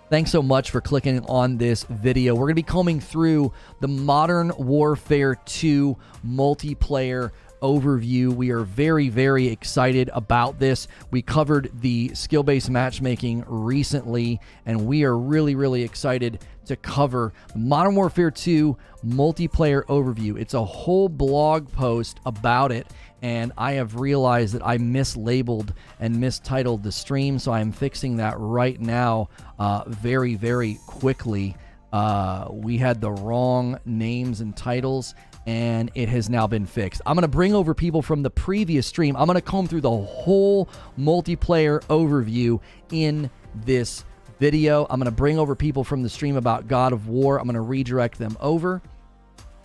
Thanks so much for clicking on this video. We're going to be combing through the Modern Warfare 2 multiplayer overview. We are very, very excited about this. We covered the skill-based matchmaking recently, and we are really, really excited to cover the Modern Warfare 2 multiplayer overview. It's a whole blog post about it, and I have realized that I mislabeled and mistitled the stream, so I'm fixing that right now very, very quickly. We had the wrong names and titles, and it has now been fixed. I'm going to bring over people from the previous stream. I'm going to comb through the whole multiplayer overview in this video. I'm going to bring over people from the stream about God of War. I'm going to redirect them over,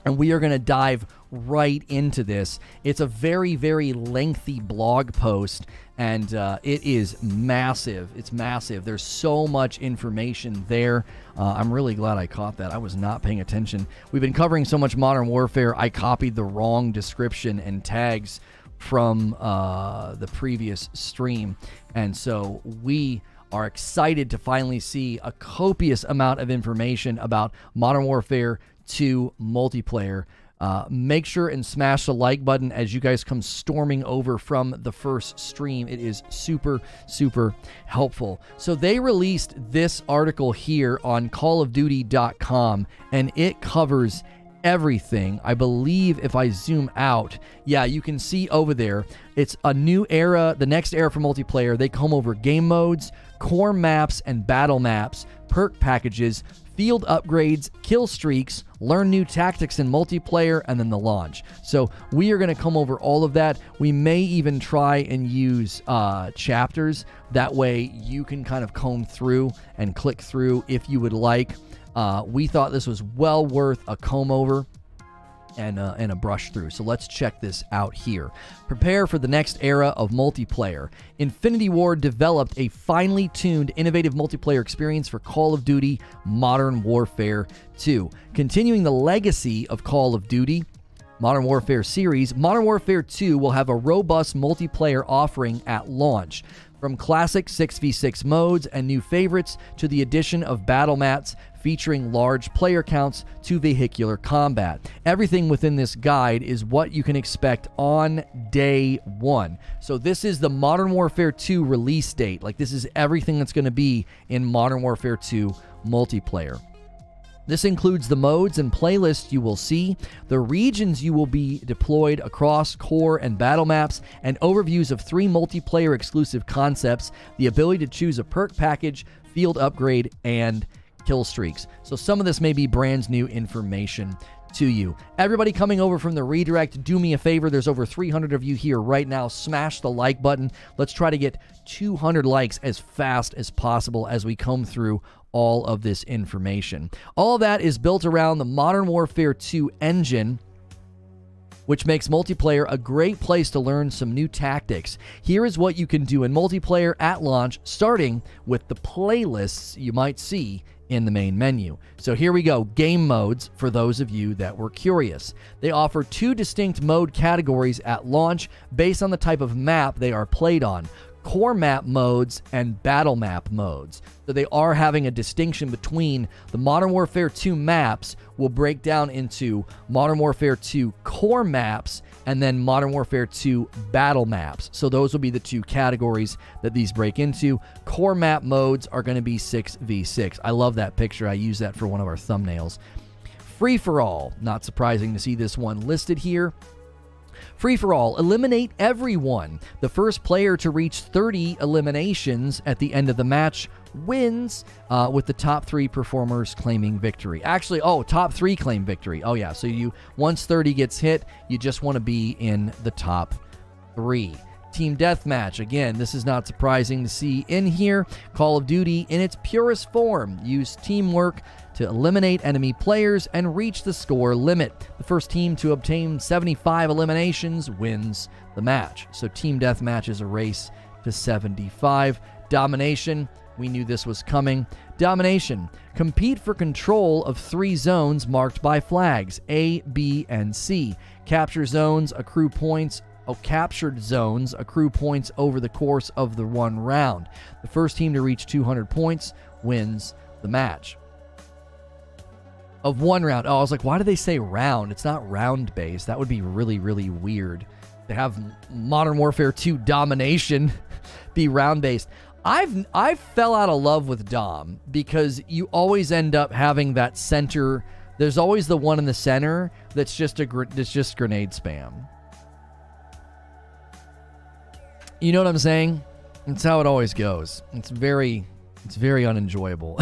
and we are going to dive right into this. It's a very, very lengthy blog post, and it is massive. It's massive. There's so much information there. I'm really glad I caught that. I was not paying attention. We've been covering so much Modern Warfare, I copied the wrong description and tags from the previous stream, and so we are excited to finally see a copious amount of information about Modern Warfare 2 multiplayer. Make sure and smash the like button as you guys come storming over from the first stream. It is super, super helpful. So they released this article here on callofduty.com, and it covers everything. I believe if I zoom out, yeah, you can see over there, it's a new era, the next era for multiplayer. They come over game modes, core maps and battle maps, perk packages, field upgrades, kill streaks, learn new tactics in multiplayer, and then the launch. So we are going to come over all of that. We may even try and use chapters. That way you can kind of comb through and click through if you would like. We thought this was well worth a comb over and a brush through. So let's check this out here. Prepare for the next era of multiplayer. Infinity Ward developed a finely tuned, innovative multiplayer experience for Call of Duty Modern Warfare 2. Continuing the legacy of Call of Duty Modern Warfare series, Modern Warfare 2 will have a robust multiplayer offering at launch. From classic 6v6 modes and new favorites to the addition of battle maps featuring large player counts to vehicular combat. Everything within this guide is what you can expect on day one. So this is the Modern Warfare 2 release date. Like, this is everything that's going to be in Modern Warfare 2 multiplayer. This includes the modes and playlists you will see, the regions you will be deployed across core and battle maps, and overviews of 3 multiplayer exclusive concepts, the ability to choose a perk package, field upgrade, and kill streaks. So some of this may be brand new information to you. Everybody coming over from the redirect, do me a favor. There's over 300 of you here right now. Smash the like button. Let's try to get 200 likes as fast as possible as we comb through all of this information. All of that is built around the Modern Warfare 2 engine, which makes multiplayer a great place to learn some new tactics. Here is what you can do in multiplayer at launch, starting with the playlists you might see in the main menu. So here we go, game modes for those of you that were curious. They offer 2 distinct mode categories at launch based on the type of map they are played on. Core map modes and battle map modes. So they are having a distinction between the Modern Warfare 2 maps will break down into Modern Warfare 2 core maps and then Modern Warfare 2 battle maps. So those will be the 2 categories that these break into. Core map modes are going to be 6v6. I love that picture. I use that for one of our thumbnails. Free for all. Not surprising to see this one listed here. Free-for-all, eliminate everyone. The first player to reach 30 eliminations at the end of the match wins, with the top 3 performers claiming victory. Actually, top 3 claim victory. Oh yeah, so once 30 gets hit, you just want to be in the top 3. Team Deathmatch, again, this is not surprising to see in here. Call of Duty in its purest form. Use teamwork to eliminate enemy players and reach the score limit. The first team to obtain 75 eliminations wins the match. So Team Deathmatch is a race to 75. Domination, we knew this was coming. Domination, compete for control of 3 zones marked by flags, A, B, and C. Capture zones, accrue points. Captured zones accrue points over the course of the one round. The first team to reach 200 points wins the match. Of 1 round. Oh, I was like, why do they say round? It's not round based. That would be really, really weird to have Modern Warfare 2 domination be round based. I fell out of love with Dom because you always end up having that center. There's always the one in the center that's just grenade spam. You know what I'm saying? That's how it always goes. It's very unenjoyable.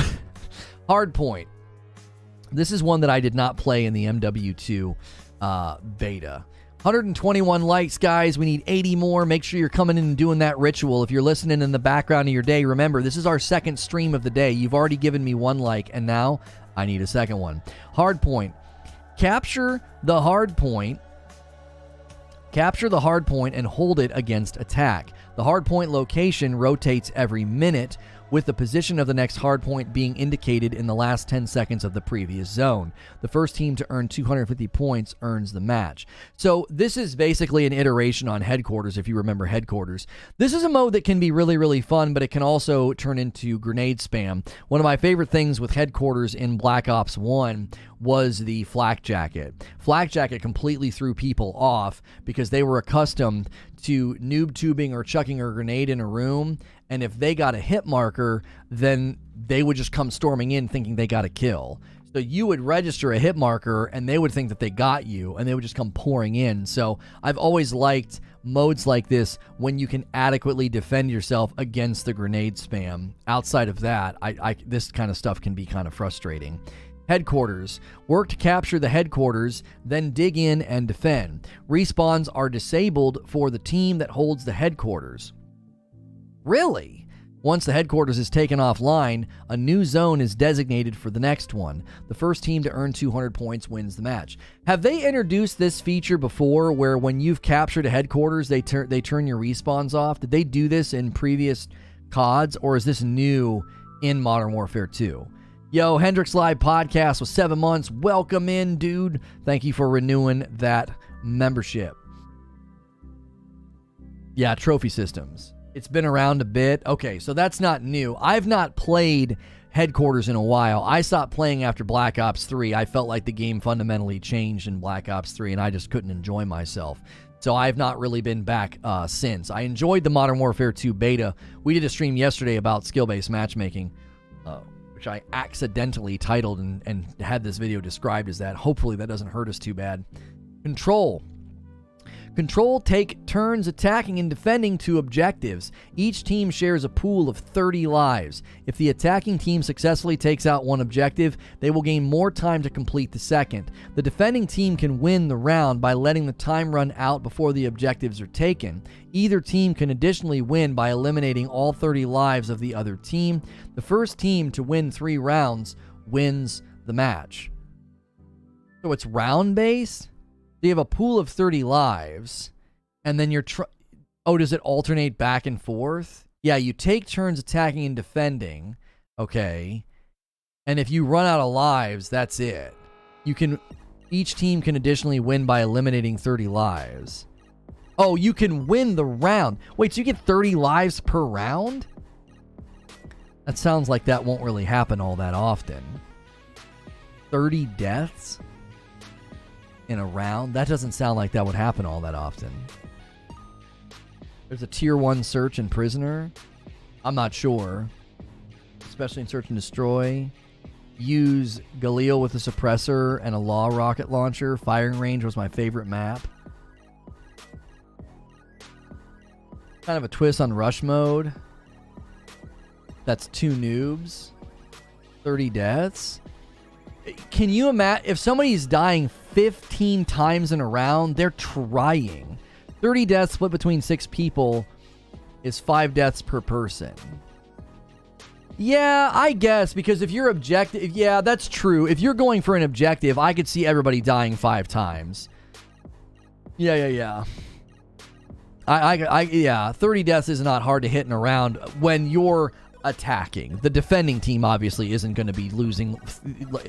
Hardpoint. This is one that I did not play in the MW2 beta. 121 likes, guys. We need 80 more. Make sure you're coming in and doing that ritual. If you're listening in the background of your day, remember, this is our second stream of the day. You've already given me 1 like, and now I need a second one. Hardpoint. Capture the hardpoint. Capture the hardpoint and hold it against attack. The hardpoint location rotates every minute, with the position of the next hardpoint being indicated in the last 10 seconds of the previous zone. The first team to earn 250 points earns the match. So this is basically an iteration on Headquarters, if you remember Headquarters. This is a mode that can be really, really fun, but it can also turn into grenade spam. One of my favorite things with Headquarters in Black Ops 1 was the flak jacket. Flak jacket completely threw people off because they were accustomed to noob tubing or chucking a grenade in a room, and if they got a hit marker, then they would just come storming in thinking they got a kill. So you would register a hit marker, and they would think that they got you, and they would just come pouring in. So I've always liked modes like this when you can adequately defend yourself against the grenade spam. Outside of that, this kind of stuff can be kind of frustrating. Headquarters. Work to capture the headquarters, then dig in and defend. Respawns are disabled for the team that holds the headquarters. Really? Once the headquarters is taken offline, a new zone is designated for the next one. The first team to earn 200 points wins the match. Have they introduced this feature before where when you've captured a headquarters, they turn your respawns off? Did they do this in previous CODs, or is this new in Modern Warfare 2? Yo, Hendrix Live Podcast with 7 months. Welcome in, dude. Thank you for renewing that membership. Yeah, trophy systems. It's been around a bit. Okay, so that's not new. I've not played Headquarters in a while. I stopped playing after Black Ops 3. I felt like the game fundamentally changed in Black Ops 3, and I just couldn't enjoy myself. So I've not really been back since. I enjoyed the Modern Warfare 2 beta. We did a stream yesterday about skill-based matchmaking, which I accidentally titled and had this video described as that. Hopefully that doesn't hurt us too bad. Control. Control take turns attacking and defending to objectives. Each team shares a pool of 30 lives. If the attacking team successfully takes out one objective, they will gain more time to complete the second. The defending team can win the round by letting the time run out before the objectives are taken. Either team can additionally win by eliminating all 30 lives of the other team. The first team to win 3 rounds wins the match. So it's round-based? You have a pool of 30 lives, and then you're does it alternate back and forth? Yeah, you take turns attacking and defending, okay, and if you run out of lives, that's it. Each team can additionally win by eliminating 30 lives. Oh, you can win the round. Wait, so you get 30 lives per round? That sounds like that won't really happen all that often. 30 deaths in a round? That doesn't sound like that would happen all that often. There's a tier 1 search and prisoner. I'm not sure. Especially in search and destroy. Use Galil with a suppressor and a law rocket launcher. Firing range was my favorite map. Kind of a twist on rush mode. That's 2 noobs. 30 deaths. Can you imagine if somebody's dying 15 times in a round? They're trying. 30 deaths split between 6 people is 5 deaths per person. Yeah, I guess, because if you're objective, yeah, that's true. If you're going for an objective, I could see everybody dying 5 times. Yeah. Yeah, 30 deaths is not hard to hit in a round when you're attacking. The defending team obviously isn't going to be losing,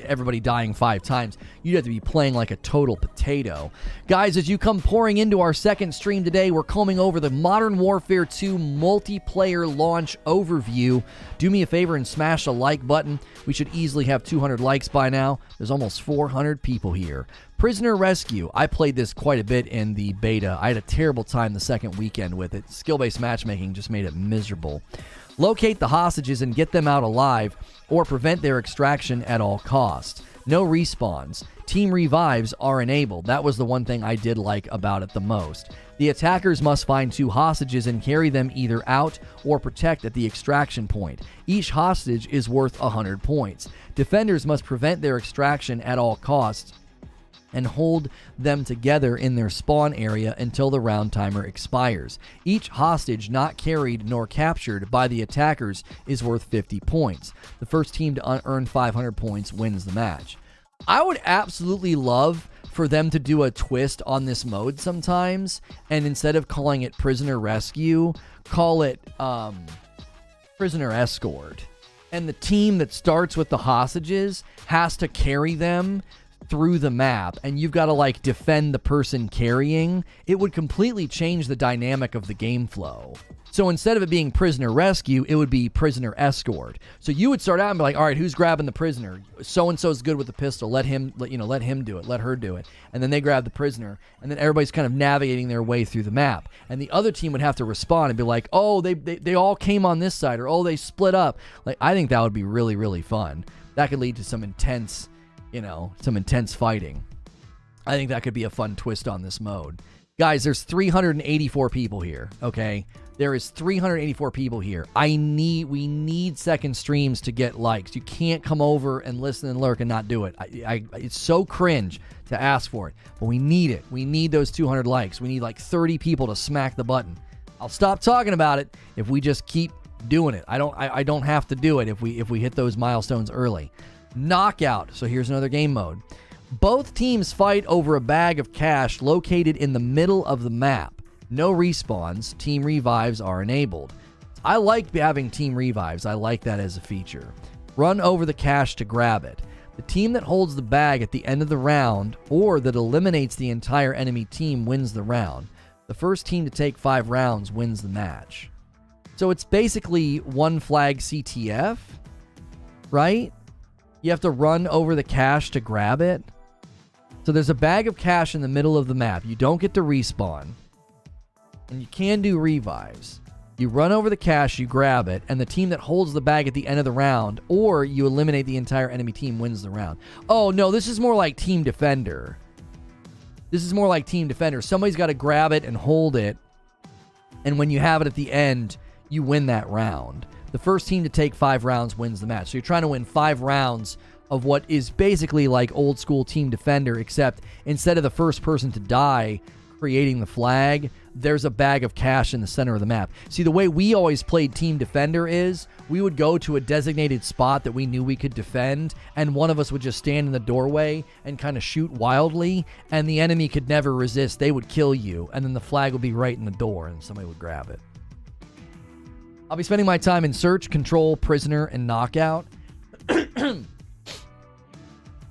everybody dying 5 times. You'd have to be playing like a total potato. Guys, as you come pouring into our second stream today, we're combing over the Modern Warfare 2 multiplayer launch overview. Do me a favor and smash the like button. We should easily have 200 likes by now. There's almost 400 people here. Prisoner Rescue. I played this quite a bit in the beta. I had a terrible time the second weekend with it. Skill-based matchmaking just made it miserable. Locate the hostages and get them out alive, or prevent their extraction at all costs. No respawns. Team revives are enabled. That was the one thing I did like about it the most. The attackers must find 2 hostages and carry them either out or protect at the extraction point. Each hostage is worth 100 points. Defenders must prevent their extraction at all costs and hold them together in their spawn area until the round timer expires. Each hostage not carried nor captured by the attackers is worth 50 points. The first team to earn 500 points wins the match. I would absolutely love for them to do a twist on this mode sometimes, and instead of calling it Prisoner Rescue, call it Prisoner Escort. And the team that starts with the hostages has to carry them through the map, and you've got to like defend the person carrying. It would completely change the dynamic of the game flow. So instead of it being Prisoner Rescue, it would be Prisoner Escort. So you would start out and be like, all right, who's grabbing the prisoner? So-and-so's good with the pistol. Let him do it. Let her do it. And then they grab the prisoner, and then everybody's kind of navigating their way through the map. And the other team would have to respond and be like, oh, they all came on this side, or oh, they split up. Like, I think that would be really, really fun. That could lead to some intense fighting. I think that could be a fun twist on this mode. Guys, there's 384 people here, okay? There is 384 people here. We need second streams to get likes. You can't come over and listen and lurk and not do it. It's so cringe to ask for it, but we need it. We need those 200 likes. We need like 30 people to smack the button. I'll stop talking about it if we just keep doing it. I don't have to do it if we hit those milestones early. Knockout. So here's another game mode. Both teams fight over a bag of cash located in the middle of the map. No respawns. Team revives are enabled. I like having team revives. I like that as a feature. Run over the cash to grab it. The team that holds the bag at the end of the round, or that eliminates the entire enemy team, wins the round. The first team to take 5 rounds wins the match. So it's basically one flag CTF, right? You have to run over the cash to grab it. So there's a bag of cash in the middle of the map. You don't get to respawn. And you can do revives. You run over the cash, you grab it, and the team that holds the bag at the end of the round, or you eliminate the entire enemy team, wins the round. Oh, no, this is more like Team Defender. Somebody's got to grab it and hold it. And when you have it at the end, you win that round. The first team to take 5 rounds wins the match. So you're trying to win 5 rounds of what is basically like old school Team Defender, except instead of the first person to die creating the flag, there's a bag of cash in the center of the map. See, the way we always played Team Defender is we would go to a designated spot that we knew we could defend, and one of us would just stand in the doorway and kind of shoot wildly, and the enemy could never resist. They would kill you, and then the flag would be right in the door, and somebody would grab it. I'll be spending my time in Search, Control, Prisoner, and Knockout.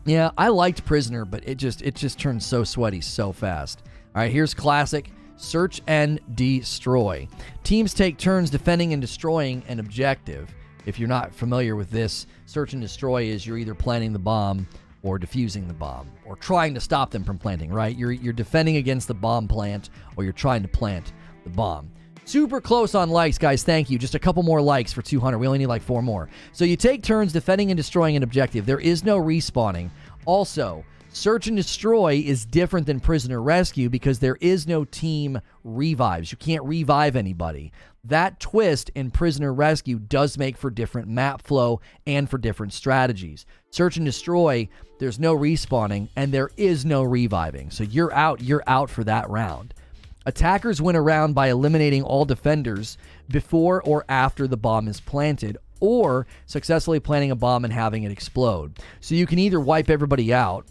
Yeah, I liked Prisoner, but it just turned so sweaty so fast. All right, here's Classic. Search and Destroy. Teams take turns defending and destroying an objective. If you're not familiar with this, Search and Destroy is you're either planting the bomb or defusing the bomb, or trying to stop them from planting, right? You're defending against the bomb plant, or you're trying to plant the bomb. Super close on likes, guys. Thank you. Just a couple more likes for 200. We only need like 4 more. So you take turns defending and destroying an objective. There is no respawning. Also, Search and Destroy is different than Prisoner Rescue because there is no team revives. You can't revive anybody. That twist in Prisoner Rescue does make for different map flow and for different strategies. Search and Destroy, there's no respawning and there is no reviving. So you're out for that round. Attackers win a round by eliminating all defenders before or after the bomb is planted, or successfully planting a bomb and having it explode. So you can either wipe everybody out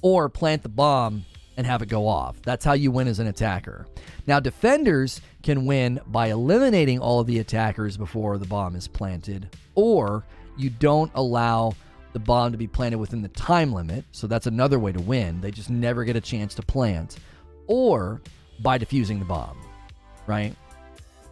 or plant the bomb and have it go off. That's how you win as an attacker. Now, defenders can win by eliminating all of the attackers before the bomb is planted, or you don't allow the bomb to be planted within the time limit, so that's another way to win. They just never get a chance to plant, or by defusing the bomb, right?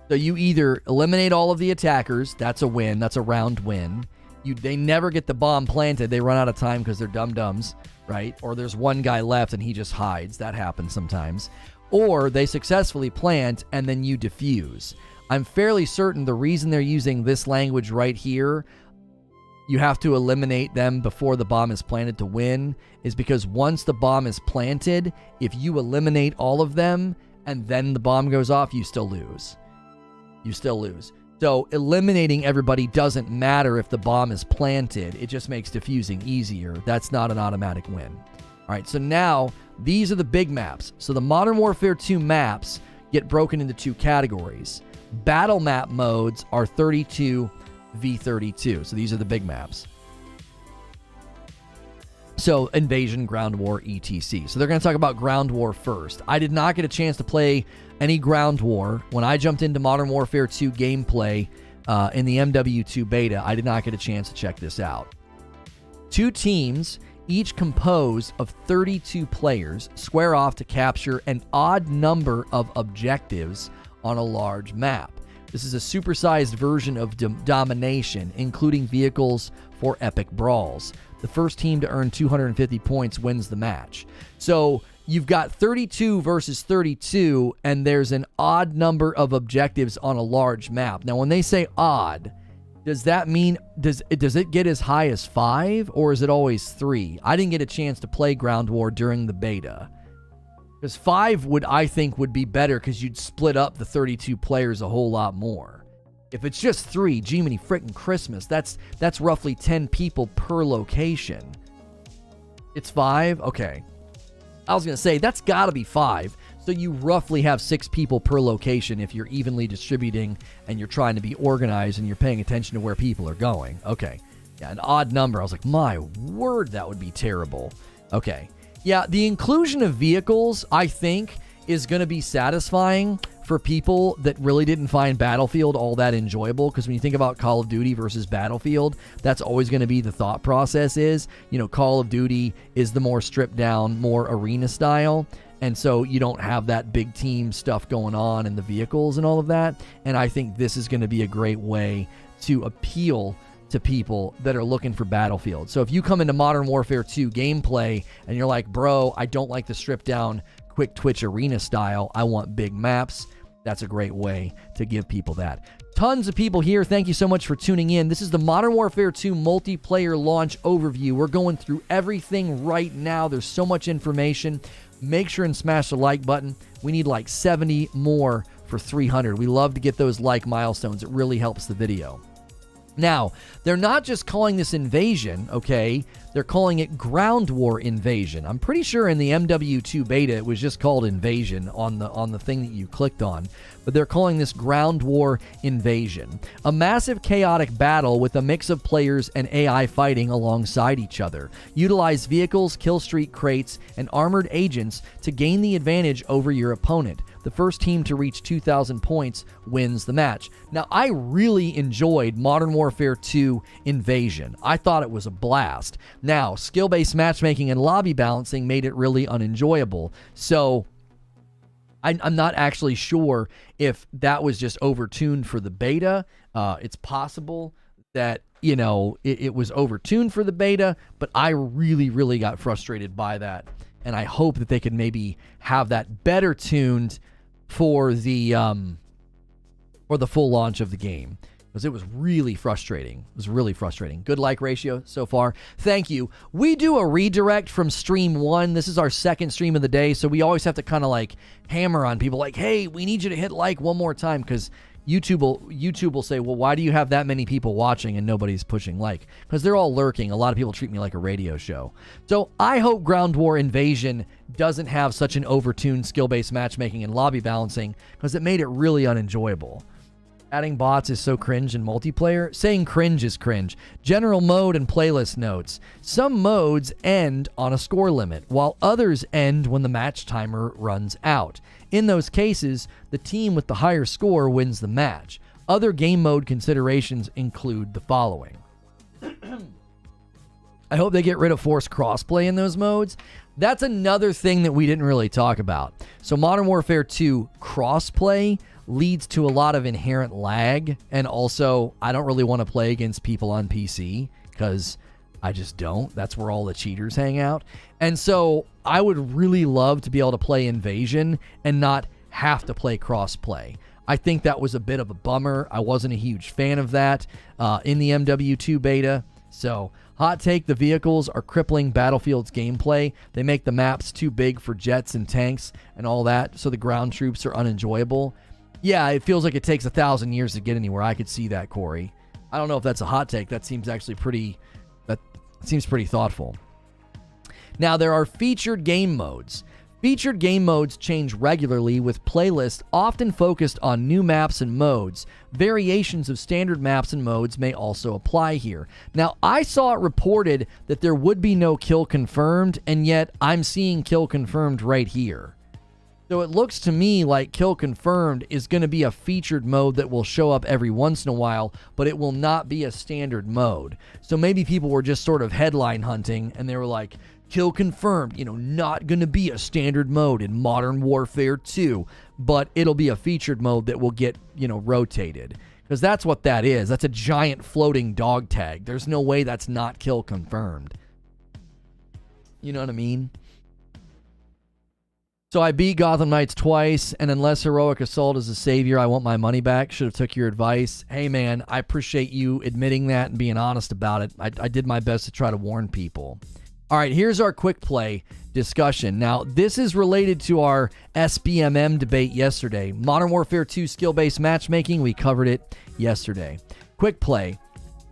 So you either eliminate all of the attackers, that's a win, that's a round win. They never get the bomb planted, they run out of time because they're dum-dums, right? Or there's one guy left and he just hides. That happens sometimes. Or they successfully plant and then you defuse. I'm fairly certain the reason they're using this language right here, you have to eliminate them before the bomb is planted to win, is because once the bomb is planted, if you eliminate all of them and then the bomb goes off, you still lose. You still lose. So eliminating everybody doesn't matter if the bomb is planted. It just makes defusing easier. That's not an automatic win. All right, so now these are the big maps. So the Modern Warfare 2 maps get broken into two categories. Battle map modes are 32 v 32. So these are the big maps. So invasion, ground war, etc. So they're going to talk about ground war first. I did not get a chance to play any ground war. When I jumped into Modern Warfare 2 gameplay in the MW2 beta, I did not get a chance to check this out. Two teams, each composed of 32 players, square off to capture an odd number of objectives on a large map. This is a supersized version of domination, including vehicles for epic brawls. The first team to earn 250 points wins the match. So you've got 32 versus 32, and there's an odd number of objectives on a large map. Now, when they say odd, does that mean, does it get as high as 5, or is it always 3? I didn't get a chance to play Ground War during the beta. Because 5 I think would be better, because you'd split up the 32 players a whole lot more. If it's just 3, Jiminy frickin' Christmas, that's roughly 10 people per location. It's 5? Okay. I was going to say, that's got to be 5. So you roughly have 6 people per location if you're evenly distributing and you're trying to be organized and you're paying attention to where people are going. Okay. Yeah, an odd number. I was like, my word, that would be terrible. Okay. Yeah, the inclusion of vehicles, I think, is going to be satisfying for people that really didn't find Battlefield all that enjoyable, because when you think about Call of Duty versus Battlefield, that's always going to be the thought process is, Call of Duty is the more stripped down, more arena style, and so you don't have that big team stuff going on in the vehicles and all of that, and I think this is going to be a great way to appeal to people that are looking for Battlefield. So if you come into Modern Warfare 2 gameplay and you're like, bro, I don't like the stripped down quick twitch arena style, I want big maps, that's a great way to give people that. Tons of people here. Thank you so much for tuning in. This is the Modern Warfare 2 multiplayer launch overview. We're going through everything right now. There's so much information. Make sure and smash the like button. We need like 70 more for 300. We love to get those like milestones. It really helps the video. Now, they're not just calling this invasion, okay? They're calling it ground war invasion. I'm pretty sure in the MW2 beta it was just called invasion on the thing that you clicked on, but they're calling this ground war invasion. A massive chaotic battle with a mix of players and AI fighting alongside each other. Utilize vehicles, killstreak crates, and armored agents to gain the advantage over your opponent. The first team to reach 2,000 points wins the match. Now, I really enjoyed Modern Warfare 2 Invasion. I thought it was a blast. Now, skill-based matchmaking and lobby balancing made it really unenjoyable. So, I'm not actually sure if that was just overtuned for the beta. It's possible that, it was overtuned for the beta, but I really, really got frustrated by that. And I hope that they could maybe have that better tuned for the full launch of the game, because it was really frustrating. It was really frustrating. Good like ratio so far. Thank you. We do a redirect from stream 1. This is our second stream of the day, so we always have to kind of like hammer on people like, hey, we need you to hit like one more time, because YouTube will say, well, why do you have that many people watching and nobody's pushing like? Because they're all lurking. A lot of people treat me like a radio show. So I hope Ground War Invasion doesn't have such an overtuned skill-based matchmaking and lobby balancing, because it made it really unenjoyable. Adding bots is so cringe in multiplayer. Saying cringe is cringe. General mode and playlist notes. Some modes end on a score limit, while others end when the match timer runs out. In those cases, the team with the higher score wins the match. Other game mode considerations include the following. I hope they get rid of forced crossplay in those modes. That's another thing that we didn't really talk about. So Modern Warfare 2 crossplay leads to a lot of inherent lag, and also I don't really want to play against people on PC because I just don't. That's where all the cheaters hang out. And so I would really love to be able to play Invasion and not have to play crossplay. I think that was a bit of a bummer. I wasn't a huge fan of that in the MW2 beta. So, hot take, the vehicles are crippling Battlefield's gameplay. They make the maps too big for jets and tanks and all that, so the ground troops are unenjoyable. Yeah, it feels like it takes 1,000 years to get anywhere. I could see that, Corey. I don't know if that's a hot take. That seems actually pretty thoughtful. Now, there are featured game modes. Featured game modes change regularly, with playlists often focused on new maps and modes. Variations of standard maps and modes may also apply here. Now, I saw it reported that there would be no kill confirmed, and yet I'm seeing kill confirmed right here. So it looks to me like kill confirmed is going to be a featured mode that will show up every once in a while, but it will not be a standard mode. So maybe people were just sort of headline hunting, and they were like, kill confirmed, not going to be a standard mode in Modern Warfare 2, but it'll be a featured mode that will get, rotated. Because that's what that is. That's a giant floating dog tag. There's no way that's not kill confirmed. You know what I mean? So I beat Gotham Knights twice, and unless Heroic Assault is a savior, I want my money back. Should have took your advice. Hey, man, I appreciate you admitting that and being honest about it. I did my best to try to warn people. All right, here's our quick play discussion. Now, this is related to our SBMM debate yesterday. Modern Warfare 2 skill-based matchmaking, we covered it yesterday. Quick play.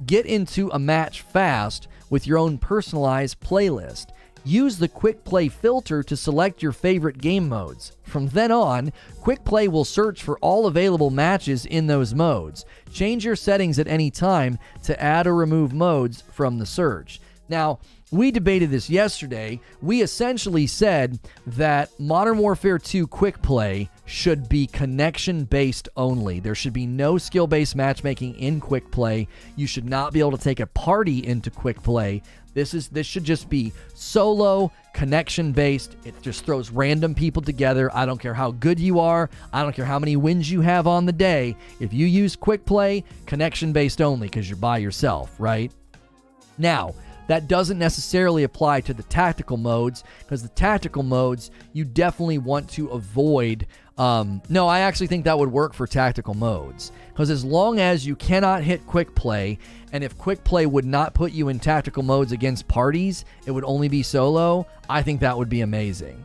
Get into a match fast with your own personalized playlist. Use the quick play filter to select your favorite game modes. From then on, quick play will search for all available matches in those modes. Change your settings at any time to add or remove modes from the search. Now, we debated this yesterday. We essentially said that Modern Warfare 2 Quick Play should be connection-based only. There should be no skill-based matchmaking in Quick Play. You should not be able to take a party into Quick Play. This should just be solo, connection-based. It just throws random people together. I don't care how good you are. I don't care how many wins you have on the day. If you use Quick Play, connection-based only because you're by yourself, right? Now, that doesn't necessarily apply to the tactical modes, because the tactical modes you definitely want to avoid. No, I actually think that would work for tactical modes, because as long as you cannot hit quick play, and if quick play would not put you in tactical modes against parties, it would only be solo, I think that would be amazing.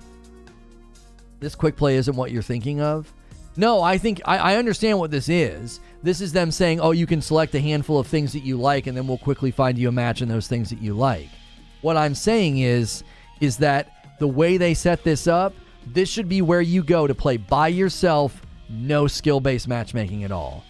This quick play isn't what you're thinking of? No, I think I understand what this is. This is them saying, oh, you can select a handful of things that you like, and then we'll quickly find you a match in those things that you like. What I'm saying is that the way they set this up, this should be where you go to play by yourself, no skill-based matchmaking at all.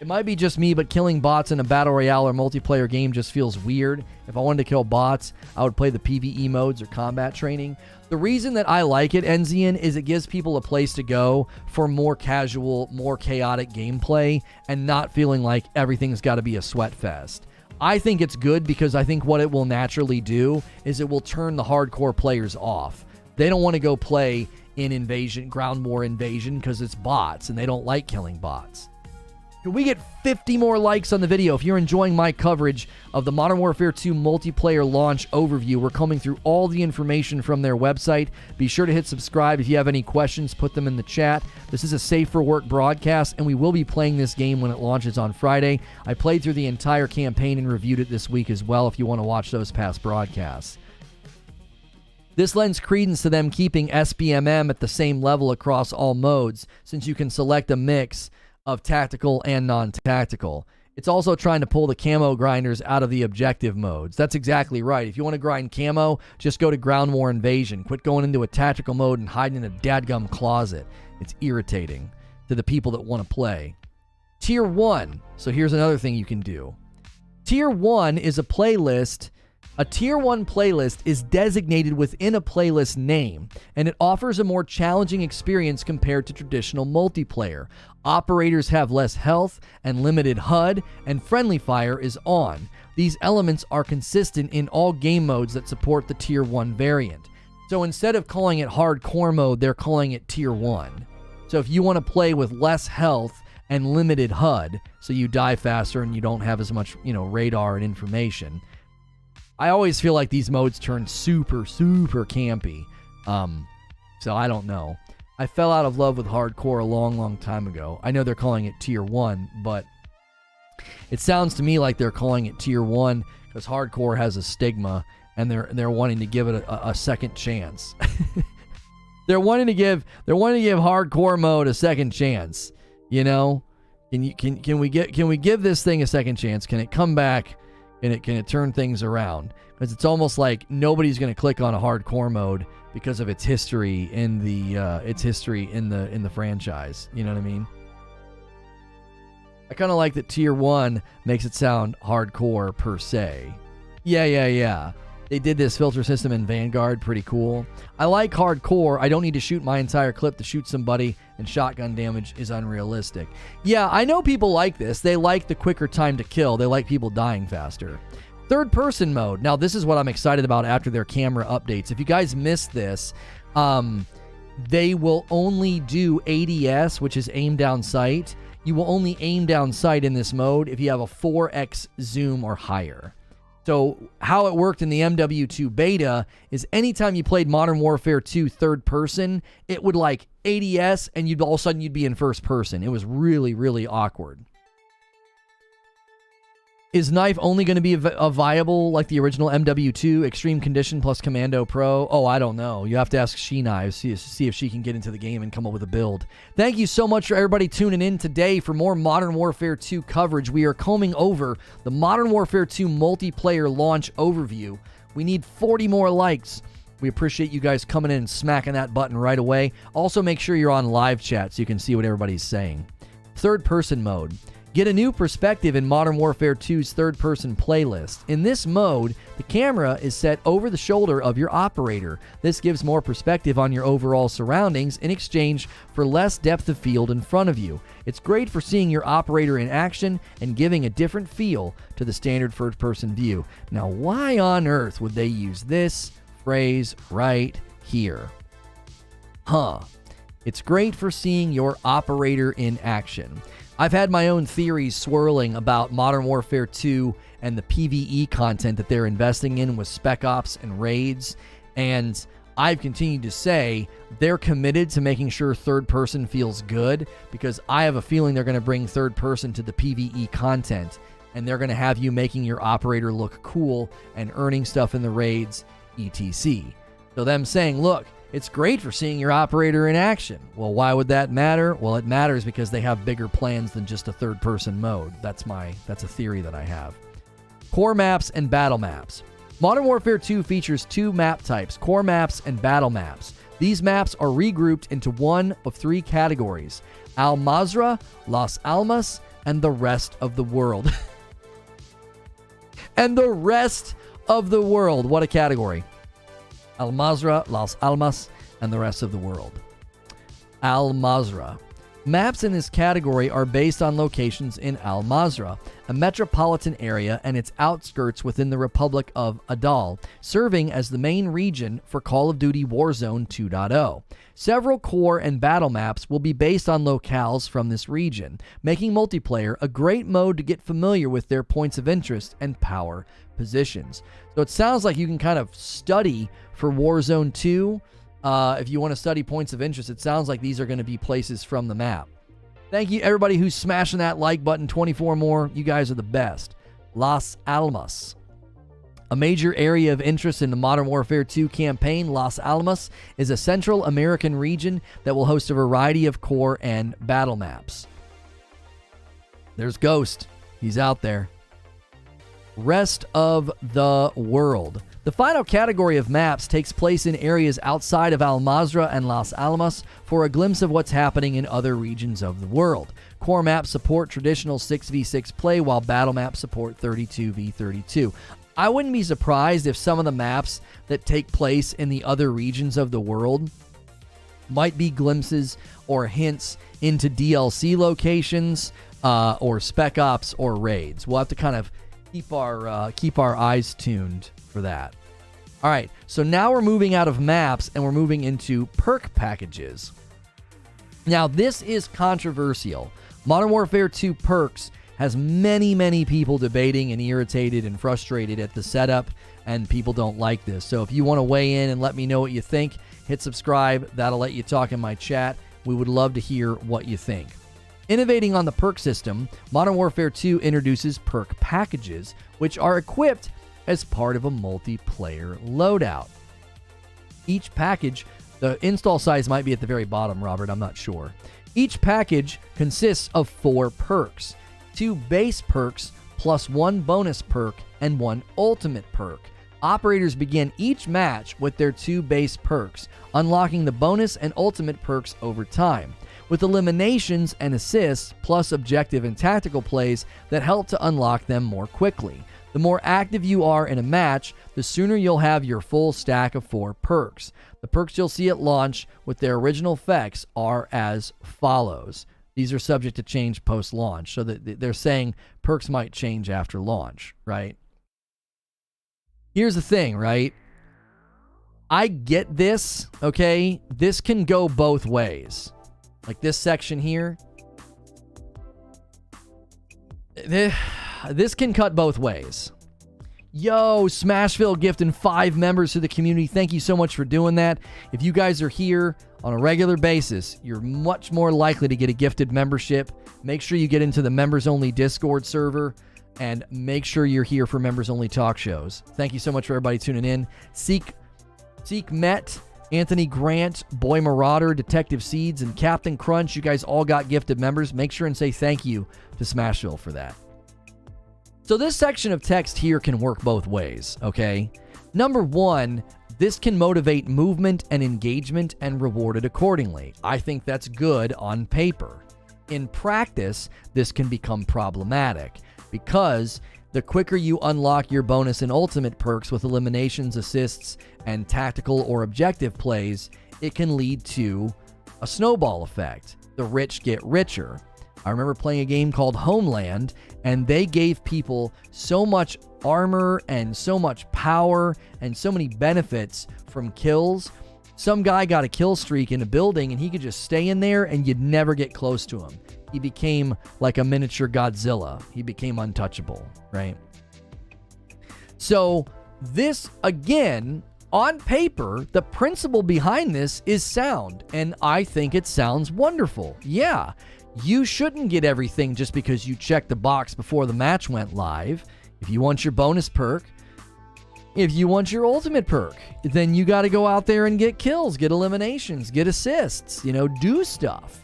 It might be just me, but killing bots in a battle royale or multiplayer game just feels weird. If I wanted to kill bots, I would play the PvE modes or combat training. The reason that I like it, Enzian, is it gives people a place to go for more casual, more chaotic gameplay and not feeling like everything's got to be a sweat fest. I think it's good because I think what it will naturally do is it will turn the hardcore players off. They don't want to go play in Invasion, Ground War Invasion, because it's bots and they don't like killing bots. Can we get 50 more likes on the video? If you're enjoying my coverage of the Modern Warfare 2 multiplayer launch overview, we're combing through all the information from their website. Be sure to hit subscribe. If you have any questions, put them in the chat. This is a Safe for Work broadcast, and we will be playing this game when it launches on Friday. I played through the entire campaign and reviewed it this week as well if you want to watch those past broadcasts. This lends credence to them keeping SBMM at the same level across all modes, since you can select a mix of tactical and non-tactical. It's also trying to pull the camo grinders out of the objective modes. That's exactly right. If you want to grind camo, just go to Ground War Invasion. Quit going into a tactical mode and hiding in a dadgum closet. It's irritating to the people that want to play. Tier 1. So here's another thing you can do. Tier 1 is a playlist. A Tier 1 playlist is designated within a playlist name, and it offers a more challenging experience compared to traditional multiplayer. Operators have less health and limited HUD, and friendly fire is on. These elements are consistent in all game modes that support the Tier 1 variant. So instead of calling it hardcore mode, they're calling it Tier 1. So if you want to play with less health and limited HUD, so you die faster and you don't have as much, radar and information. I always feel like these modes turn super, super campy. So I don't know. I fell out of love with hardcore a long, long time ago. I know they're calling it Tier 1, but it sounds to me like they're calling it Tier 1 because hardcore has a stigma and they're wanting to give it a second chance. They're wanting to give hardcore mode a second chance. Can we give this thing a second chance? Can it come back? Can it turn things around? Because it's almost like nobody's going to click on a hardcore mode because of its history in the franchise. You know what I mean? I kind of like that Tier 1 makes it sound hardcore per se. Yeah. They did this filter system in Vanguard. Pretty cool. I like hardcore. I don't need to shoot my entire clip to shoot somebody, and shotgun damage is unrealistic. Yeah, I know people like this. They like the quicker time to kill. They like people dying faster. Third person mode. Now, this is what I'm excited about after their camera updates. If you guys missed this, they will only do ADS, which is aim down sight. You will only aim down sight in this mode if you have a 4x zoom or higher. So how it worked in the MW2 beta is anytime you played Modern Warfare 2 third person, it would like ADS and all of a sudden you'd be in first person. It was really, really awkward. Is knife only going to be a viable like the original MW2 Extreme Condition plus Commando Pro? Oh, I don't know. You have to ask She Knives, see if she can get into the game and come up with a build. Thank you so much for everybody tuning in today for more Modern Warfare 2 coverage. We are combing over the Modern Warfare 2 multiplayer launch overview. We need 40 more likes. We appreciate you guys coming in and smacking that button right away. Also, make sure you're on live chat so you can see what everybody's saying. Third person mode. Get a new perspective in Modern Warfare 2's third-person playlist. In this mode, the camera is set over the shoulder of your operator. This gives more perspective on your overall surroundings in exchange for less depth of field in front of you. It's great for seeing your operator in action and giving a different feel to the standard first-person view. Now, why on earth would they use this phrase right here? It's great for seeing your operator in action. I've had my own theories swirling about Modern Warfare 2 and the PvE content that they're investing in with Spec Ops and raids, and I've continued to say they're committed to making sure third person feels good because I have a feeling they're going to bring third person to the PvE content, and they're going to have you making your operator look cool and earning stuff in the raids, etc. So them saying, look, it's great for seeing your operator in action. Well, why would that matter? Well, it matters because they have bigger plans than just a third-person mode. That's a theory that I have. Core maps and battle maps. Modern Warfare 2 features two map types, core maps and battle maps. These maps are regrouped into one of three categories: Al Mazrah, Las Almas, and the rest of the world. And the rest of the world. What a category. Al Mazrah, Las Almas, and the rest of the world. Al Mazrah. Maps in this category are based on locations in Al Mazrah, a metropolitan area and its outskirts within the Republic of Adal, serving as the main region for Call of Duty Warzone 2.0. Several core and battle maps will be based on locales from this region, making multiplayer a great mode to get familiar with their points of interest and power positions. So it sounds like you can kind of study for Warzone 2. If you want to study points of interest, it sounds like these are going to be places from the map. Thank you, everybody who's smashing that like button. 24 more. You guys are the best. Las Almas. A major area of interest in the Modern Warfare 2 campaign, Las Almas is a Central American region that will host a variety of core and battle maps. There's Ghost. He's out there. Rest of the world. The final category of maps takes place in areas outside of Al Mazrah and Las Almas for a glimpse of what's happening in other regions of the world. Core maps support traditional 6v6 play, while battle maps support 32v32. I wouldn't be surprised if some of the maps that take place in the other regions of the world might be glimpses or hints into DLC locations or Spec Ops or raids. We'll have to kind of keep our eyes tuned for that. All right, so now we're moving out of maps and we're moving into perk packages. Now, this is controversial. Modern Warfare 2 perks has many people debating and irritated and frustrated at the setup, and people don't like this. So if you want to weigh in and let me know what you think, hit subscribe. That'll let you talk in my chat. We would love to hear what you think. Innovating on the perk system, Modern Warfare 2 introduces perk packages, which are equipped as part of a multiplayer loadout. Each package, the install size might be at the very bottom, Robert, I'm not sure. Each package consists of 4 perks, 2 base perks plus 1 bonus perk and 1 ultimate perk. Operators begin each match with their 2 base perks, unlocking the bonus and ultimate perks over time, with eliminations and assists plus objective and tactical plays that help to unlock them more quickly. The more active you are in a match, the sooner you'll have your full stack of 4 perks. The perks you'll see at launch with their original effects are as follows. These are subject to change post-launch, so that they're saying perks might change after launch, right? Here's the thing, right? I get this, okay? This can go both ways. Like this section here. This can cut both ways. Yo, Smashville gifting 5 members to the community. Thank you so much for doing that. If you guys are here on a regular basis, you're much more likely to get a gifted membership. Make sure you get into the members-only Discord server, and make sure you're here for members-only talk shows. Thank you so much for everybody tuning in. Seek Met, Anthony Grant, Boy Marauder, Detective Seeds, and Captain Crunch. You guys all got gifted members. Make sure and say thank you to Smashville for that. So this section of text here can work both ways, okay? Number 1, this can motivate movement and engagement and reward it accordingly. I think that's good on paper. In practice, this can become problematic because the quicker you unlock your bonus and ultimate perks with eliminations, assists, and tactical or objective plays, it can lead to a snowball effect. The rich get richer. I remember playing a game called Homeland, and they gave people so much armor and so much power and so many benefits from kills. Some guy got a kill streak in a building, and he could just stay in there, and you'd never get close to him. He became like a miniature Godzilla. He became untouchable, right? So this, again, on paper, the principle behind this is sound, and I think it sounds wonderful. Yeah. You shouldn't get everything just because you checked the box before the match went live. If you want your bonus perk, if you want your ultimate perk, then you got to go out there and get kills, get eliminations, get assists, do stuff.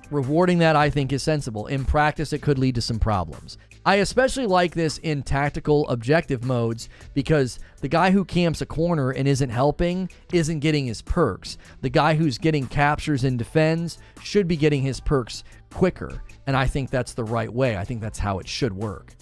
Rewarding that, I think, is sensible. In practice, it could lead to some problems. I especially like this in tactical objective modes because the guy who camps a corner and isn't helping isn't getting his perks. The guy who's getting captures and defends should be getting his perks quicker, and I think that's the right way. I think that's how it should work.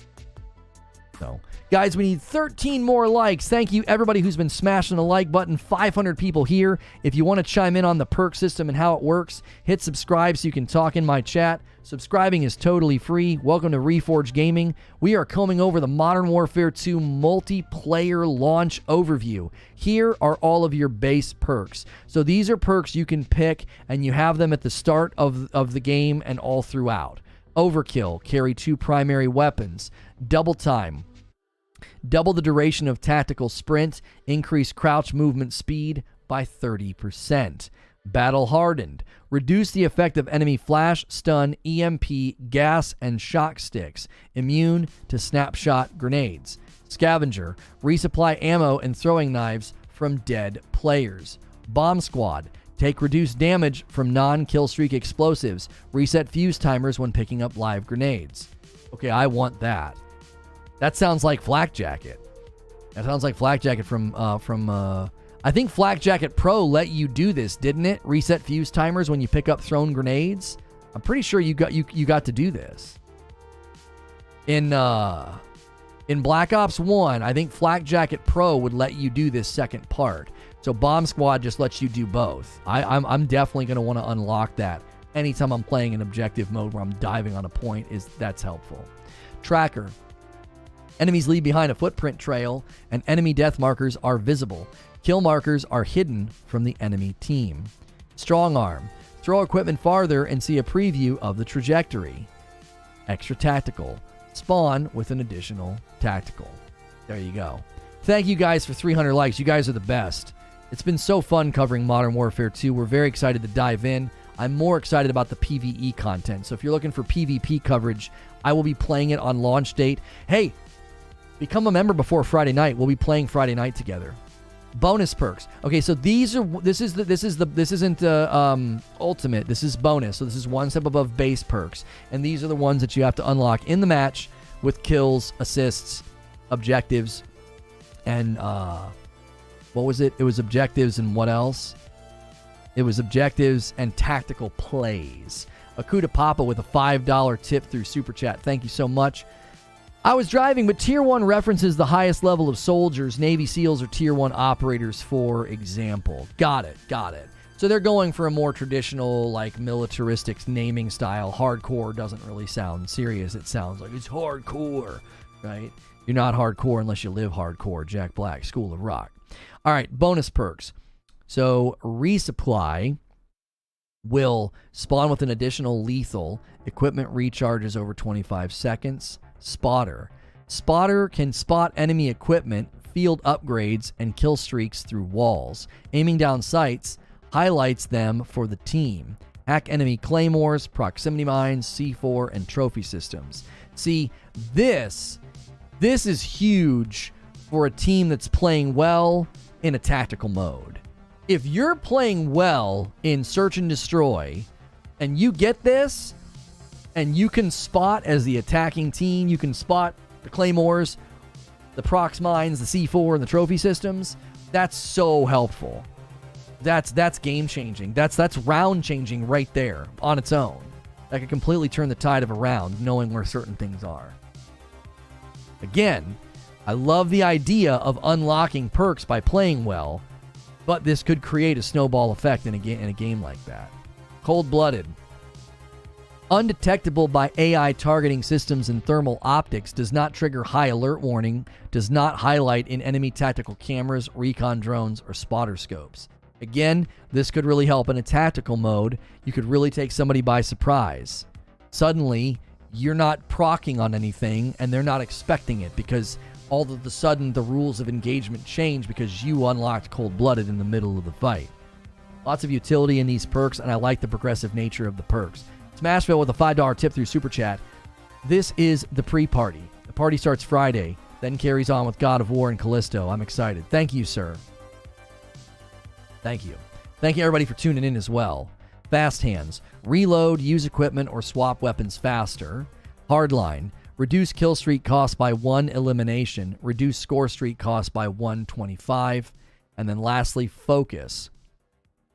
So, guys, we need 13 more likes. Thank you, everybody who's been smashing the like button. 500 people here. If you want to chime in on the perk system and how it works, hit subscribe so you can talk in my chat. Subscribing is totally free. Welcome to Reforge Gaming. We are combing over the Modern Warfare 2 multiplayer launch overview. Here are all of your base perks. So these are perks you can pick, and you have them at the start of the game and all throughout. Overkill, carry 2 primary weapons. Double time, double the duration of tactical sprint, increase crouch movement speed by 30%. Battle hardened, reduce the effect of enemy flash, stun, EMP, gas, and shock sticks. Immune to snapshot grenades. Scavenger, resupply ammo and throwing knives from dead players. Bomb squad, take reduced damage from non-killstreak explosives. Reset fuse timers when picking up live grenades. Okay, I want that. That sounds like Flak Jacket. That sounds like Flak Jacket from I think Flak Jacket Pro let you do this, didn't it? Reset fuse timers when you pick up thrown grenades. I'm pretty sure you got to do this. In Black Ops 1, I think Flak Jacket Pro would let you do this second part. So Bomb Squad just lets you do both. I'm definitely going to want to unlock that anytime I'm playing in objective mode where I'm diving on a point. That's helpful. Tracker. Enemies leave behind a footprint trail, and enemy death markers are visible. Kill markers are hidden from the enemy team. Strong Arm. Throw equipment farther and see a preview of the trajectory. Extra Tactical. Spawn with an additional tactical. There you go. Thank you guys for 300 likes. You guys are the best. It's been so fun covering Modern Warfare 2. We're very excited to dive in. I'm more excited about the PvE content. So if you're looking for PvP coverage, I will be playing it on launch date. Hey, become a member before Friday night. We'll be playing Friday night together. Bonus perks. Okay, so this isn't ultimate. This is bonus. So this is one step above base perks, and these are the ones that you have to unlock in the match with kills, assists, objectives, and what was it? It was objectives and what else? It was objectives and tactical plays. Akuda Papa with a $5 tip through Super Chat. Thank you so much. I was driving, but Tier 1 references the highest level of soldiers. Navy SEALs are Tier 1 operators, for example. Got it. So they're going for a more traditional, like, militaristic naming style. Hardcore doesn't really sound serious. It sounds like it's hardcore, right? You're not hardcore unless you live hardcore. Jack Black, School of Rock. All right, bonus perks. So resupply will spawn with an additional lethal. Equipment recharges over 25 seconds. Spotter. Spotter can spot enemy equipment, field upgrades, and kill streaks through walls. Aiming down sights highlights them for the team. Hack enemy claymores, proximity mines, C4, and trophy systems. See, this is huge for a team that's playing well in a tactical mode. If you're playing well in Search and Destroy, and you get this, and you can spot as the attacking team, you can spot the claymores, the prox mines, the C4, and the trophy systems, that's so helpful. That's game changing. That's round changing right there on its own. That could completely turn the tide of a round, knowing where certain things are. Again, I love the idea of unlocking perks by playing well, but this could create a snowball effect in a game like that. Cold-blooded. Undetectable by AI targeting systems and thermal optics, does not trigger high alert warning, does not highlight in enemy tactical cameras, recon drones, or spotter scopes. Again, this could really help in a tactical mode. You could really take somebody by surprise. Suddenly, you're not proccing on anything, and they're not expecting it because all of a sudden the rules of engagement change because you unlocked cold-blooded in the middle of the fight. Lots of utility in these perks, and I like the progressive nature of the perks. Smashville with a $5 tip through Super Chat. This is the pre-party. The party starts Friday, then carries on with God of War and Callisto. I'm excited. Thank you, sir. Thank you. Thank you, everybody, for tuning in as well. Fast Hands. Reload, use equipment, or swap weapons faster. Hardline. Reduce kill streak cost by 1 elimination. Reduce score streak cost by 125. And then lastly, Focus.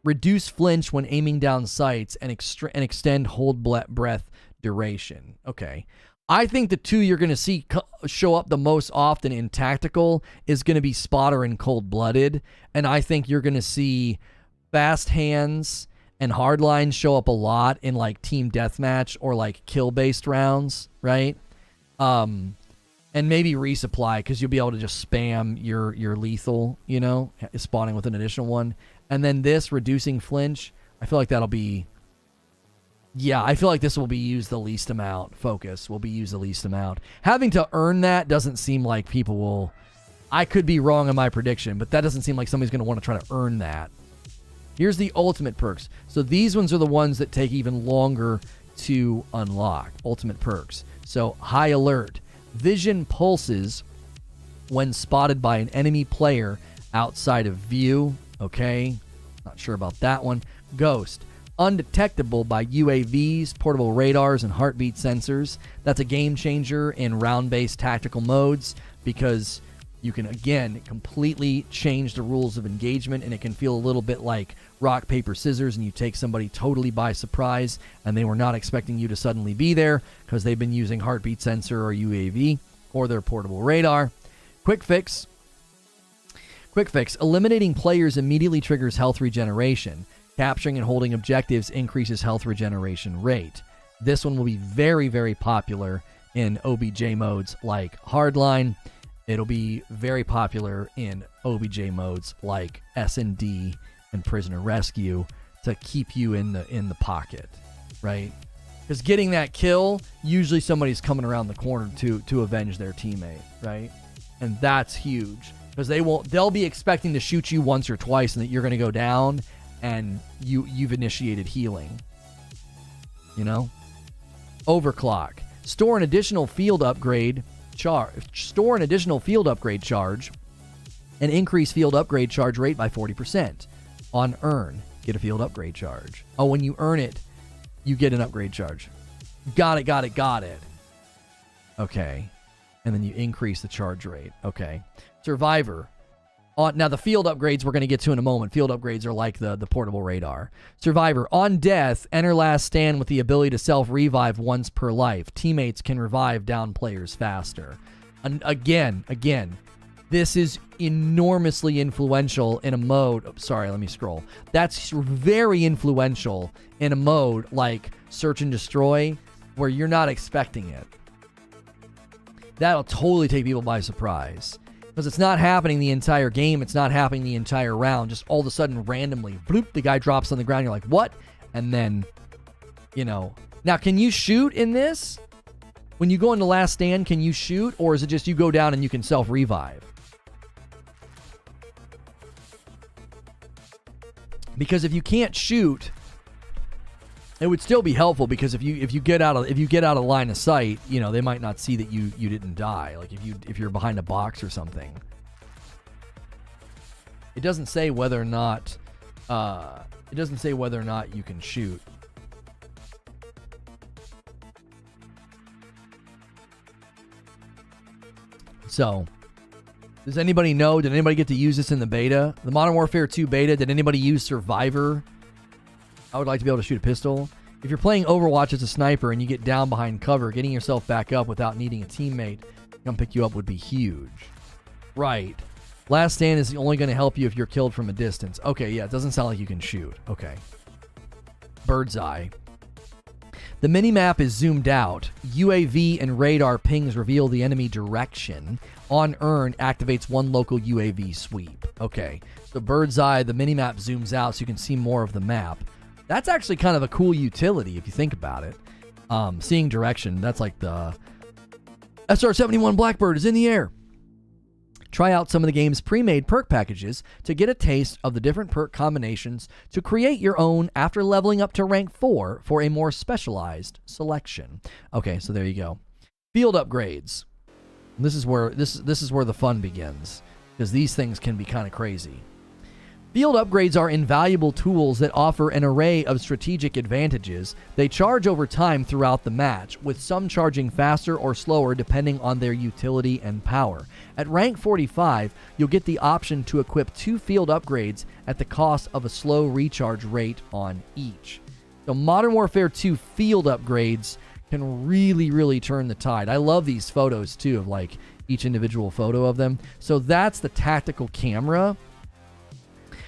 Reduce flinch when aiming down sights and extend hold breath duration. Okay. I think the two you're going to see show up the most often in tactical is going to be Spotter and Cold-Blooded. And I think you're going to see Fast Hands and Hardline show up a lot in like team deathmatch or like kill-based rounds, right? And maybe resupply because you'll be able to just spam your lethal, you know, spawning with an additional one. And then this, reducing flinch, I feel like that'll be... Yeah, I feel like this will be used the least amount. Focus will be used the least amount. Having to earn that doesn't seem like people will... I could be wrong in my prediction, but that doesn't seem like somebody's going to want to try to earn that. Here's the ultimate perks. So these ones are the ones that take even longer to unlock. Ultimate perks. So High Alert. Vision pulses when spotted by an enemy player outside of view. Okay, not sure about that one. Ghost. Undetectable by UAVs, portable radars, and heartbeat sensors. That's a game changer in round-based tactical modes because You can, again, completely change the rules of engagement, and it can feel a little bit like rock, paper, scissors, and you take somebody totally by surprise, and they were not expecting you to suddenly be there because they've been using heartbeat sensor or UAV or their portable radar. Quick fix. Eliminating players immediately triggers health regeneration. Capturing and holding objectives increases health regeneration rate. This one will be very, very popular in OBJ modes like Hardline. It'll be very popular in OBJ modes like S&D and Prisoner Rescue to keep you in the pocket, right? Because getting that kill, usually somebody's coming around the corner to avenge their teammate, right? And that's huge because they'll be expecting to shoot you once or twice and that you're going to go down and you've initiated healing. You know? Overclock. Store an additional field upgrade charge and increase field upgrade charge rate by 40%. On earn, get a field upgrade charge. Oh, when you earn it, you get an upgrade charge. Got it. Okay. And then you increase the charge rate. Okay. Survivor. Now, the field upgrades we're going to get to in a moment. Field upgrades are like the portable radar. Survivor. On death, enter last stand with the ability to self-revive once per life. Teammates can revive down players faster. And again, this is enormously influential in a mode. Oh, sorry, let me scroll. That's very influential in a mode like Search and Destroy where you're not expecting it. That'll totally take people by surprise. Because it's not happening the entire game. It's not happening the entire round. Just all of a sudden, randomly, bloop, the guy drops on the ground. You're like, what? And then, Now, can you shoot in this? When you go into last stand, can you shoot? Or is it just you go down and you can self-revive? Because if you can't shoot, it would still be helpful because if you get out of line of sight, they might not see that you didn't die. Like if you're behind a box or something. It doesn't say whether or not you can shoot. So, does anybody know? Did anybody get to use this in the beta? The Modern Warfare 2 beta, did anybody use Survivor? I would like to be able to shoot a pistol. If you're playing Overwatch as a sniper and you get down behind cover, getting yourself back up without needing a teammate to come pick you up would be huge. Right. Last stand is only going to help you if you're killed from a distance. Okay, yeah, it doesn't sound like you can shoot. Okay. Bird's eye. The minimap is zoomed out. UAV and radar pings reveal the enemy direction. On earn, activates one local UAV sweep. Okay. So bird's eye, the minimap zooms out so you can see more of the map. That's actually kind of a cool utility if you think about it. Seeing direction, that's like the SR-71 Blackbird is in the air. Try out some of the game's pre-made perk packages to get a taste of the different perk combinations to create your own after leveling up to rank 4 for a more specialized selection. Okay, so there you go. Field upgrades. This is where the fun begins because these things can be kind of crazy. Field upgrades are invaluable tools that offer an array of strategic advantages. They charge over time throughout the match, with some charging faster or slower depending on their utility and power. At rank 45, you'll get the option to equip 2 field upgrades at the cost of a slow recharge rate on each. So Modern Warfare 2 field upgrades can really, really turn the tide. I love these photos too of like each individual photo of them. So that's the tactical camera.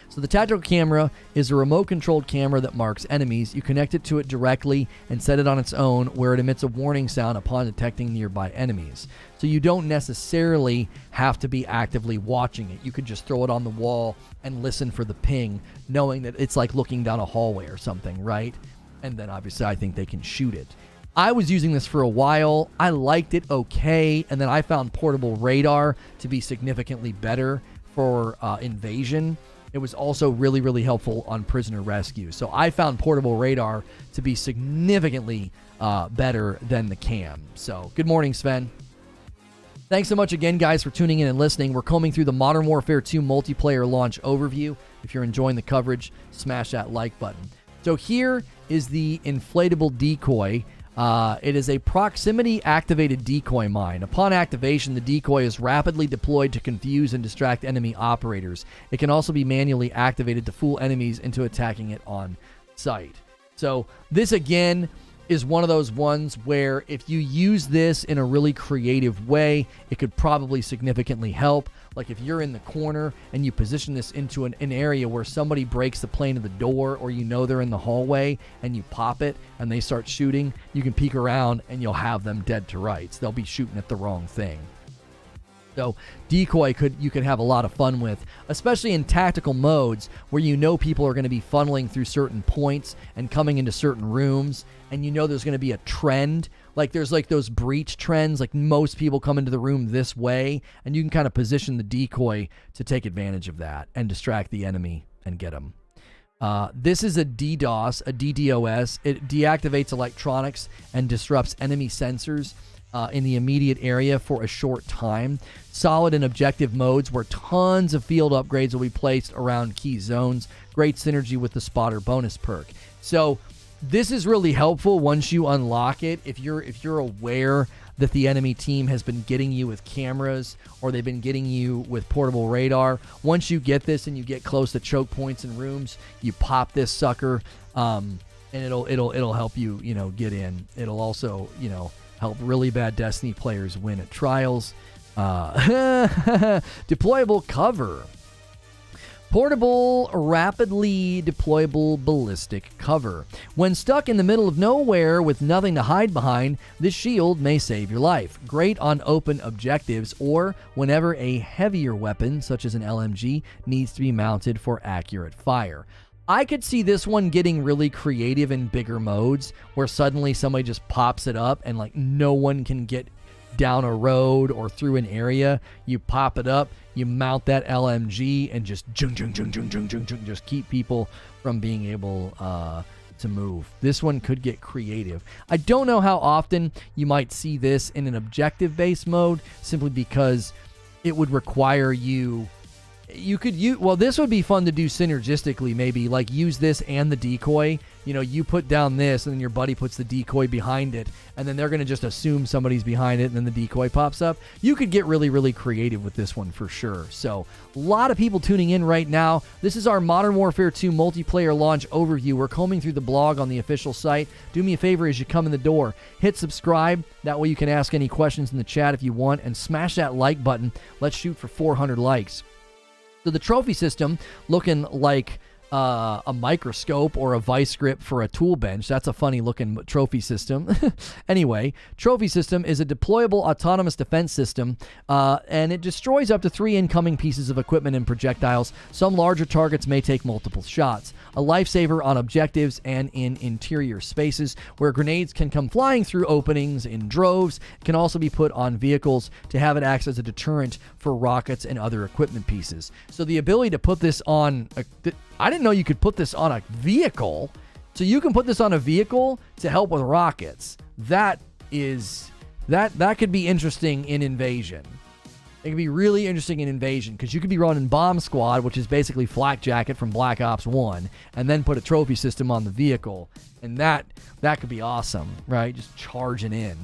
So the tactical camera is a remote-controlled camera that marks enemies. You connect it to it directly and set it on its own where it emits a warning sound upon detecting nearby enemies. So you don't necessarily have to be actively watching it. You could just throw it on the wall and listen for the ping, knowing that it's like looking down a hallway or something, right? And then obviously I think they can shoot it. I was using this for a while. I liked it okay, and then I found portable radar to be significantly better for invasion. It was also really, really helpful on prisoner rescue. So I found portable radar to be significantly better than the cam. So good morning, Sven. Thanks so much again, guys, for tuning in and listening. We're combing through the Modern Warfare 2 multiplayer launch overview. If you're enjoying the coverage, smash that like button. So here is the inflatable decoy. It is a proximity-activated decoy mine. Upon activation, the decoy is rapidly deployed to confuse and distract enemy operators. It can also be manually activated to fool enemies into attacking it on sight. So this, again, is one of those ones where if you use this in a really creative way, it could probably significantly help. Like if you're in the corner and you position this into an area where somebody breaks the plane of the door, or you know they're in the hallway, and you pop it and they start shooting, you can peek around and you'll have them dead to rights. They'll be shooting at the wrong thing. So decoy you could have a lot of fun with, especially in tactical modes where you know people are going to be funneling through certain points and coming into certain rooms, and you know there's going to be a trend. Like there's like those breach trends, like most people come into the room this way, and you can kind of position the decoy to take advantage of that and distract the enemy and get them. This is a DDoS, a DDoS. It deactivates electronics and disrupts enemy sensors in the immediate area for a short time. Solid and objective modes where tons of field upgrades will be placed around key zones. Great synergy with the spotter bonus perk. So this is really helpful once you unlock it. If you're aware that the enemy team has been getting you with cameras, or they've been getting you with portable radar, once you get this and you get close to choke points in rooms, you pop this sucker, and it'll help you, get in. It'll also, help really bad Destiny players win at trials. Deployable cover. Portable, rapidly deployable ballistic cover. When stuck in the middle of nowhere with nothing to hide behind, this shield may save your life. Great on open objectives or whenever a heavier weapon, such as an LMG, needs to be mounted for accurate fire. I could see this one getting really creative in bigger modes where suddenly somebody just pops it up and like no one can get down a road or through an area. You pop it up, you mount that LMG, and just just keep people from being able to move. This one could get creative. I don't know how often you might see this in an objective-based mode, simply because it would require this would be fun to do synergistically, maybe like use this and the decoy. You put down this and then your buddy puts the decoy behind it, and then they're going to just assume somebody's behind it, and then the decoy pops up. You could get really, really creative with this one for sure. So a lot of people tuning in right now. This is our Modern Warfare 2 multiplayer launch overview. We're combing through the blog on the official site. Do me a favor as you come in the door, hit subscribe. That way you can ask any questions in the chat if you want, and smash that like button. Let's shoot for 400 likes. So the trophy system, looking like a microscope or a vice grip for a tool bench. That's a funny looking trophy system. Anyway, trophy system is a deployable autonomous defense system, and it destroys up to 3 incoming pieces of equipment and projectiles. Some larger targets may take multiple shots. A lifesaver on objectives and in interior spaces where grenades can come flying through openings in droves. It can also be put on vehicles to have it act as a deterrent for rockets and other equipment pieces. So the ability to put this on I didn't know you could put this on a vehicle. So you can put this on a vehicle to help with rockets. That could be interesting in Invasion. It could be really interesting in Invasion because you could be running Bomb Squad, which is basically Flak Jacket from Black Ops 1, and then put a trophy system on the vehicle. And that could be awesome, right? Just charging in.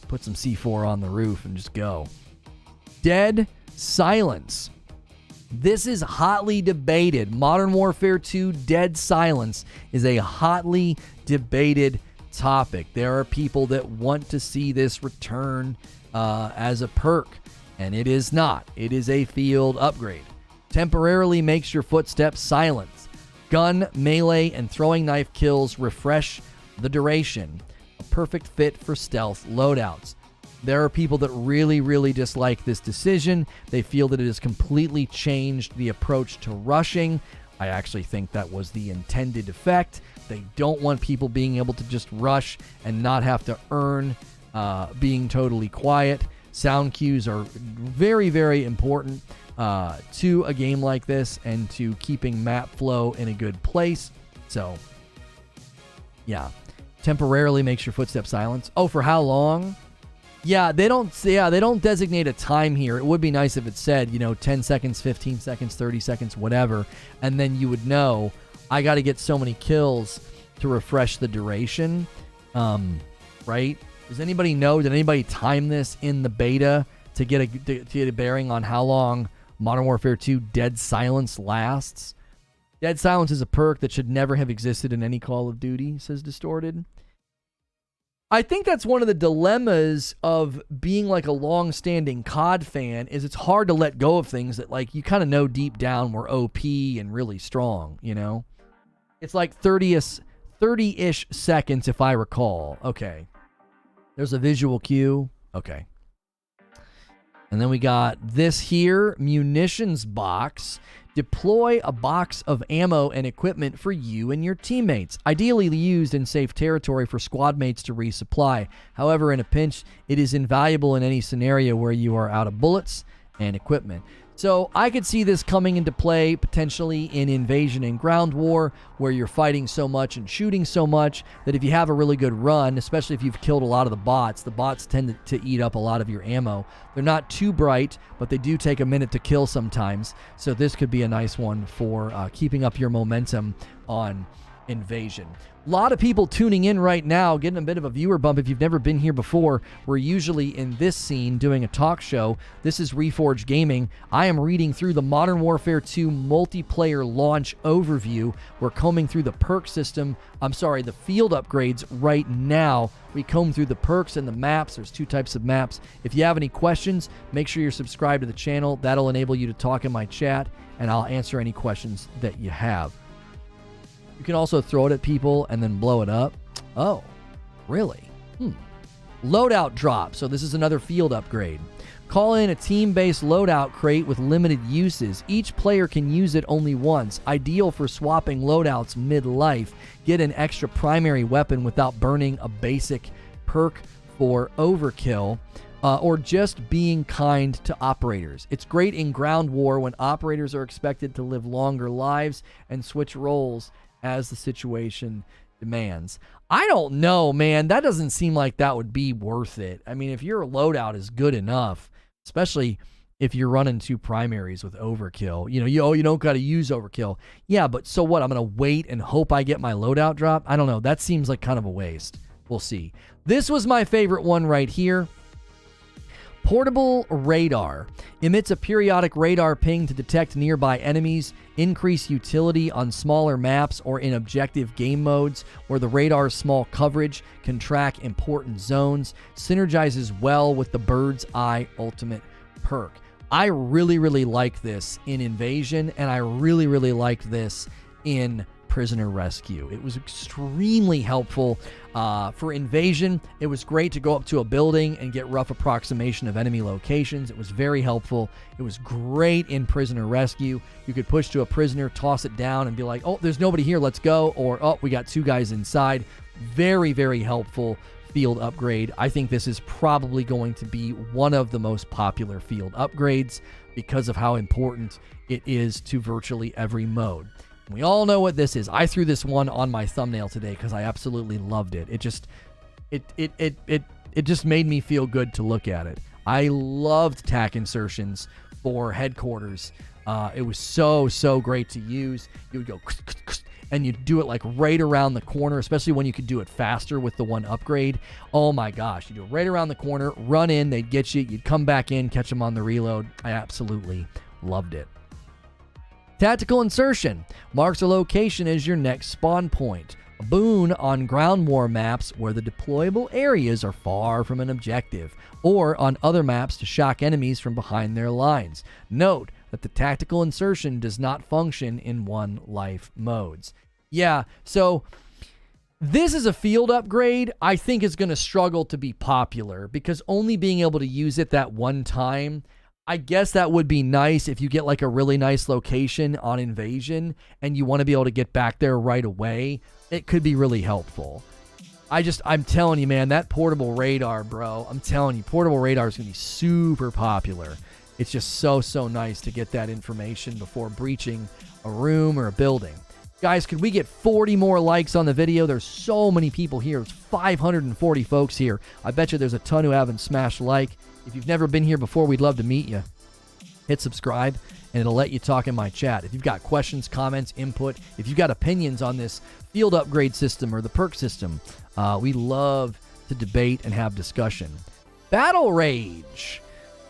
Put some C4 on the roof and just go. Dead Silence. This is hotly debated. Modern Warfare 2 Dead Silence is a hotly debated topic. There are people that want to see this return as a perk, and it is not. It is a field upgrade. Temporarily makes your footsteps silent. Gun, melee, and throwing knife kills refresh the duration. A perfect fit for stealth loadouts. There are people that really, really dislike this decision. They feel that it has completely changed the approach to rushing. I actually think that was the intended effect. They don't want people being able to just rush and not have to earn being totally quiet. Sound cues are very, very important to a game like this and to keeping map flow in a good place. So, yeah. Temporarily makes your footsteps silence. Oh, for how long? Yeah, they don't designate a time here. It would be nice if it said, 10 seconds, 15 seconds, 30 seconds, whatever. And then you would know, I got to get so many kills to refresh the duration. Right? Does anybody know? Did anybody time this in the beta to get a bearing on how long Modern Warfare 2 Dead Silence lasts? Dead Silence is a perk that should never have existed in any Call of Duty, says Distorted. I think that's one of the dilemmas of being like a long-standing COD fan, is it's hard to let go of things that like you kind of know deep down were OP and really strong, you know? It's like 30-ish seconds if I recall. Okay. There's a visual cue. Okay. And then we got this here, munitions box. Deploy a box of ammo and equipment for you and your teammates, ideally used in safe territory for squad mates to resupply. However, in a pinch, it is invaluable in any scenario where you are out of bullets and equipment. So I could see this coming into play potentially in Invasion and Ground War, where you're fighting so much and shooting so much that if you have a really good run, especially if you've killed a lot of the bots tend to eat up a lot of your ammo. They're not too bright, but they do take a minute to kill sometimes. So this could be a nice one for keeping up your momentum on Invasion. A lot of people tuning in right now, getting a bit of a viewer bump. If you've never been here before, we're usually in this scene doing a talk show. This is Reforge Gaming. I am reading through the Modern Warfare 2 multiplayer launch overview. We're combing through the perk system. The field upgrades right now. We comb through the perks and the maps. There's 2 types of maps. If you have any questions, make sure you're subscribed to the channel. That'll enable you to talk in my chat, and I'll answer any questions that you have. You can also throw it at people and then blow it up. Oh, really? Loadout drop. So this is another field upgrade. Call in a team-based loadout crate with limited uses. Each player can use it only once. Ideal for swapping loadouts mid-life. Get an extra primary weapon without burning a basic perk for overkill. Or just being kind to operators. It's great in Ground War when operators are expected to live longer lives and switch roles as the situation demands. I don't know, man. That doesn't seem like that would be worth it. I mean, if your loadout is good enough, especially if you're running 2 primaries with overkill, you don't got to use overkill. Yeah, but so what? I'm going to wait and hope I get my loadout drop? I don't know. That seems like kind of a waste. We'll see. This was my favorite one right here. Portable radar. Emits a periodic radar ping to detect nearby enemies. Increase utility on smaller maps or in objective game modes where the radar's small coverage can track important zones. Synergizes well with the Bird's Eye Ultimate perk. I really, really like this in Invasion, and I really, really liked this in Prisoner Rescue. It was extremely helpful for Invasion. It was great to go up to a building and get rough approximation of enemy locations. It was very helpful. It was great in Prisoner Rescue. You could push to a prisoner, toss it down, and be like, oh, there's nobody here, let's go. Or, oh, we got 2 guys inside. Very, very helpful field upgrade. I think this is probably going to be one of the most popular field upgrades because of how important it is to virtually every mode. We all know what this is. I threw this one on my thumbnail today because I absolutely loved it. It just made me feel good to look at it. I loved tack insertions for headquarters. It was so great to use. You would go and you'd do it like right around the corner, especially when you could do it faster with the one upgrade. Oh my gosh, you do it right around the corner, run in, they'd get you, you'd come back in, catch them on the reload. I absolutely loved it. Tactical insertion marks a location as your next spawn point. A boon on ground war maps where the deployable areas are far from an objective, or on other maps to shock enemies from behind their lines. Note that the tactical insertion does not function in one life modes. Yeah, so this is a field upgrade I think is going to struggle to be popular because only being able to use it that one time, I guess that would be nice if you get like a really nice location on Invasion and you want to be able to get back there right away. It could be really helpful. I'm telling you, man, that portable radar, bro, I'm telling you, portable radar is going to be super popular. It's just so nice to get that information before breaching a room or a building. Guys, could we get 40 more likes on the video? There's so many people here. There's 540 folks here. I bet you there's a ton who haven't smashed like. If you've never been here before, we'd love to meet you. hit subscribe, and it'll let you talk in my chat. If you've got questions, comments, input, if you've got opinions on this field upgrade system or the perk system, we love to debate and have discussion. Battle Rage.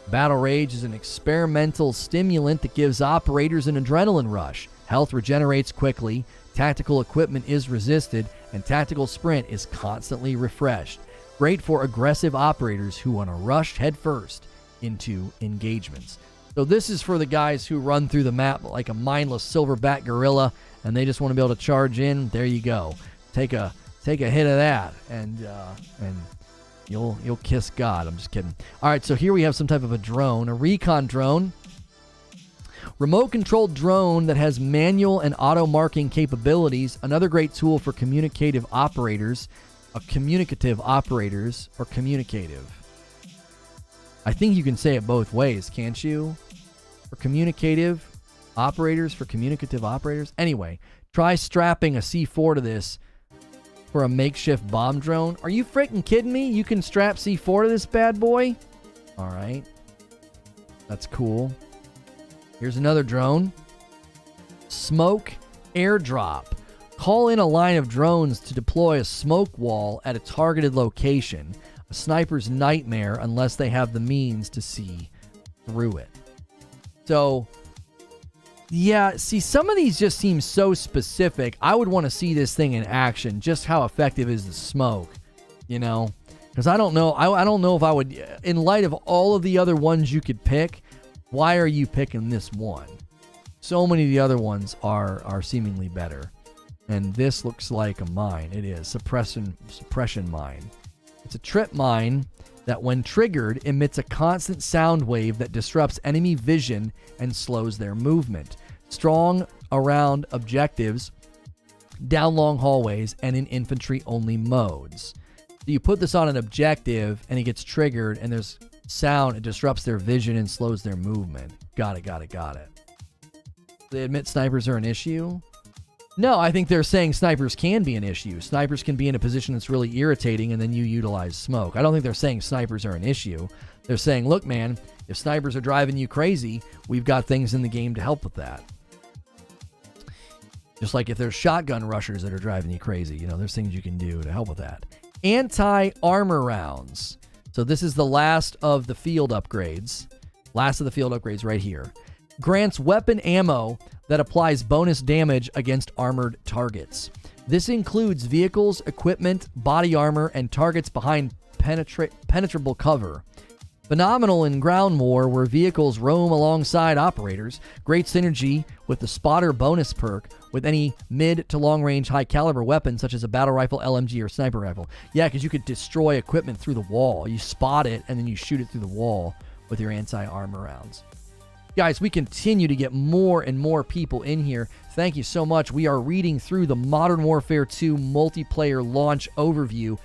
Battle Rage is an experimental stimulant that gives operators an adrenaline rush. Health regenerates quickly, tactical equipment is resisted, and tactical sprint is constantly refreshed. Great for aggressive operators who want to rush headfirst into engagements. So this is for the guys who run through the map like a mindless silverback gorilla, and they just want to be able to charge in. There you go. Take a hit of that, and you'll kiss God. I'm just kidding. All right, so here we have some type of a drone, a recon drone. Remote-controlled drone that has manual and auto-marking capabilities. Another great tool for communicative operators. Communicative operators, or communicative. I think you can say it both ways, can't you? For communicative operators, for communicative operators. Anyway, try strapping a C4 to this for a makeshift bomb drone. Are you freaking kidding me? You can strap C4 to this bad boy? All right. That's cool. Here's another drone. Smoke airdrop. Call in a line of drones to deploy a smoke wall at a targeted location. A sniper's nightmare unless they have the means to see through it. So, yeah, see, some of these just seem so specific. I would want to see this thing in action. Just how effective is the smoke, you know? Because I don't know. I don't know if I would, in light of all of the other ones you could pick, why are you picking this one? So many of the other ones are seemingly better. And this looks like a mine. It is. Suppression mine. It's a trip mine that, when triggered, emits a constant sound wave that disrupts enemy vision and slows their movement. Strong around objectives, down long hallways, and in infantry-only modes. So you put this on an objective, and it gets triggered, and there's sound. It disrupts their vision and slows their movement. Got it. They admit snipers are an issue? No, I think they're saying snipers can be an issue. Snipers can be in a position that's really irritating, and then you utilize smoke. I don't think they're saying snipers are an issue. They're saying, look, man, if snipers are driving you crazy, we've got things in the game to help with that. Just like if there's shotgun rushers that are driving you crazy, you know, there's things you can do to help with that. Anti-armor rounds. So this is the last of the field upgrades. Last of the field upgrades right here. Grants weapon ammo that applies bonus damage against armored targets. This includes vehicles, equipment, body armor, and targets behind penetrable cover. Phenomenal in ground war where vehicles roam alongside operators. Great synergy with the spotter bonus perk with any mid to long range high caliber weapon such as a battle rifle, LMG, or sniper rifle. Yeah, because you could destroy equipment through the wall. You spot it and then you shoot it through the wall with your anti-armor rounds. Guys, we continue to get more and more people in here. Thank you so much. We are reading through the Modern Warfare 2 multiplayer launch overview.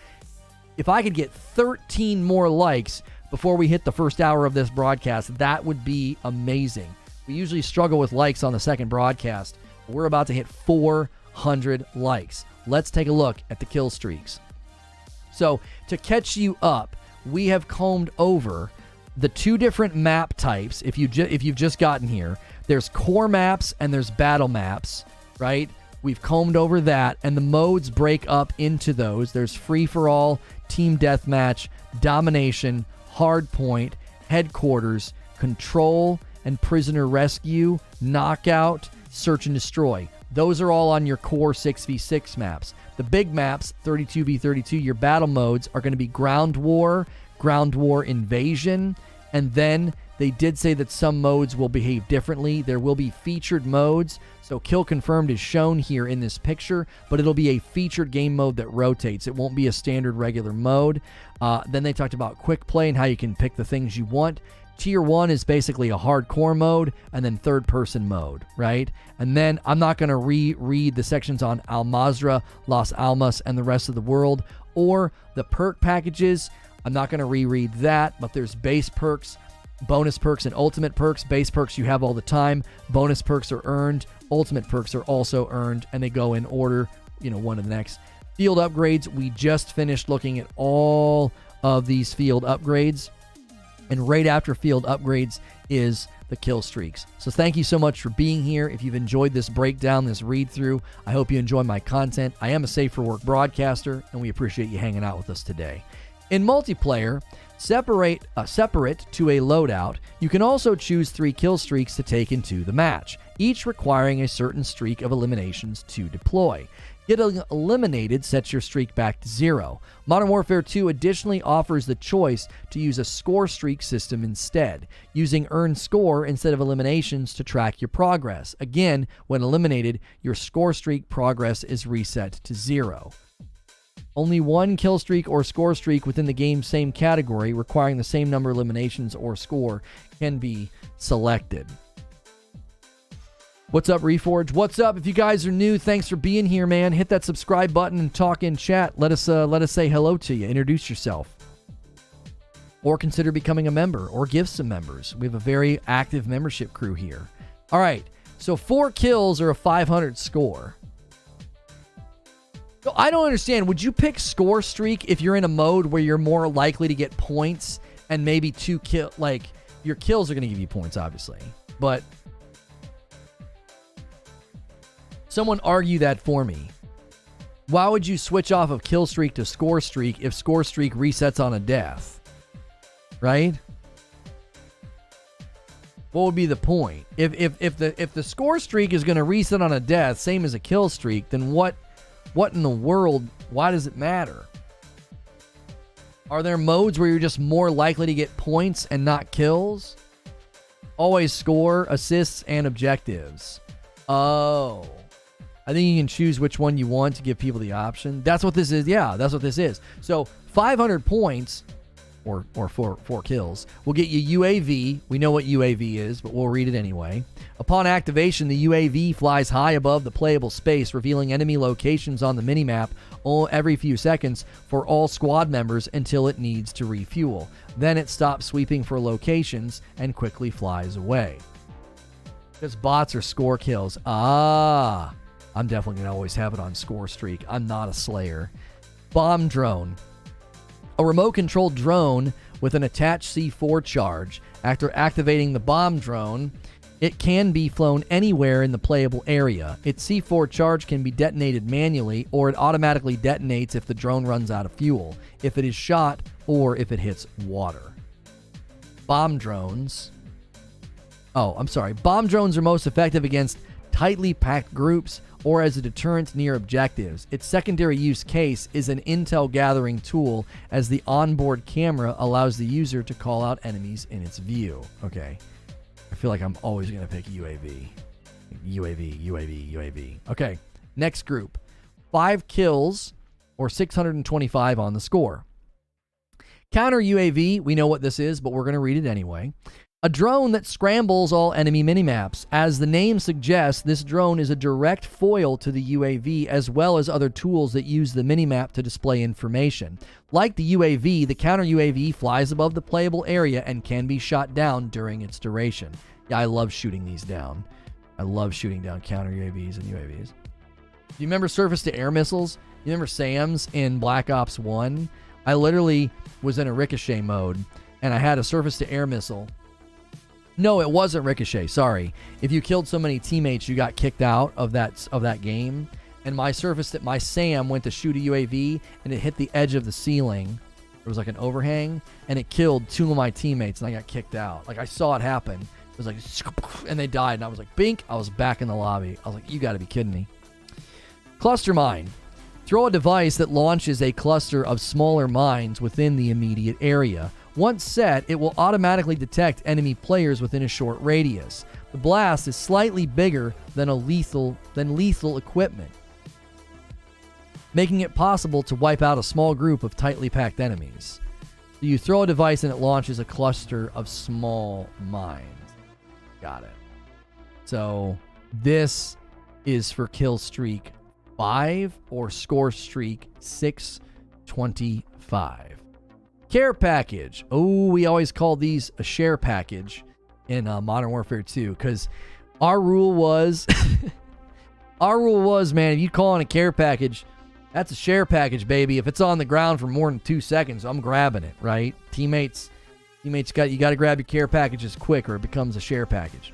If I could get 13 more likes before we hit the first hour of this broadcast, that would be amazing. We usually struggle with likes on the second broadcast. We're about to hit 400 likes. Let's take a look at the kill streaks. So, to catch you up, we have combed over the two different map types. If you've just gotten here, there's core maps and there's battle maps, right? We've combed over that, and the modes break up into those. There's free-for-all, team deathmatch, domination, hardpoint, headquarters, control, and prisoner rescue, knockout, search and destroy. Those are all on your core 6v6 maps. The big maps, 32v32, your battle modes, are going to be ground war invasion, and then they did say that some modes will behave differently. There will be featured modes, so kill confirmed is shown here in this picture, but it'll be a featured game mode that rotates. It won't be a standard regular mode. Then they talked about quick play and how you can pick the things you want. Tier 1 is basically a hardcore mode, and then third person mode, right? And then I'm not going to reread the sections on Al Mazrah, Las Almas, and the rest of the world, or the perk packages. I'm not going to reread that, but there's base perks, bonus perks, and ultimate perks. Base perks you have all the time. Bonus perks are earned. Ultimate perks are also earned, and they go in order, one to the next. Field upgrades, we just finished looking at all of these field upgrades. And right after field upgrades is the Killstreaks. So thank you so much for being here. If you've enjoyed this breakdown, this read through, I hope you enjoy my content. I am a Safe for Work broadcaster, and we appreciate you hanging out with us today. In multiplayer, separate to a loadout, you can also choose 3 kill streaks to take into the match, each requiring a certain streak of eliminations to deploy. Getting eliminated sets your streak back to 0. Modern Warfare 2 additionally offers the choice to use a score streak system instead, using earned score instead of eliminations to track your progress. Again, when eliminated, your score streak progress is reset to 0. Only one kill streak or score streak within the game's same category, requiring the same number of eliminations or score, can be selected. What's up, Reforge? What's up? If you guys are new, thanks for being here, man. Hit that subscribe button and talk in chat. Let us say hello to you. Introduce yourself. Or consider becoming a member or give some members. We have a very active membership crew here. All right, so 4 kills or a 500 score. So I don't understand. Would you pick score streak if you're in a mode where you're more likely to get points and maybe 2 kill? Like, your kills are going to give you points, obviously. But someone argue that for me. Why would you switch off of kill streak to score streak if score streak resets on a death? Right? What would be the point? If the score streak is going to reset on a death, same as a kill streak, then what in the world, why does it matter? Are there modes where you're just more likely to get points and not kills? Always score, assists, and objectives. Oh. I think you can choose which one you want to give people the option. That's what this is. Yeah, that's what this is. So 500 points or 4 kills will get you UAV. We know what UAV is, but we'll read it anyway. Upon activation, the UAV flies high above the playable space, revealing enemy locations on the minimap every few seconds for all squad members until it needs to refuel. Then it stops sweeping for locations and quickly flies away. Because bots are score kills. Ah, I'm definitely going to always have it on score streak. I'm not a slayer. Bomb drone. A remote-controlled drone with an attached C4 charge. After activating the bomb drone, it can be flown anywhere in the playable area. Its C4 charge can be detonated manually, or it automatically detonates if the drone runs out of fuel, if it is shot, or if it hits water. Bomb drones. Oh, I'm sorry. Bomb drones are most effective against tightly packed groups or as a deterrent near objectives. Its secondary use case is an intel gathering tool, as the onboard camera allows the user to call out enemies in its view. Okay. I feel like I'm always going to pick UAV. UAV. Okay. Next group. 5 kills or 625 on the score. Counter UAV. We know what this is, but we're going to read it anyway. A drone that scrambles all enemy minimaps. As the name suggests, this drone is a direct foil to the UAV, as well as other tools that use the minimap to display information. Like the UAV, the counter UAV flies above the playable area and can be shot down during its duration. Yeah, I love shooting these down. I love shooting down counter UAVs and UAVs. Do you remember surface-to-air missiles? You remember SAMs in Black Ops 1? I literally was in a ricochet mode, and I had a surface-to-air missile. No, it wasn't Ricochet. Sorry. If you killed so many teammates, you got kicked out of that game. And my SAM went to shoot a UAV, and it hit the edge of the ceiling. There was like an overhang, and it killed 2 of my teammates, and I got kicked out. Like, I saw it happen. It was like, and they died, and I was like, bink. I was back in the lobby. I was like, you got to be kidding me. Cluster mine. Throw a device that launches a cluster of smaller mines within the immediate area. Once set, it will automatically detect enemy players within a short radius. The blast is slightly bigger than lethal equipment, making it possible to wipe out a small group of tightly packed enemies. So you throw a device and it launches a cluster of small mines. Got it. So this is for kill streak 5 or score streak 625. Care package. Oh, we always call these a share package in Modern Warfare 2, because our rule was, man, if you call it a care package, that's a share package, baby. If it's on the ground for more than 2 seconds, I'm grabbing it, right? Teammates Teammates you got to grab your care packages quick or it becomes a share package.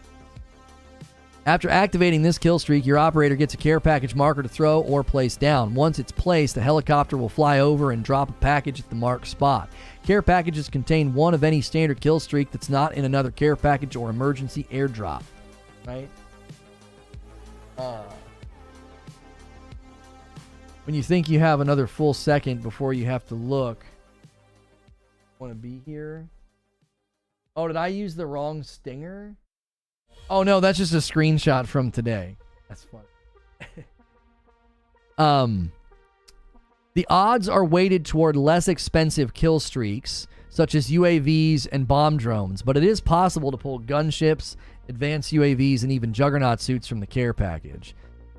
After activating this kill streak, your operator gets a care package marker to throw or place down. Once it's placed, a helicopter will fly over and drop a package at the marked spot. Care packages contain one of any standard kill streak that's not in another care package or emergency airdrop. Right? When you think you have another full second before you have to look, want to be here? Oh, did I use the wrong stinger? Oh, no, that's just a screenshot from today. That's funny. The odds are weighted toward less expensive kill streaks, such as UAVs and bomb drones, but it is possible to pull gunships, advanced UAVs, and even juggernaut suits from the care package.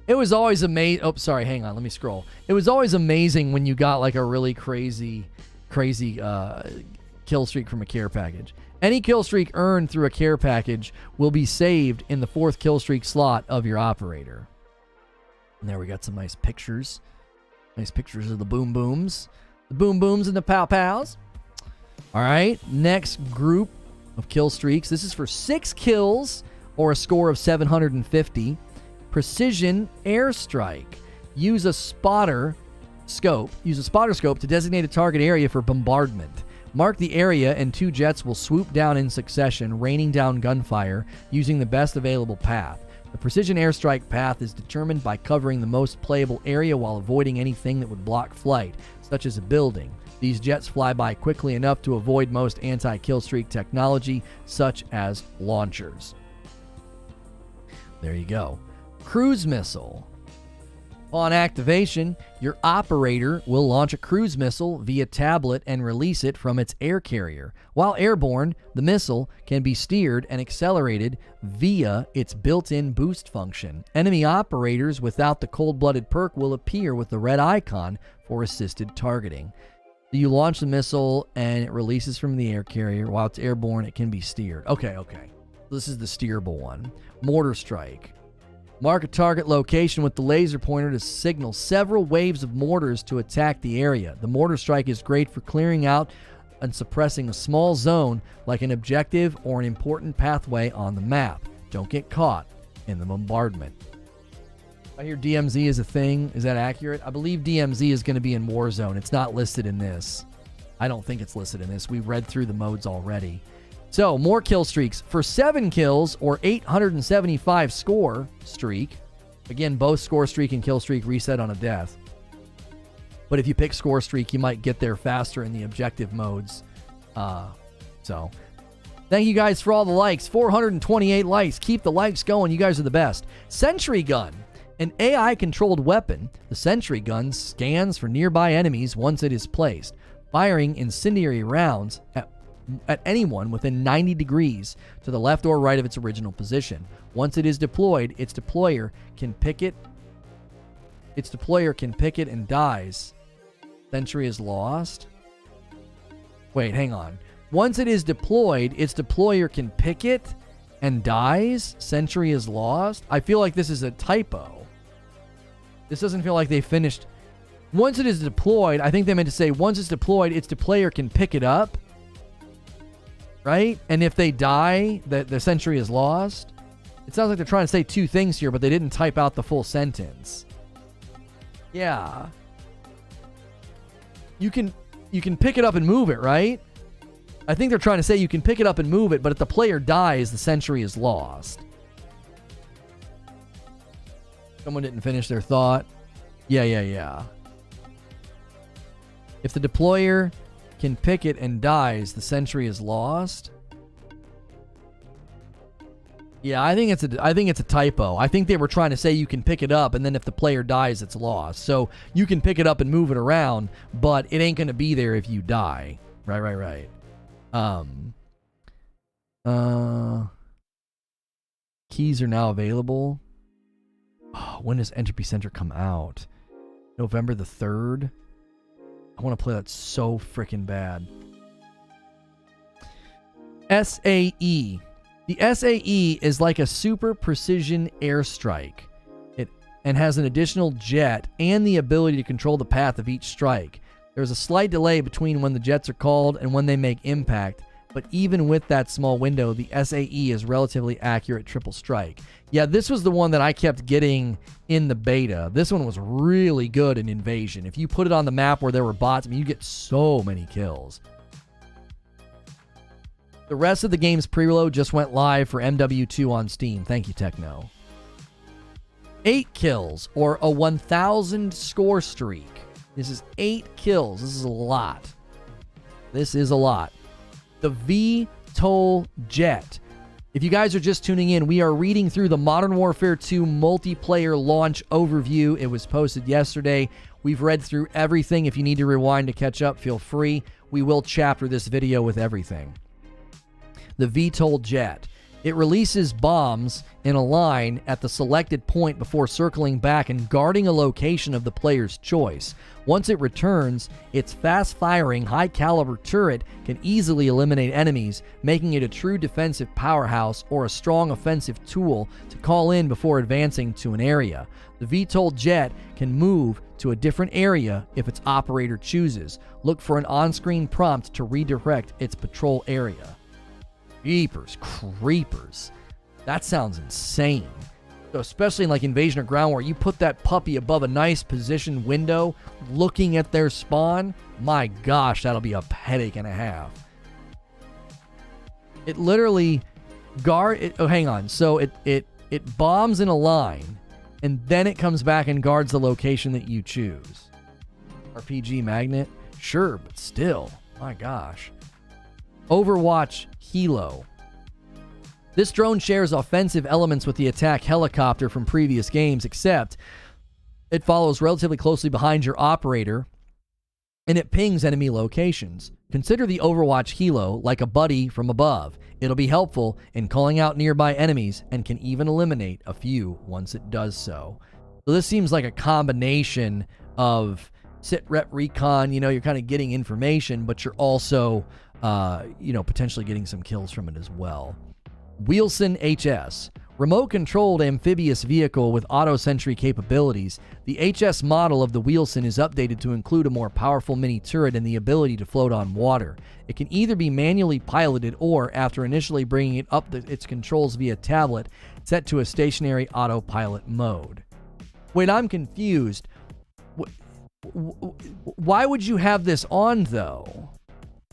It was always amazing. Oh, sorry, hang on, let me scroll. It was always amazing when you got like a really crazy kill streak from a care package. Any kill streak earned through a care package will be saved in the 4th kill streak slot of your operator. And there we got some nice pictures. Nice pictures of the boom booms. The boom booms and the pow pows. All right, next group of kill streaks. This is for 6 kills or a score of 750. Precision airstrike. Use a spotter scope to designate a target area for bombardment. Mark the area and 2 jets will swoop down in succession, raining down gunfire using the best available path. The precision airstrike path is determined by covering the most playable area while avoiding anything that would block flight, such as a building. These jets fly by quickly enough to avoid most anti-killstreak technology, such as launchers. There you go. Cruise missile. On activation, your operator will launch a cruise missile via tablet and release it from its air carrier. While airborne, the missile can be steered and accelerated via its built-in boost function. Enemy operators without the cold-blooded perk will appear with the red icon for assisted targeting. You launch the missile and it releases from the air carrier. While it's airborne, it can be steered. Okay. This is the steerable one. Mortar strike. Mark a target location with the laser pointer to signal several waves of mortars to attack the area. The mortar strike is great for clearing out and suppressing a small zone like an objective or an important pathway on the map. Don't get caught in the bombardment. I hear DMZ is a thing. Is that accurate? I believe DMZ is going to be in Warzone. It's not listed in this. I don't think it's listed in this. We've read through the modes already. So, more kill streaks. For 7 kills or 875 score streak, again, both score streak and kill streak reset on a death. But if you pick score streak, you might get there faster in the objective modes. So, thank you guys for all the likes. 428 likes. Keep the likes going. You guys are the best. Sentry gun. An AI-controlled weapon, the sentry gun scans for nearby enemies once it is placed, firing incendiary rounds at anyone within 90 degrees to the left or right of its original position. Once it is deployed, its deployer can pick it and dies. Sentry is lost. Wait, hang on. Once it is deployed, its deployer can pick it and dies. Sentry is lost. I feel like this is a typo. This doesn't feel like they finished. Once it is deployed, I think they meant to say once it's deployed, its deployer can pick it up. Right? And if they die, the sentry is lost. It sounds like they're trying to say 2 things here, but they didn't type out the full sentence. Yeah. You can pick it up and move it, right? I think they're trying to say you can pick it up and move it, but if the player dies, the sentry is lost. Someone didn't finish their thought. Yeah. If the deployer can pick it and dies, the sentry is lost. Yeah, I think it's a typo. I think they were trying to say you can pick it up, and then if the player dies, it's lost. So you can pick it up and move it around, but it ain't gonna be there if you die. Right. Keys are now available. Oh, when does Entropy Center come out? November the 3rd. I want to play that so freaking bad. SAE. The SAE is like a super precision airstrike. And has an additional jet and the ability to control the path of each strike. There's a slight delay between when the jets are called and when they make impact. but even with that small window, the SAE is relatively accurate triple strike. Yeah, this was the one that I kept getting in the beta. This one was really good in Invasion. If you put it on the map where there were bots, I mean, you get so many kills. The rest of the game's preload just went live for MW2 on Steam. Thank you, Techno. 8 kills, or a 1,000 score streak. This is 8 kills. This is a lot. This is a lot. The VTOL Jet. If you guys are just tuning in, we are reading through the Modern Warfare 2 multiplayer launch overview. It was posted yesterday. We've read through everything. If you need to rewind to catch up, feel free. We will chapter this video with everything. The VTOL Jet. It releases bombs in a line at the selected point before circling back and guarding a location of the player's choice. Once it returns, its fast-firing, high-caliber turret can easily eliminate enemies, making it a true defensive powerhouse or a strong offensive tool to call in before advancing to an area. The VTOL Jet can move to a different area if its operator chooses. Look for an on-screen prompt to redirect its patrol area. Jeepers creepers. That sounds insane. So especially in like Invasion or Ground War, you put that puppy above a nice positioned window looking at their spawn. My gosh, that'll be a headache and a half. It literally hang on. So it bombs in a line and then it comes back and guards the location that you choose. RPG magnet? Sure, but still. My gosh. Overwatch Helo. This drone shares offensive elements with the attack helicopter from previous games, except it follows relatively closely behind your operator and it pings enemy locations. Consider the Overwatch Helo like a buddy from above. It'll be helpful in calling out nearby enemies and can even eliminate a few once it does so. So this seems like a combination of sit rep recon, you're kind of getting information, but you're also potentially getting some kills from it as well. Wheelson HS. Remote-controlled amphibious vehicle with auto-sentry capabilities, the HS model of the Wheelson is updated to include a more powerful mini turret and the ability to float on water. It can either be manually piloted or, after initially bringing it up its controls via tablet, set to a stationary autopilot mode. Wait, I'm confused. Why would you have this on, though?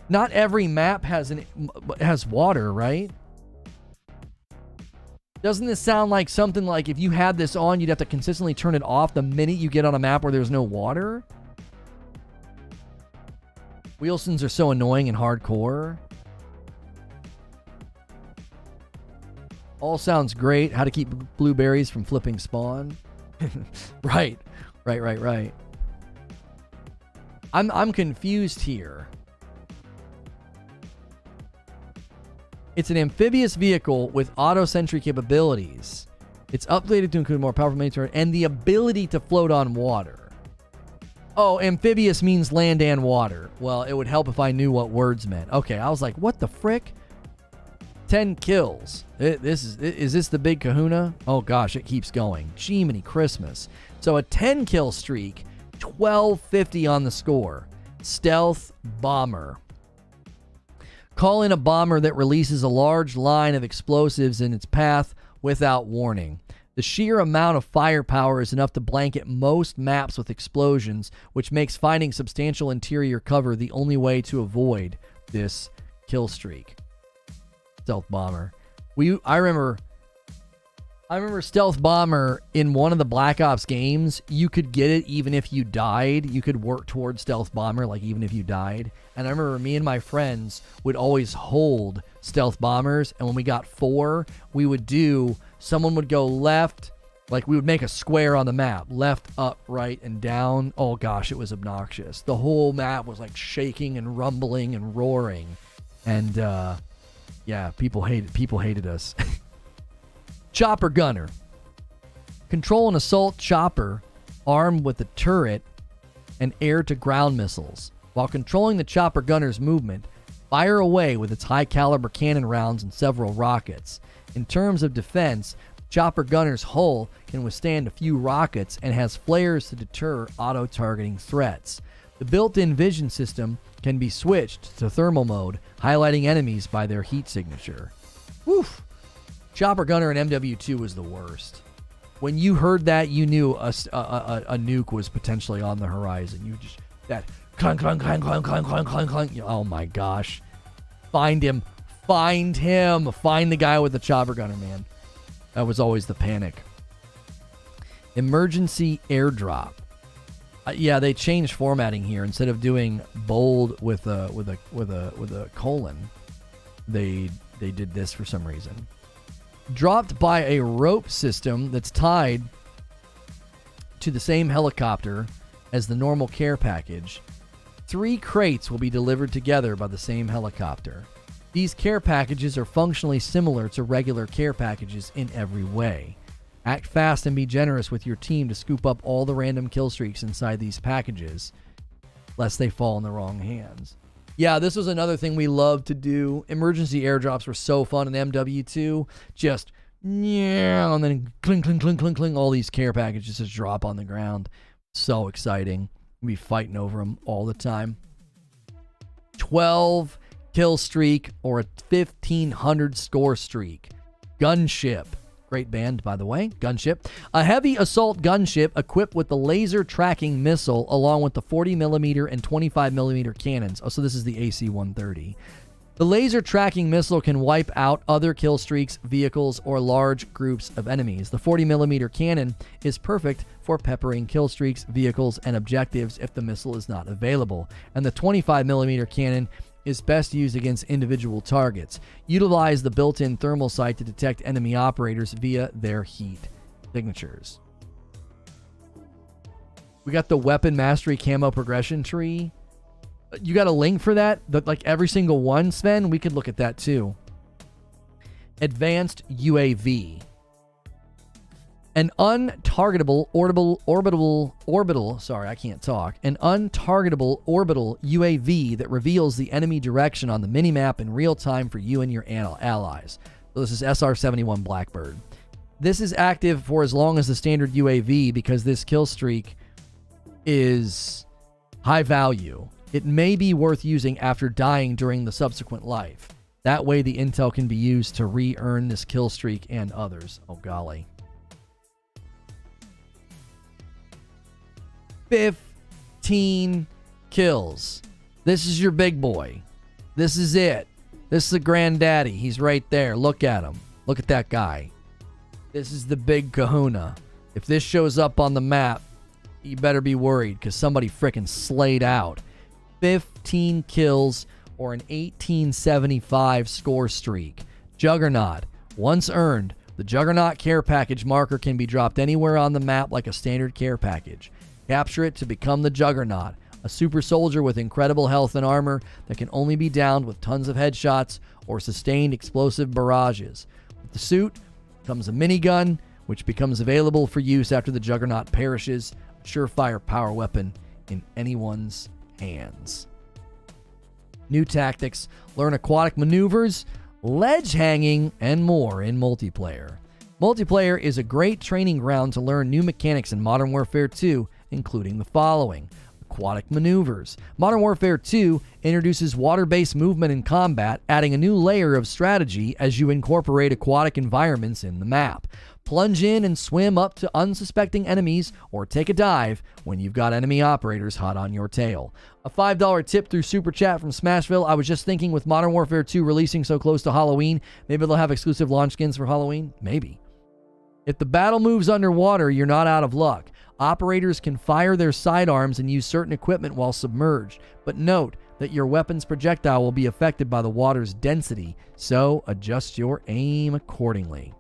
Not every map has water, right? Doesn't this sound like something like if you had this on, you'd have to consistently turn it off the minute you get on a map where there's no water? Wheelsons are so annoying and hardcore. All sounds great. How to keep blueberries from flipping spawn. Right. I'm confused here. It's an amphibious vehicle with auto-sentry capabilities. It's updated to include more powerful mini turret and the ability to float on water. Oh, amphibious means land and water. Well, it would help if I knew what words meant. Okay, I was like, what the frick? 10 kills. Is this the big kahuna? Oh gosh, it keeps going. Jiminy Christmas. So a 10 kill streak, 1250 on the score. Stealth bomber. Call in a bomber that releases a large line of explosives in its path without warning. The sheer amount of firepower is enough to blanket most maps with explosions, which makes finding substantial interior cover the only way to avoid this kill streak. Stealth bomber. I remember Stealth Bomber in one of the Black Ops games. You could get it even if you died. You could work towards Stealth Bomber, like even if you died. And I remember me and my friends would always hold Stealth Bombers. And when we got 4, we would someone would go left, like we would make a square on the map. Left, up, right, and down. Oh gosh, it was obnoxious. The whole map was like shaking and rumbling and roaring. And yeah, people hated us. Chopper Gunner. Control an assault chopper armed with a turret and air-to-ground missiles. While controlling the chopper gunner's movement, fire away with its high-caliber cannon rounds and several rockets. In terms of defense, chopper gunner's hull can withstand a few rockets and has flares to deter auto-targeting threats. The built-in vision system can be switched to thermal mode, highlighting enemies by their heat signature. Woof! Chopper Gunner in MW2 was the worst. When you heard that, you knew a nuke was potentially on the horizon. You just, that clang, clang, clang, clang, clang, clang, clang, clang. Oh my gosh. Find him. Find him. Find the guy with the Chopper Gunner, man. That was always the panic. Emergency airdrop. Yeah, they changed formatting here. Instead of doing bold with a colon, they did this for some reason. Dropped by a rope system that's tied to the same helicopter as the normal care package. 3 crates will be delivered together by the same helicopter. These care packages are functionally similar to regular care packages in every way. Act fast and be generous with your team to scoop up all the random kill streaks inside these packages, lest they fall in the wrong hands. Yeah, this was another thing we loved to do. Emergency airdrops were so fun in MW2. Just, yeah, and then cling, cling, cling, cling, cling, all these care packages just drop on the ground. So exciting. We'd be fighting over them all the time. 12 kill streak or a 1,500 score streak. Gunship. Great band, by the way. Gunship. A heavy assault gunship equipped with the laser tracking missile along with the 40mm and 25mm cannons. Oh, so this is the AC-130. The laser tracking missile can wipe out other kill streaks, vehicles, or large groups of enemies. The 40mm cannon is perfect for peppering kill streaks, vehicles, and objectives if the missile is not available. And the 25mm cannon is best used against individual targets. Utilize the built-in thermal sight to detect enemy operators via their heat signatures. We got the weapon mastery camo progression tree. You got a link for that? Like every single one, Sven? We could look at that too. Advanced UAV. An untargetable An untargetable orbital UAV that reveals the enemy direction on the minimap in real time for you and your allies. So this is SR-71 Blackbird. This is active for as long as the standard UAV because this kill streak is high value. It may be worth using after dying during the subsequent life. That way the intel can be used to re-earn this kill streak and others. Oh golly. 15 kills. This is your big boy. This is it. This is the granddaddy. He's right there. Look at him. Look at that guy. This is the big kahuna. If this shows up on the map, you better be worried because somebody frickin' slayed out. 15 kills or an 1875 score streak. Juggernaut. Once earned, the Juggernaut care package marker can be dropped anywhere on the map like a standard care package. Capture it to become the Juggernaut, a super soldier with incredible health and armor that can only be downed with tons of headshots or sustained explosive barrages. With the suit comes a minigun, which becomes available for use after the Juggernaut perishes, a surefire power weapon in anyone's hands. New tactics, learn aquatic maneuvers, ledge hanging, and more in multiplayer. Multiplayer is a great training ground to learn new mechanics in Modern Warfare 2, including the following. Aquatic maneuvers. Modern Warfare 2 introduces water-based movement in combat, adding a new layer of strategy as you incorporate aquatic environments in the map. Plunge in and swim up to unsuspecting enemies or take a dive when you've got enemy operators hot on your tail. A $5 tip through Super Chat from Smashville. I was just thinking with Modern Warfare 2 releasing so close to Halloween, maybe they'll have exclusive launch skins for Halloween? Maybe. If the battle moves underwater, you're not out of luck. Operators can fire their sidearms and use certain equipment while submerged, but note that your weapon's projectile will be affected by the water's density, so adjust your aim accordingly.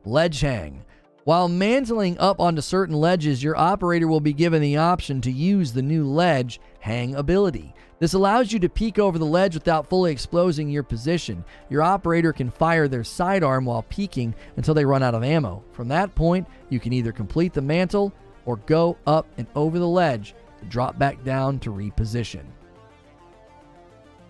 Ledge hang. While mantling up onto certain ledges, your operator will be given the option to use the new ledge hang ability. This allows you to peek over the ledge without fully exposing your position. Your operator can fire their sidearm while peeking until they run out of ammo. From that point, you can either complete the mantle or go up and over the ledge to drop back down to reposition.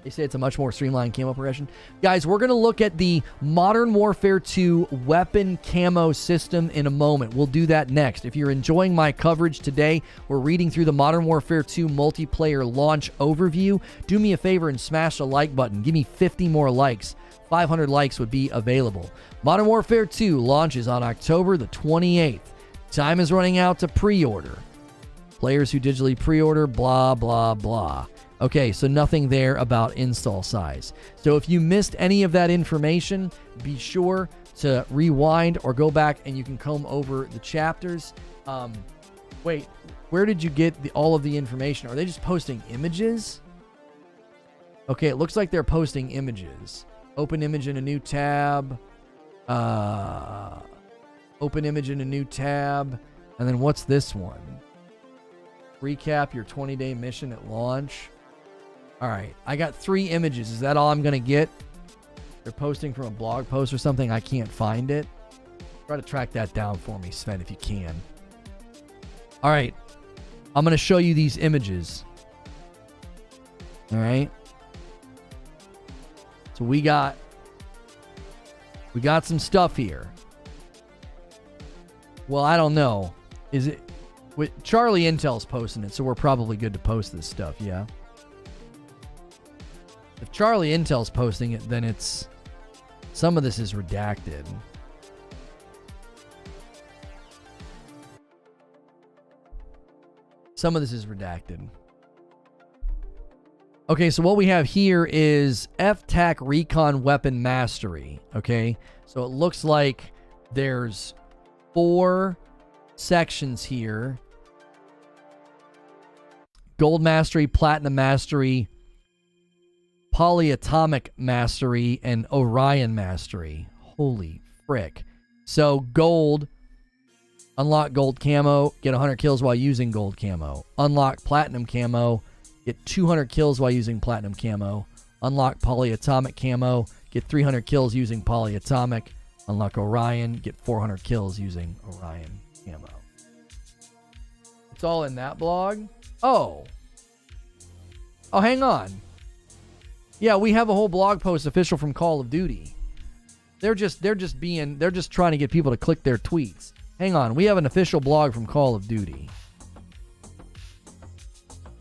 They say it's a much more streamlined camo progression. Guys, we're going to look at the Modern Warfare 2 weapon camo system in a moment. We'll do that next. If you're enjoying my coverage today, we're reading through the Modern Warfare 2 multiplayer launch overview. Do me a favor and smash the like button. Give me 50 more likes. 500 likes would be available. Modern Warfare 2 launches on October the 28th. Time is running out to pre-order. Players who digitally pre-order, blah, blah, blah. Okay, so nothing there about install size. So if you missed any of that information, be sure to rewind or go back and you can comb over the chapters. Wait, where did you get all of the information? Are they just posting images? Okay, it looks like they're posting images. Open image in a new tab. Open image in a new tab. And then what's this one? Recap your 20-day mission at launch. All right, I got 3 images. Is that all I'm going to get? They're posting from a blog post or something. I can't find it. Try to track that down for me, Sven, if you can. All right, I'm going to show you these images. All right. So we got some stuff here. Well, I don't know. Is it... Charlie Intel's posting it, so we're probably good to post this stuff, yeah? If Charlie Intel's posting it, then it's... Some of this is redacted. Some of this is redacted. Okay, so what we have here is FTAC Recon Weapon Mastery, okay? So it looks like there's 4 sections here. Gold Mastery, Platinum Mastery, Polyatomic Mastery, and Orion Mastery. Holy frick. So gold, unlock gold camo, get 100 kills while using gold camo. Unlock platinum camo, get 200 kills while using platinum camo. Unlock polyatomic camo, get 300 kills using polyatomic. Unlock Orion, get 400 kills using Orion camo. It's all in that blog? Oh, hang on. Yeah, we have a whole blog post official from Call of Duty. They're just trying to get people to click their tweets. Hang on, we have an official blog from Call of Duty.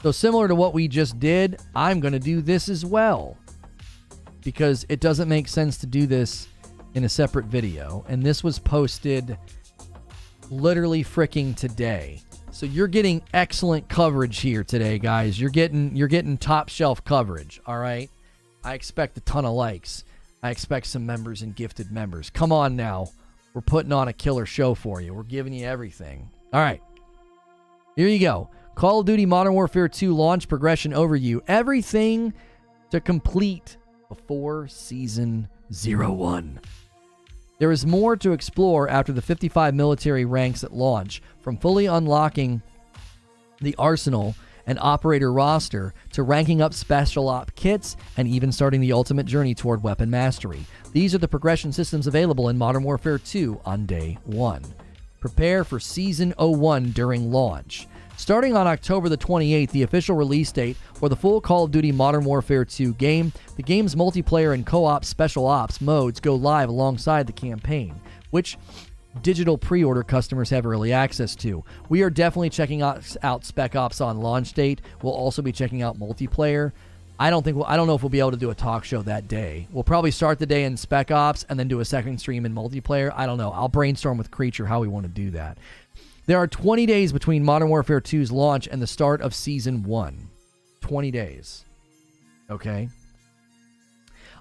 So similar to what we just did, I'm going to do this as well. Because it doesn't make sense to do this in a separate video. And this was posted literally freaking today. So you're getting excellent coverage here today, guys. You're getting top shelf coverage, all right? I expect a ton of likes. I expect some members and gifted members. Come on now. We're putting on a killer show for you. We're giving you everything. All right. Here you go. Call of Duty Modern Warfare 2 launch progression overview. Everything to complete before Season 01. There is more to explore after the 55 military ranks at launch, from fully unlocking the arsenal and operator roster to ranking up special op kits and even starting the ultimate journey toward weapon mastery. These are the progression systems available in Modern Warfare 2 on day 1. Prepare for Season 01 during launch. Starting on October the 28th, the official release date for the full Call of Duty Modern Warfare 2 game, the game's multiplayer and co-op special ops modes go live alongside the campaign, which digital pre-order customers have early access to. We are definitely checking out Spec Ops on launch date. We'll also be checking out multiplayer. I don't know if we'll be able to do a talk show that day. We'll probably start the day in Spec Ops and then do a second stream in multiplayer. I don't know. I'll brainstorm with Creature how we want to do that. There are 20 days between Modern Warfare 2's launch and the start of Season 1. 20 days. Okay.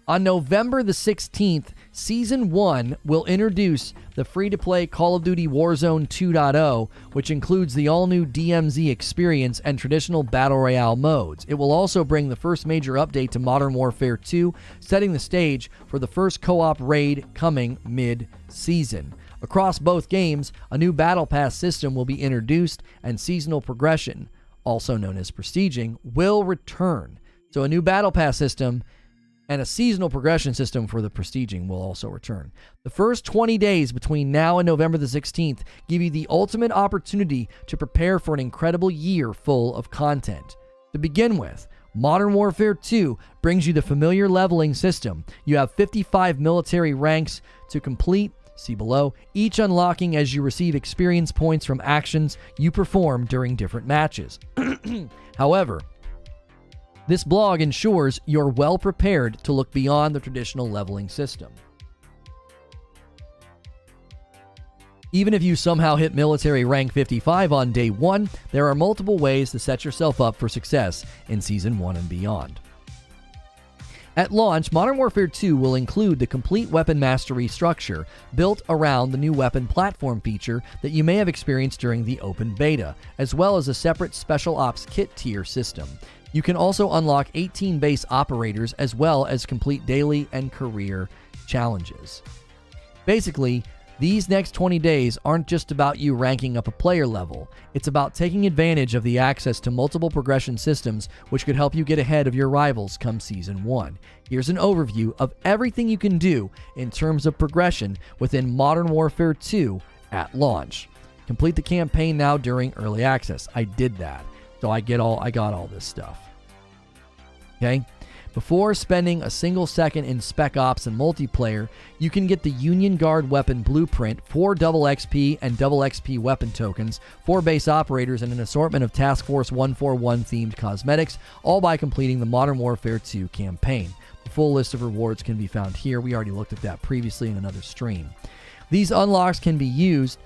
On November the 16th, Season 1 will introduce the free-to-play Call of Duty Warzone 2.0, which includes the all-new DMZ experience and traditional Battle Royale modes. It will also bring the first major update to Modern Warfare 2, setting the stage for the first co-op raid coming mid-season. Across both games, a new Battle Pass system will be introduced, and seasonal progression, also known as prestiging, will return. So a new Battle Pass system and a seasonal progression system for the prestiging will also return. The first 20 days between now and November the 16th give you the ultimate opportunity to prepare for an incredible year full of content. To begin with, Modern Warfare 2 brings you the familiar leveling system. You have 55 military ranks to complete, see below, each unlocking as you receive experience points from actions you perform during different matches. However, this blog ensures you're well prepared to look beyond the traditional leveling system. Even if you somehow hit military rank 55 on day 1, there are multiple ways to set yourself up for success in Season 1 and beyond. At launch, Modern Warfare 2 will include the complete weapon mastery structure built around the new weapon platform feature that you may have experienced during the open beta, as well as a separate special ops kit tier system. You can also unlock 18 base operators as well as complete daily and career challenges. Basically, these next 20 days aren't just about you ranking up a player level. It's about taking advantage of the access to multiple progression systems which could help you get ahead of your rivals come Season 1. Here's an overview of everything you can do in terms of progression within Modern Warfare 2 at launch. Complete the campaign now during early access. I did that. So I got all this stuff. Okay? Before spending a single second in Spec Ops and multiplayer, you can get the Union Guard weapon blueprint, 4 double XP and double XP weapon tokens, 4 base operators, and an assortment of Task Force 141 themed cosmetics, all by completing the Modern Warfare 2 campaign. The full list of rewards can be found here. We already looked at that previously in another stream. These unlocks can be used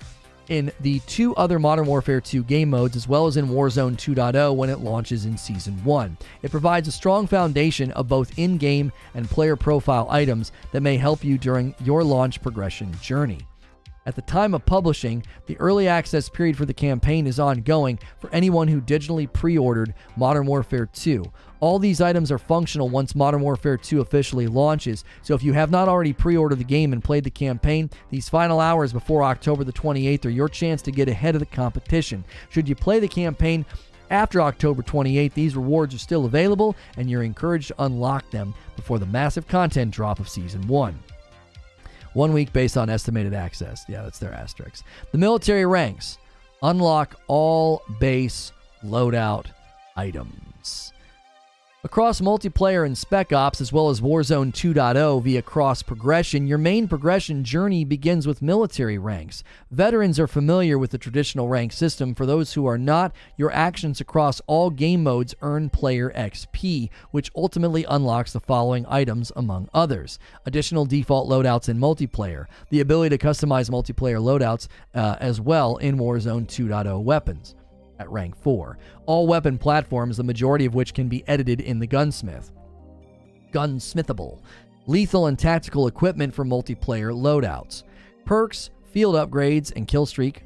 in the 2 other Modern Warfare 2 game modes, as well as in Warzone 2.0 when it launches in Season 1. It provides a strong foundation of both in-game and player profile items that may help you during your launch progression journey. At the time of publishing, the early access period for the campaign is ongoing for anyone who digitally pre-ordered Modern Warfare 2. All these items are functional once Modern Warfare 2 officially launches, so if you have not already pre-ordered the game and played the campaign, these final hours before October the 28th are your chance to get ahead of the competition. Should you play the campaign after October 28th, these rewards are still available, and you're encouraged to unlock them before the massive content drop of Season 1. 1 week based on estimated access. Yeah, that's their asterisks. The military ranks. Unlock all base loadout items. Across multiplayer and Spec Ops, as well as Warzone 2.0 via cross progression, your main progression journey begins with military ranks. Veterans are familiar with the traditional rank system. For those who are not, your actions across all game modes earn player XP, which ultimately unlocks the following items, among others. Additional default loadouts in multiplayer. The ability to customize multiplayer loadouts as well in Warzone 2.0 weapons. At rank 4. All weapon platforms, the majority of which can be edited in the gunsmith. Gunsmithable. Lethal and tactical equipment for multiplayer loadouts. Perks, field upgrades, and killstreak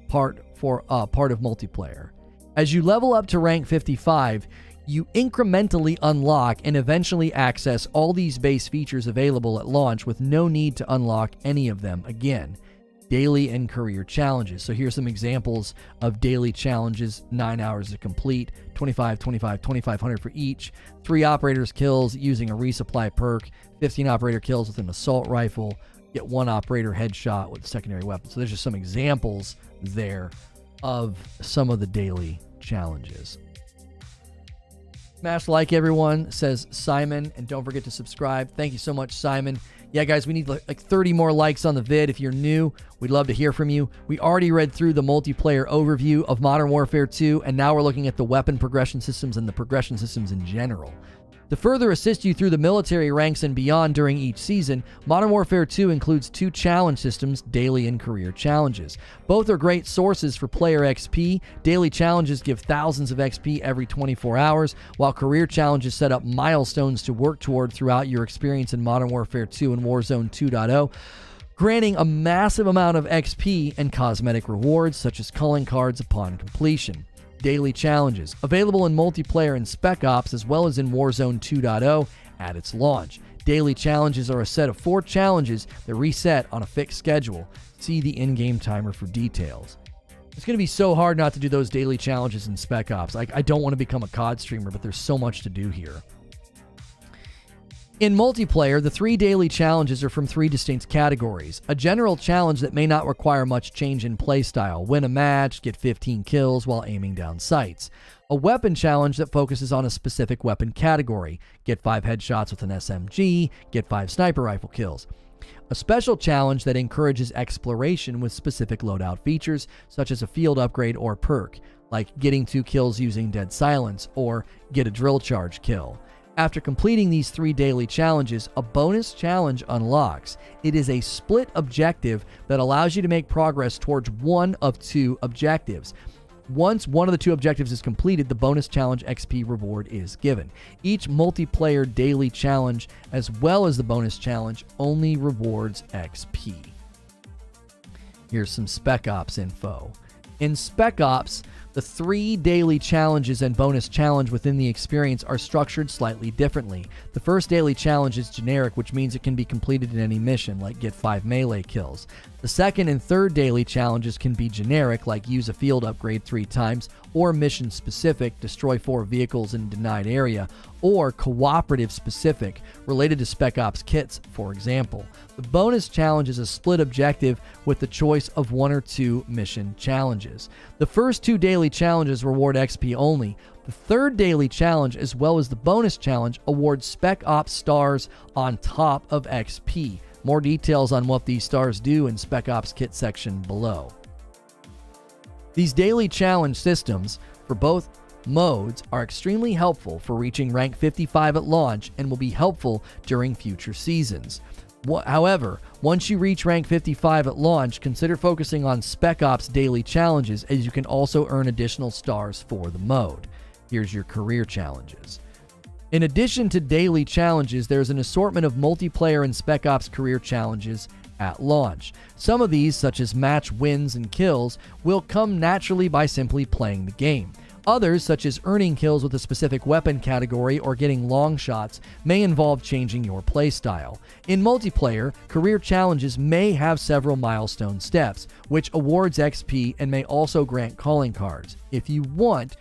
part of multiplayer. As you level up to rank 55, you incrementally unlock and eventually access all these base features available at launch with no need to unlock any of them again. Daily and career challenges. So here's some examples of daily challenges: 9 hours to complete, 25, 25, 2,500 for each, 3 operators kills using a resupply perk, 15 operator kills with an assault rifle, get 1 operator headshot with a secondary weapon. So there's just some examples there of some of the daily challenges. Smash like, everyone, says Simon, and don't forget to subscribe. Thank you so much, Simon. Yeah, guys, we need like 30 more likes on the vid. If you're new, we'd love to hear from you. We already read through the multiplayer overview of Modern Warfare 2, and now we're looking at the weapon progression systems and the progression systems in general. To further assist you through the military ranks and beyond during each season, Modern Warfare 2 includes 2 challenge systems, daily and career challenges. Both are great sources for player XP. Daily challenges give thousands of XP every 24 hours, while career challenges set up milestones to work toward throughout your experience in Modern Warfare 2 and Warzone 2.0, granting a massive amount of XP and cosmetic rewards, such as calling cards upon completion. Daily challenges, available in multiplayer and Spec Ops, as well as in Warzone 2.0 at its launch. Daily challenges are a set of 4 challenges that reset on a fixed schedule. See the in-game timer for details. It's going to be so hard not to do those daily challenges in Spec Ops. I don't want to become a COD streamer, but there's so much to do here. In multiplayer, the 3 daily challenges are from 3 distinct categories. A general challenge that may not require much change in playstyle. Win a match, get 15 kills while aiming down sights. A weapon challenge that focuses on a specific weapon category. Get 5 headshots with an SMG, get 5 sniper rifle kills. A special challenge that encourages exploration with specific loadout features, such as a field upgrade or perk, like getting 2 kills using dead silence or get a drill charge kill. After completing these 3 daily challenges, a bonus challenge unlocks. It is a split objective that allows you to make progress towards one of 2 objectives. Once one of the 2 objectives is completed, the bonus challenge XP reward is given. Each multiplayer daily challenge, as well as the bonus challenge, only rewards XP. Here's some Spec Ops info. In Spec Ops, the 3 daily challenges and bonus challenge within the experience are structured slightly differently. The first daily challenge is generic, which means it can be completed in any mission, like get 5 melee kills. The second and third daily challenges can be generic, like use a field upgrade 3 times, or mission specific, destroy 4 vehicles in a denied area, or cooperative specific, related to Spec Ops kits, for example. The bonus challenge is a split objective with the choice of 1 or 2 mission challenges. The first 2 daily challenges reward XP only. The third daily challenge, as well as the bonus challenge, awards Spec Ops stars on top of XP. More details on what these stars do in Spec Ops kit section below. These daily challenge systems for both modes are extremely helpful for reaching rank 55 at launch and will be helpful during future seasons. However, once you reach rank 55 at launch, consider focusing on Spec Ops daily challenges, as you can also earn additional stars for the mode. Here's your career challenges. In addition to daily challenges, there's an assortment of multiplayer and Spec Ops career challenges at launch. Some of these, such as match wins and kills, will come naturally by simply playing the game. Others, such as earning kills with a specific weapon category or getting long shots, may involve changing your playstyle. In multiplayer, career challenges may have several milestone steps, which awards XP and may also grant calling cards. If you want,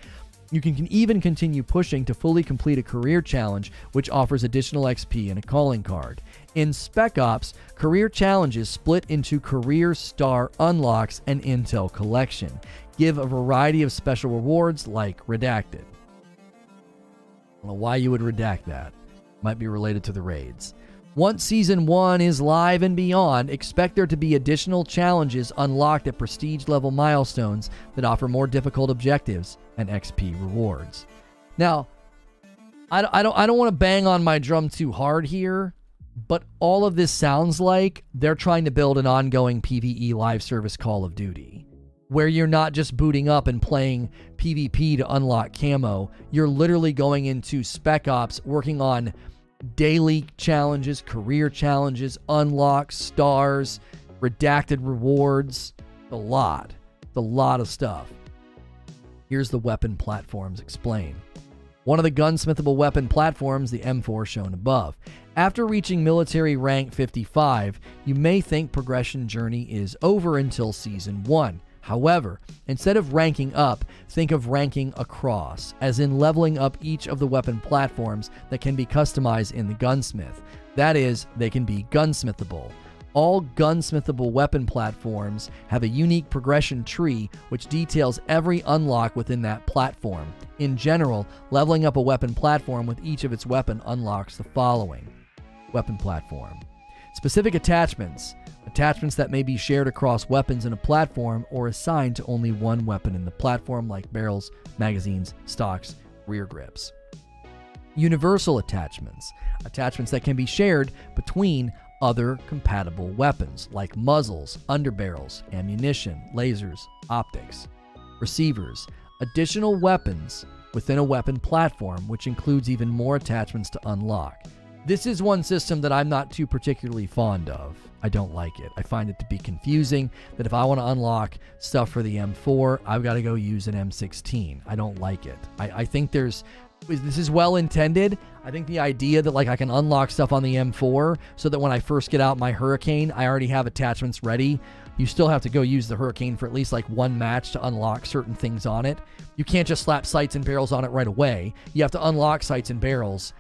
you can even continue pushing to fully complete a career challenge, which offers additional XP and a calling card. In Spec Ops, career challenges split into career star unlocks and intel collection. Give a variety of special rewards like redacted. I don't know why you would redact that. Might be related to the raids. Once Season 1 is live and beyond, expect there to be additional challenges unlocked at prestige level milestones that offer more difficult objectives and XP rewards. Now, I don't want to bang on my drum too hard here, but all of this sounds like they're trying to build an ongoing PvE live service Call of Duty, where you're not just booting up and playing PvP to unlock camo. You're literally going into Spec Ops, working on daily challenges, career challenges, unlocks, stars, redacted rewards. A lot of stuff. Here's the weapon platforms explained. One of the gunsmithable weapon platforms, the M4 shown above. After reaching military rank 55, you may think progression journey is over until Season 1. However, instead of ranking up, think of ranking across, as in leveling up each of the weapon platforms that can be customized in the gunsmith. That is, they can be gunsmithable. All gunsmithable weapon platforms have a unique progression tree which details every unlock within that platform. In general, leveling up a weapon platform with each of its weapon unlocks the following. Weapon platform. Specific attachments. Attachments that may be shared across weapons in a platform or assigned to only one weapon in the platform, like barrels, magazines, stocks, rear grips. Universal attachments. Attachments that can be shared between other compatible weapons, like muzzles, underbarrels, ammunition, lasers, optics. Receivers. Additional weapons within a weapon platform, which includes even more attachments to unlock. This is one system that I'm not too particularly fond of. I don't like it. I find it to be confusing, that if I want to unlock stuff for the M4, I've got to go use an M16. I don't like it. I think this is well intended. I think the idea that I can unlock stuff on the M4 so that when I first get out my Hurricane, I already have attachments ready. You still have to go use the Hurricane for at least one match to unlock certain things on it. You can't just slap sights and barrels on it right away. You have to unlock sights and barrels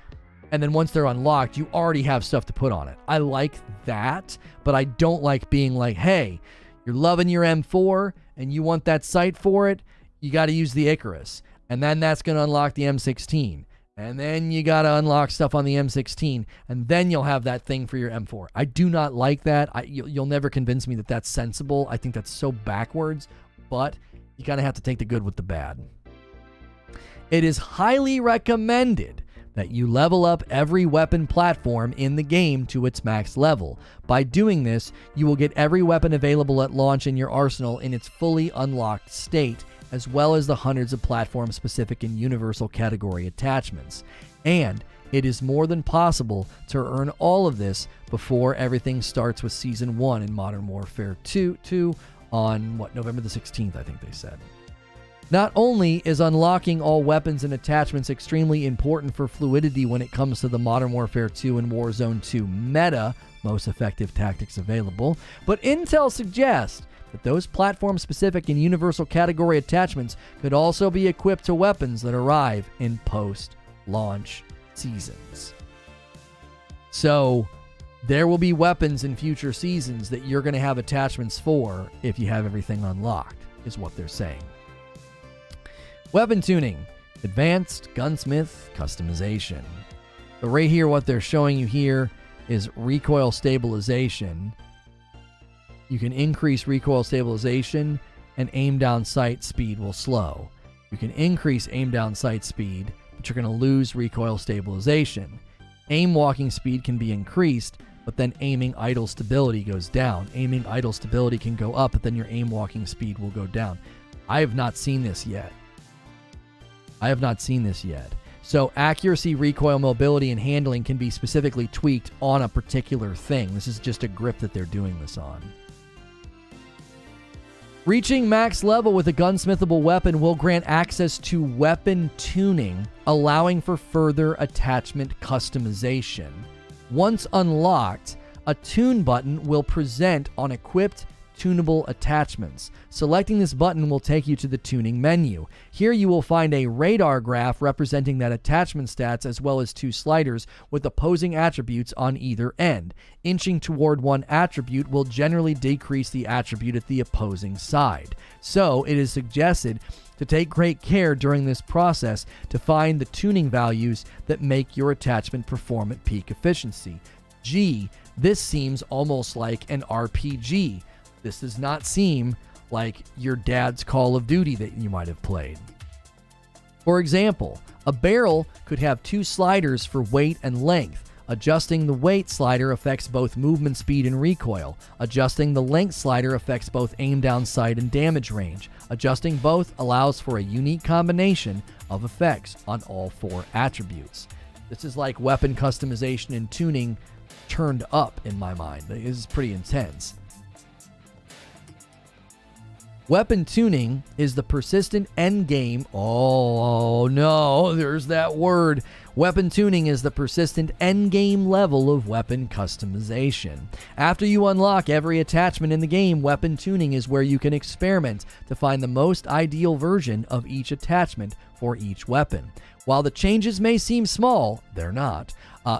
And then once they're unlocked, you already have stuff to put on it. I like that, but I don't like being like, hey, you're loving your M4 and you want that sight for it, you got to use the Icarus. And then that's going to unlock the M16. And then you got to unlock stuff on the M16. And then you'll have that thing for your M4. I do not like that. You'll never convince me that that's sensible. I think that's so backwards. But you kind of have to take the good with the bad. It is highly recommended that you level up every weapon platform in the game to its max level. By doing this, you will get every weapon available at launch in your arsenal in its fully unlocked state, as well as the hundreds of platform-specific and universal category attachments. And it is more than possible to earn all of this before everything starts with Season 1 in Modern Warfare 2 on, November the 16th, I think they said. Not only is unlocking all weapons and attachments extremely important for fluidity when it comes to the Modern Warfare 2 and Warzone 2 meta, most effective tactics available, but Intel suggests that those platform-specific and universal category attachments could also be equipped to weapons that arrive in post-launch seasons. So there will be weapons in future seasons that you're going to have attachments for if you have everything unlocked, is what they're saying. Weapon tuning, advanced gunsmith customization. So right here, what they're showing you here is recoil stabilization. You can increase recoil stabilization and aim down sight speed will slow. You can increase aim down sight speed, but you're going to lose recoil stabilization. Aim walking speed can be increased, but then aiming idle stability goes down. Aiming idle stability can go up, but then your aim walking speed will go down. I have not seen this yet. So accuracy, recoil, mobility, and handling can be specifically tweaked on a particular thing. This is just a grip that they're doing this on. Reaching max level with a gunsmithable weapon will grant access to weapon tuning, allowing for further attachment customization. Once unlocked, a tune button will present on equipped tunable attachments. Selecting this button will take you to the tuning menu. Here you will find a radar graph representing that attachment stats as well as two sliders with opposing attributes on either end. Inching toward one attribute will generally decrease the attribute at the opposing side. So it is suggested to take great care during this process to find the tuning values that make your attachment perform at peak efficiency. Gee, this seems almost like an RPG. This does not seem like your dad's Call of Duty that you might have played. For example, a barrel could have two sliders for weight and length. Adjusting the weight slider affects both movement speed and recoil. Adjusting the length slider affects both aim down sight and damage range. Adjusting both allows for a unique combination of effects on all four attributes. This is like weapon customization and tuning turned up in my mind. This is pretty intense. Weapon tuning is the persistent endgame. Oh no, there's that word. Weapon tuning is the persistent endgame level of weapon customization. After you unlock every attachment in the game, weapon tuning is where you can experiment to find the most ideal version of each attachment for each weapon. While the changes may seem small, they're not.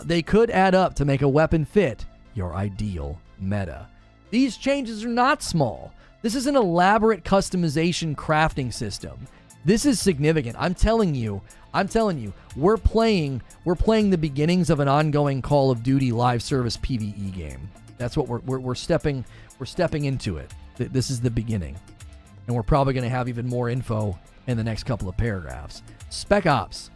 They could add up to make a weapon fit your ideal meta. These changes are not small. This is an elaborate customization crafting system. This is significant. I'm telling you, we're playing the beginnings of an ongoing Call of Duty live service PvE game. That's what we're stepping into it. This is the beginning. And we're probably going to have even more info in the next couple of paragraphs. Spec Ops.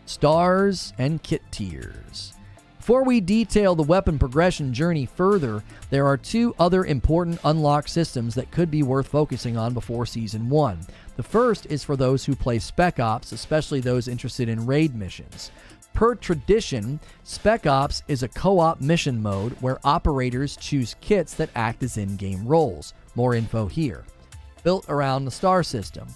Stars and kit tiers. Before we detail the weapon progression journey further, there are two other important unlock systems that could be worth focusing on before Season 1. The first is for those who play Spec Ops, especially those interested in raid missions. Per tradition, Spec Ops is a co-op mission mode where operators choose kits that act as in-game roles. More info here. Built around the star system.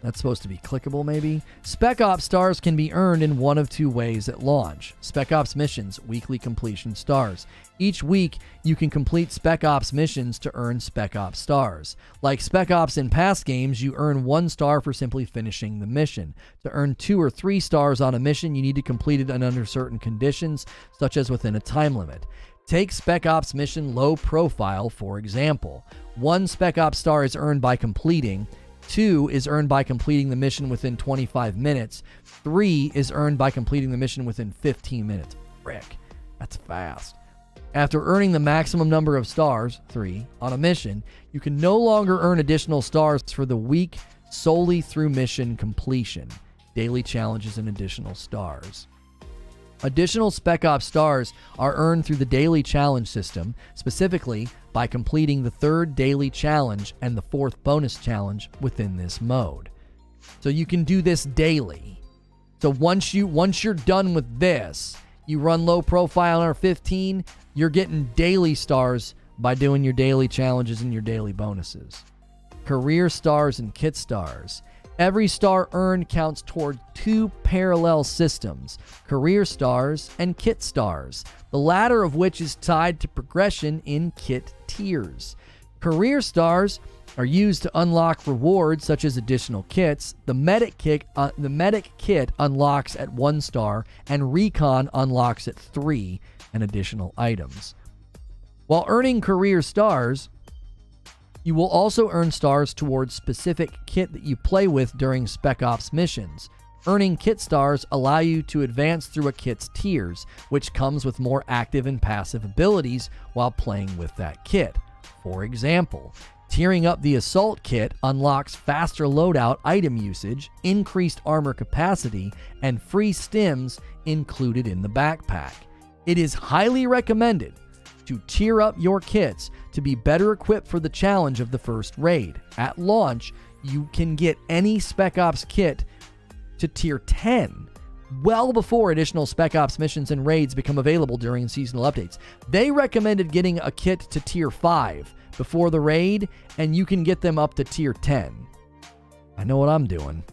That's supposed to be clickable, maybe. Spec Ops stars can be earned in one of two ways at launch. Spec Ops missions, weekly completion stars. Each week, you can complete Spec Ops missions to earn Spec Ops stars. Like Spec Ops in past games, you earn 1 star for simply finishing the mission. To earn 2 or 3 stars on a mission, you need to complete it under certain conditions, such as within a time limit. Take Spec Ops mission low profile, for example. 1 Spec Ops star is earned by completing. 2 is earned by completing the mission within 25 minutes. 3 is earned by completing the mission within 15 minutes. Frick, that's fast. After earning the maximum number of stars, 3, on a mission, you can no longer earn additional stars for the week solely through mission completion, daily challenges, and additional stars. Additional Spec Ops stars are earned through the daily challenge system, specifically by completing the 3rd daily challenge and the 4th bonus challenge within this mode. So you can do this daily. So once you're done with this, you run low profile on R15, you're getting daily stars by doing your daily challenges and your daily bonuses. Career stars and kit stars. Every star earned counts toward 2 parallel systems, career stars and kit stars, the latter of which is tied to progression in kit tiers. Career stars are used to unlock rewards such as additional kits. The medic kit unlocks at 1 star, and recon unlocks at 3 and additional items. While earning career stars, you will also earn stars towards specific kit that you play with during Spec Ops missions. Earning kit stars allow you to advance through a kit's tiers, which comes with more active and passive abilities while playing with that kit. For example, tiering up the Assault kit unlocks faster loadout item usage, increased armor capacity, and free stims included in the backpack. It is highly recommended to tier up your kits to be better equipped for the challenge of the first raid. At launch, you can get any Spec Ops kit to tier 10 well before additional Spec Ops missions and raids become available during seasonal updates. They recommended getting a kit to tier 5 before the raid, and you can get them up to tier 10. I know what I'm doing.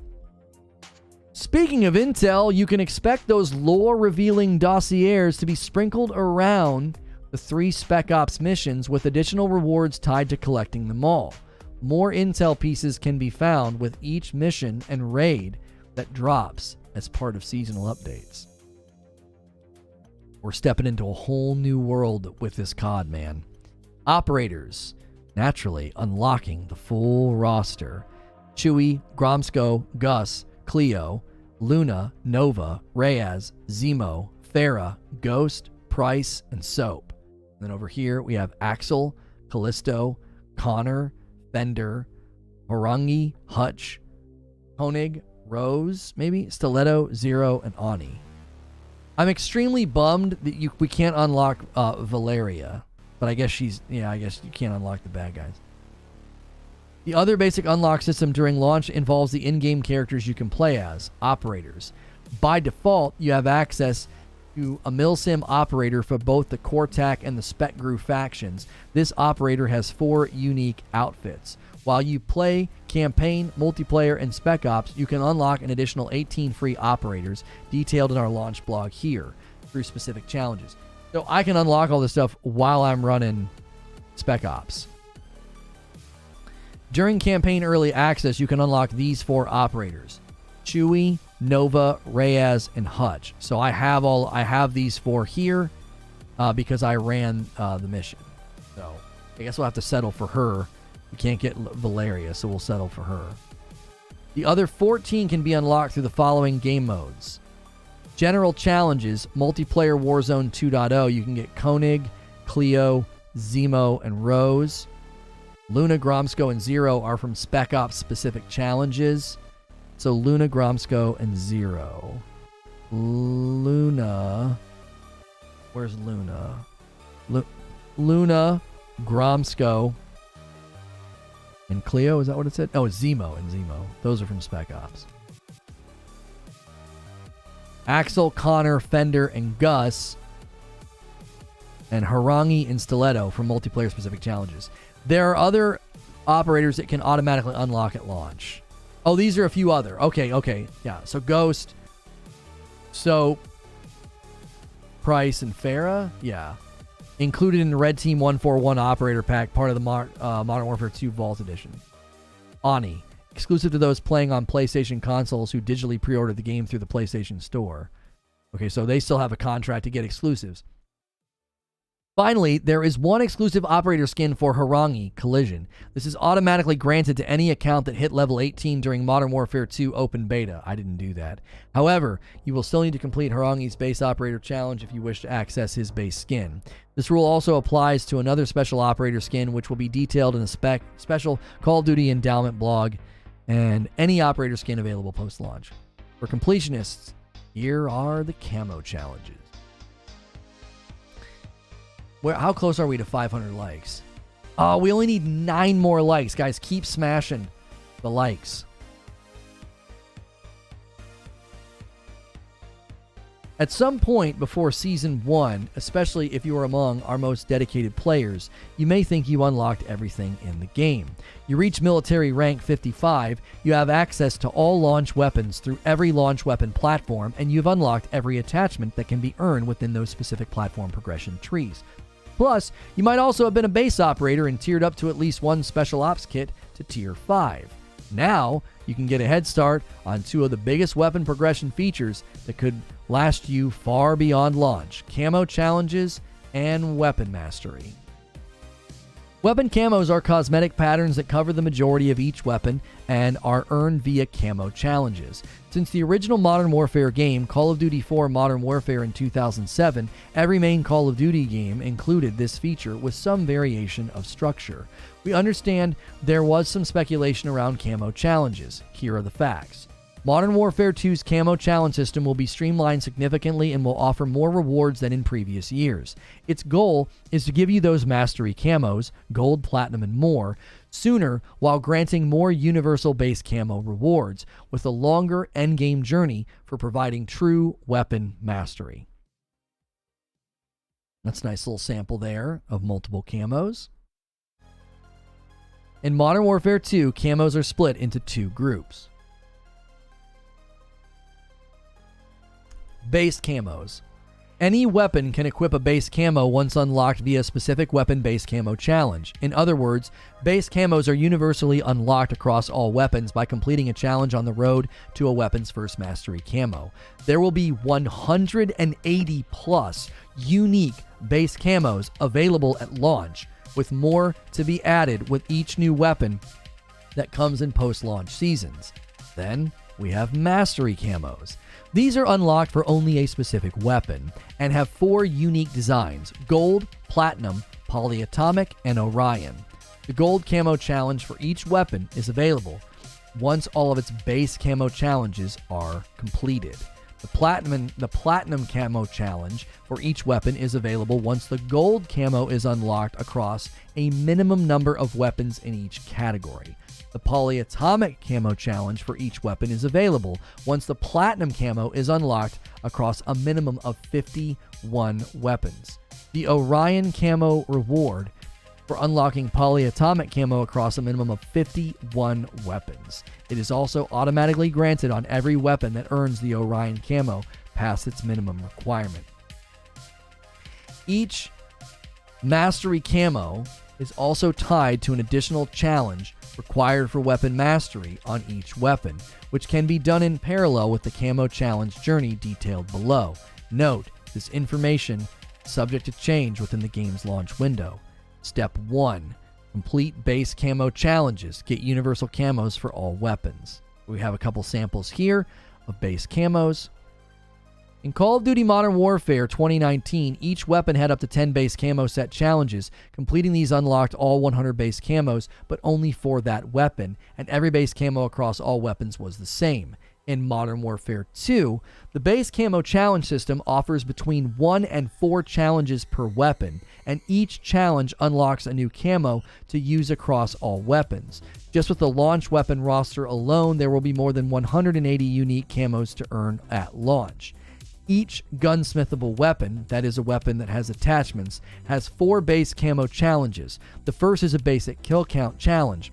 Speaking of intel, you can expect those lore-revealing dossiers to be sprinkled around the 3 Spec Ops missions with additional rewards tied to collecting them all. More intel pieces can be found with each mission and raid that drops as part of seasonal updates. We're stepping into a whole new world with this COD, man. Operators, naturally unlocking the full roster. Chewie, Gromsko, Gus, Cleo, Luna, Nova, Reyes, Zemo, Farah, Ghost, Price, and Soap. Then over here, we have Axel, Callisto, Connor, Fender, Morangi, Hutch, Koenig, Rose, maybe, Stiletto, Zero, and Ani. I'm extremely bummed that we can't unlock Valeria. But I guess I guess you can't unlock the bad guys. The other basic unlock system during launch involves the in-game characters you can play as, operators. By default, you have access to a Milsim operator for both the Cortac and the Specgru factions. This operator has 4 unique outfits. While you play campaign, multiplayer, and Spec Ops, you can unlock an additional 18 free operators detailed in our launch blog here through specific challenges. So I can unlock all this stuff while I'm running Spec Ops. During campaign early access, you can unlock these 4 operators: Chewie, Nova, Reyes, and Hutch. So I have these 4 here because I ran the mission. So I guess we'll have to settle for her. We can't get Valeria, so we'll settle for her. The other 14 can be unlocked through the following game modes. General challenges, multiplayer Warzone 2.0, you can get Koenig, Cleo, Zemo, and Rose. Luna, Gromsko, and Zero are from Spec Ops specific challenges. So Luna, Gromsko, and Zero. Luna. Where's Luna? Luna, Gromsko, and Cleo. Is that what it said? Oh, it's Zemo and Zemo. Those are from Spec Ops. Axel, Connor, Fender, and Gus. And Harangi and Stiletto from multiplayer specific challenges. There are other operators that can automatically unlock at launch. Oh, these are a few other. Okay. Yeah, so Ghost, Soap, Price, and Farah. Yeah. Included in the Red Team 141 Operator Pack, part of the Modern Warfare 2 Vault Edition. Ani, exclusive to those playing on PlayStation consoles who digitally pre-ordered the game through the PlayStation Store. Okay, so they still have a contract to get exclusives. Finally, there is one exclusive operator skin for Harangi, Collision. This is automatically granted to any account that hit level 18 during Modern Warfare 2 Open Beta. I didn't do that. However, you will still need to complete Harangi's base operator challenge if you wish to access his base skin. This rule also applies to another special operator skin, which will be detailed in a special Call of Duty endowment blog, and any operator skin available post-launch. For completionists, here are the Camo challenges. How close are we to 500 likes? Oh, we only need 9 more likes. Guys, keep smashing the likes. At some point before Season 1, especially if you are among our most dedicated players, you may think you unlocked everything in the game. You reach military rank 55, you have access to all launch weapons through every launch weapon platform, and you've unlocked every attachment that can be earned within those specific platform progression trees. Plus, you might also have been a base operator and tiered up to at least one special ops kit to tier 5. Now, you can get a head start on 2 of the biggest weapon progression features that could last you far beyond launch: Camo challenges and weapon mastery. Weapon camos are cosmetic patterns that cover the majority of each weapon and are earned via camo challenges. Since the original Modern Warfare game, Call of Duty 4 Modern Warfare in 2007, every main Call of Duty game included this feature with some variation of structure. We understand there was some speculation around camo challenges. Here are the facts. Modern Warfare 2's Camo challenge system will be streamlined significantly and will offer more rewards than in previous years. Its goal is to give you those mastery camos, gold, platinum, and more, sooner while granting more universal base camo rewards, with a longer endgame journey for providing true weapon mastery. That's a nice little sample there of multiple camos. In Modern Warfare 2, camos are split into 2 groups. Base camos. Any weapon can equip a base camo once unlocked via a specific weapon base camo challenge. In other words, base camos are universally unlocked across all weapons by completing a challenge on the road to a weapon's first mastery camo. There will be 180 plus unique base camos available at launch, with more to be added with each new weapon that comes in post-launch seasons. Then we have mastery camos. These are unlocked for only a specific weapon and have 4 unique designs: gold, platinum, polyatomic, and Orion. The gold camo challenge for each weapon is available once all of its base camo challenges are completed. The platinum camo challenge for each weapon is available once the gold camo is unlocked across a minimum number of weapons in each category. The polyatomic camo challenge for each weapon is available once the platinum camo is unlocked across a minimum of 51 weapons. The Orion camo reward for unlocking polyatomic camo across a minimum of 51 weapons. It is also automatically granted on every weapon that earns the Orion camo past its minimum requirement. Each mastery camo is also tied to an additional challenge required for weapon mastery on each weapon, which can be done in parallel with the camo challenge journey detailed below. Note, this information is subject to change within the game's launch window. Step 1. Complete base camo challenges. Get universal camos for all weapons. We have a couple samples here of base camos. In Call of Duty Modern Warfare 2019, each weapon had up to 10 base camo set challenges. Completing these unlocked all 100 base camos, but only for that weapon, and every base camo across all weapons was the same. In Modern Warfare 2, the base camo challenge system offers between 1 and 4 challenges per weapon, and each challenge unlocks a new camo to use across all weapons. Just with the launch weapon roster alone, there will be more than 180 unique camos to earn at launch. Each gunsmithable weapon, that is a weapon that has attachments, has 4 base camo challenges. The first is a basic kill count challenge.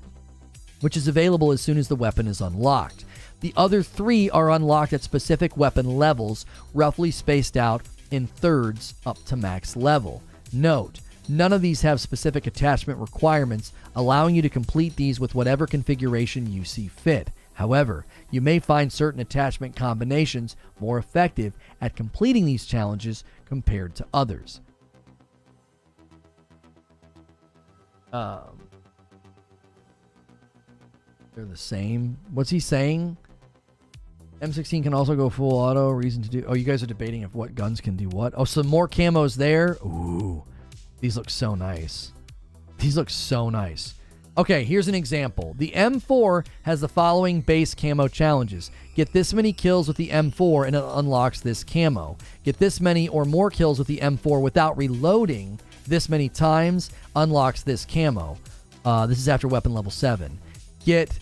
which is available as soon as the weapon is unlocked. The other 3 are unlocked at specific weapon levels, roughly spaced out in thirds up to max level. Note, none of these have specific attachment requirements, allowing you to complete these with whatever configuration you see fit. However, you may find certain attachment combinations more effective at completing these challenges compared to others. They're the same. What's he saying? M16 can also go full auto. Reason to do... Oh, you guys are debating if what guns can do what. Oh, some more camos there. Ooh. These look so nice. These look so nice. Okay, here's an example. The M4 has the following base camo challenges. Get this many kills with the M4 and it unlocks this camo. Get this many or more kills with the M4 without reloading this many times, unlocks this camo. This is after weapon level 7. Get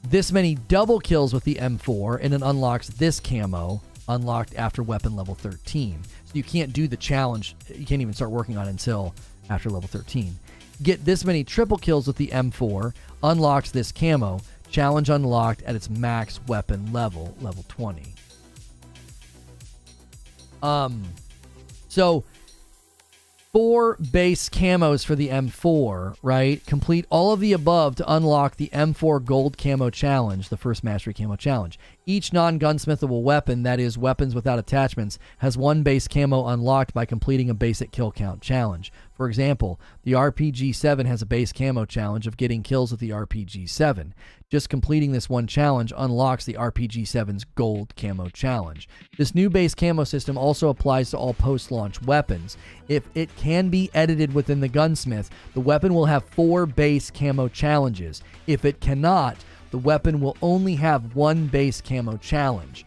this many double kills with the M4 and it unlocks this camo, unlocked after weapon level 13. So you can't do the challenge. You can't even start working on it until after level 13. Get this many triple kills with the M4, unlocks this camo, challenge unlocked at its max weapon level, level 20. So 4 base camos for the M4, right? Complete all of the above to unlock the M4 gold camo challenge, the first mastery camo challenge. Each non-gunsmithable weapon, that is weapons without attachments, has 1 base camo unlocked by completing a basic kill count challenge. For example, the RPG-7 has a base camo challenge of getting kills with the RPG-7. Just completing this one challenge unlocks the RPG-7's gold camo challenge. This new base camo system also applies to all post-launch weapons. If it can be edited within the gunsmith, the weapon will have 4 base camo challenges. If it cannot, the weapon will only have 1 base camo challenge.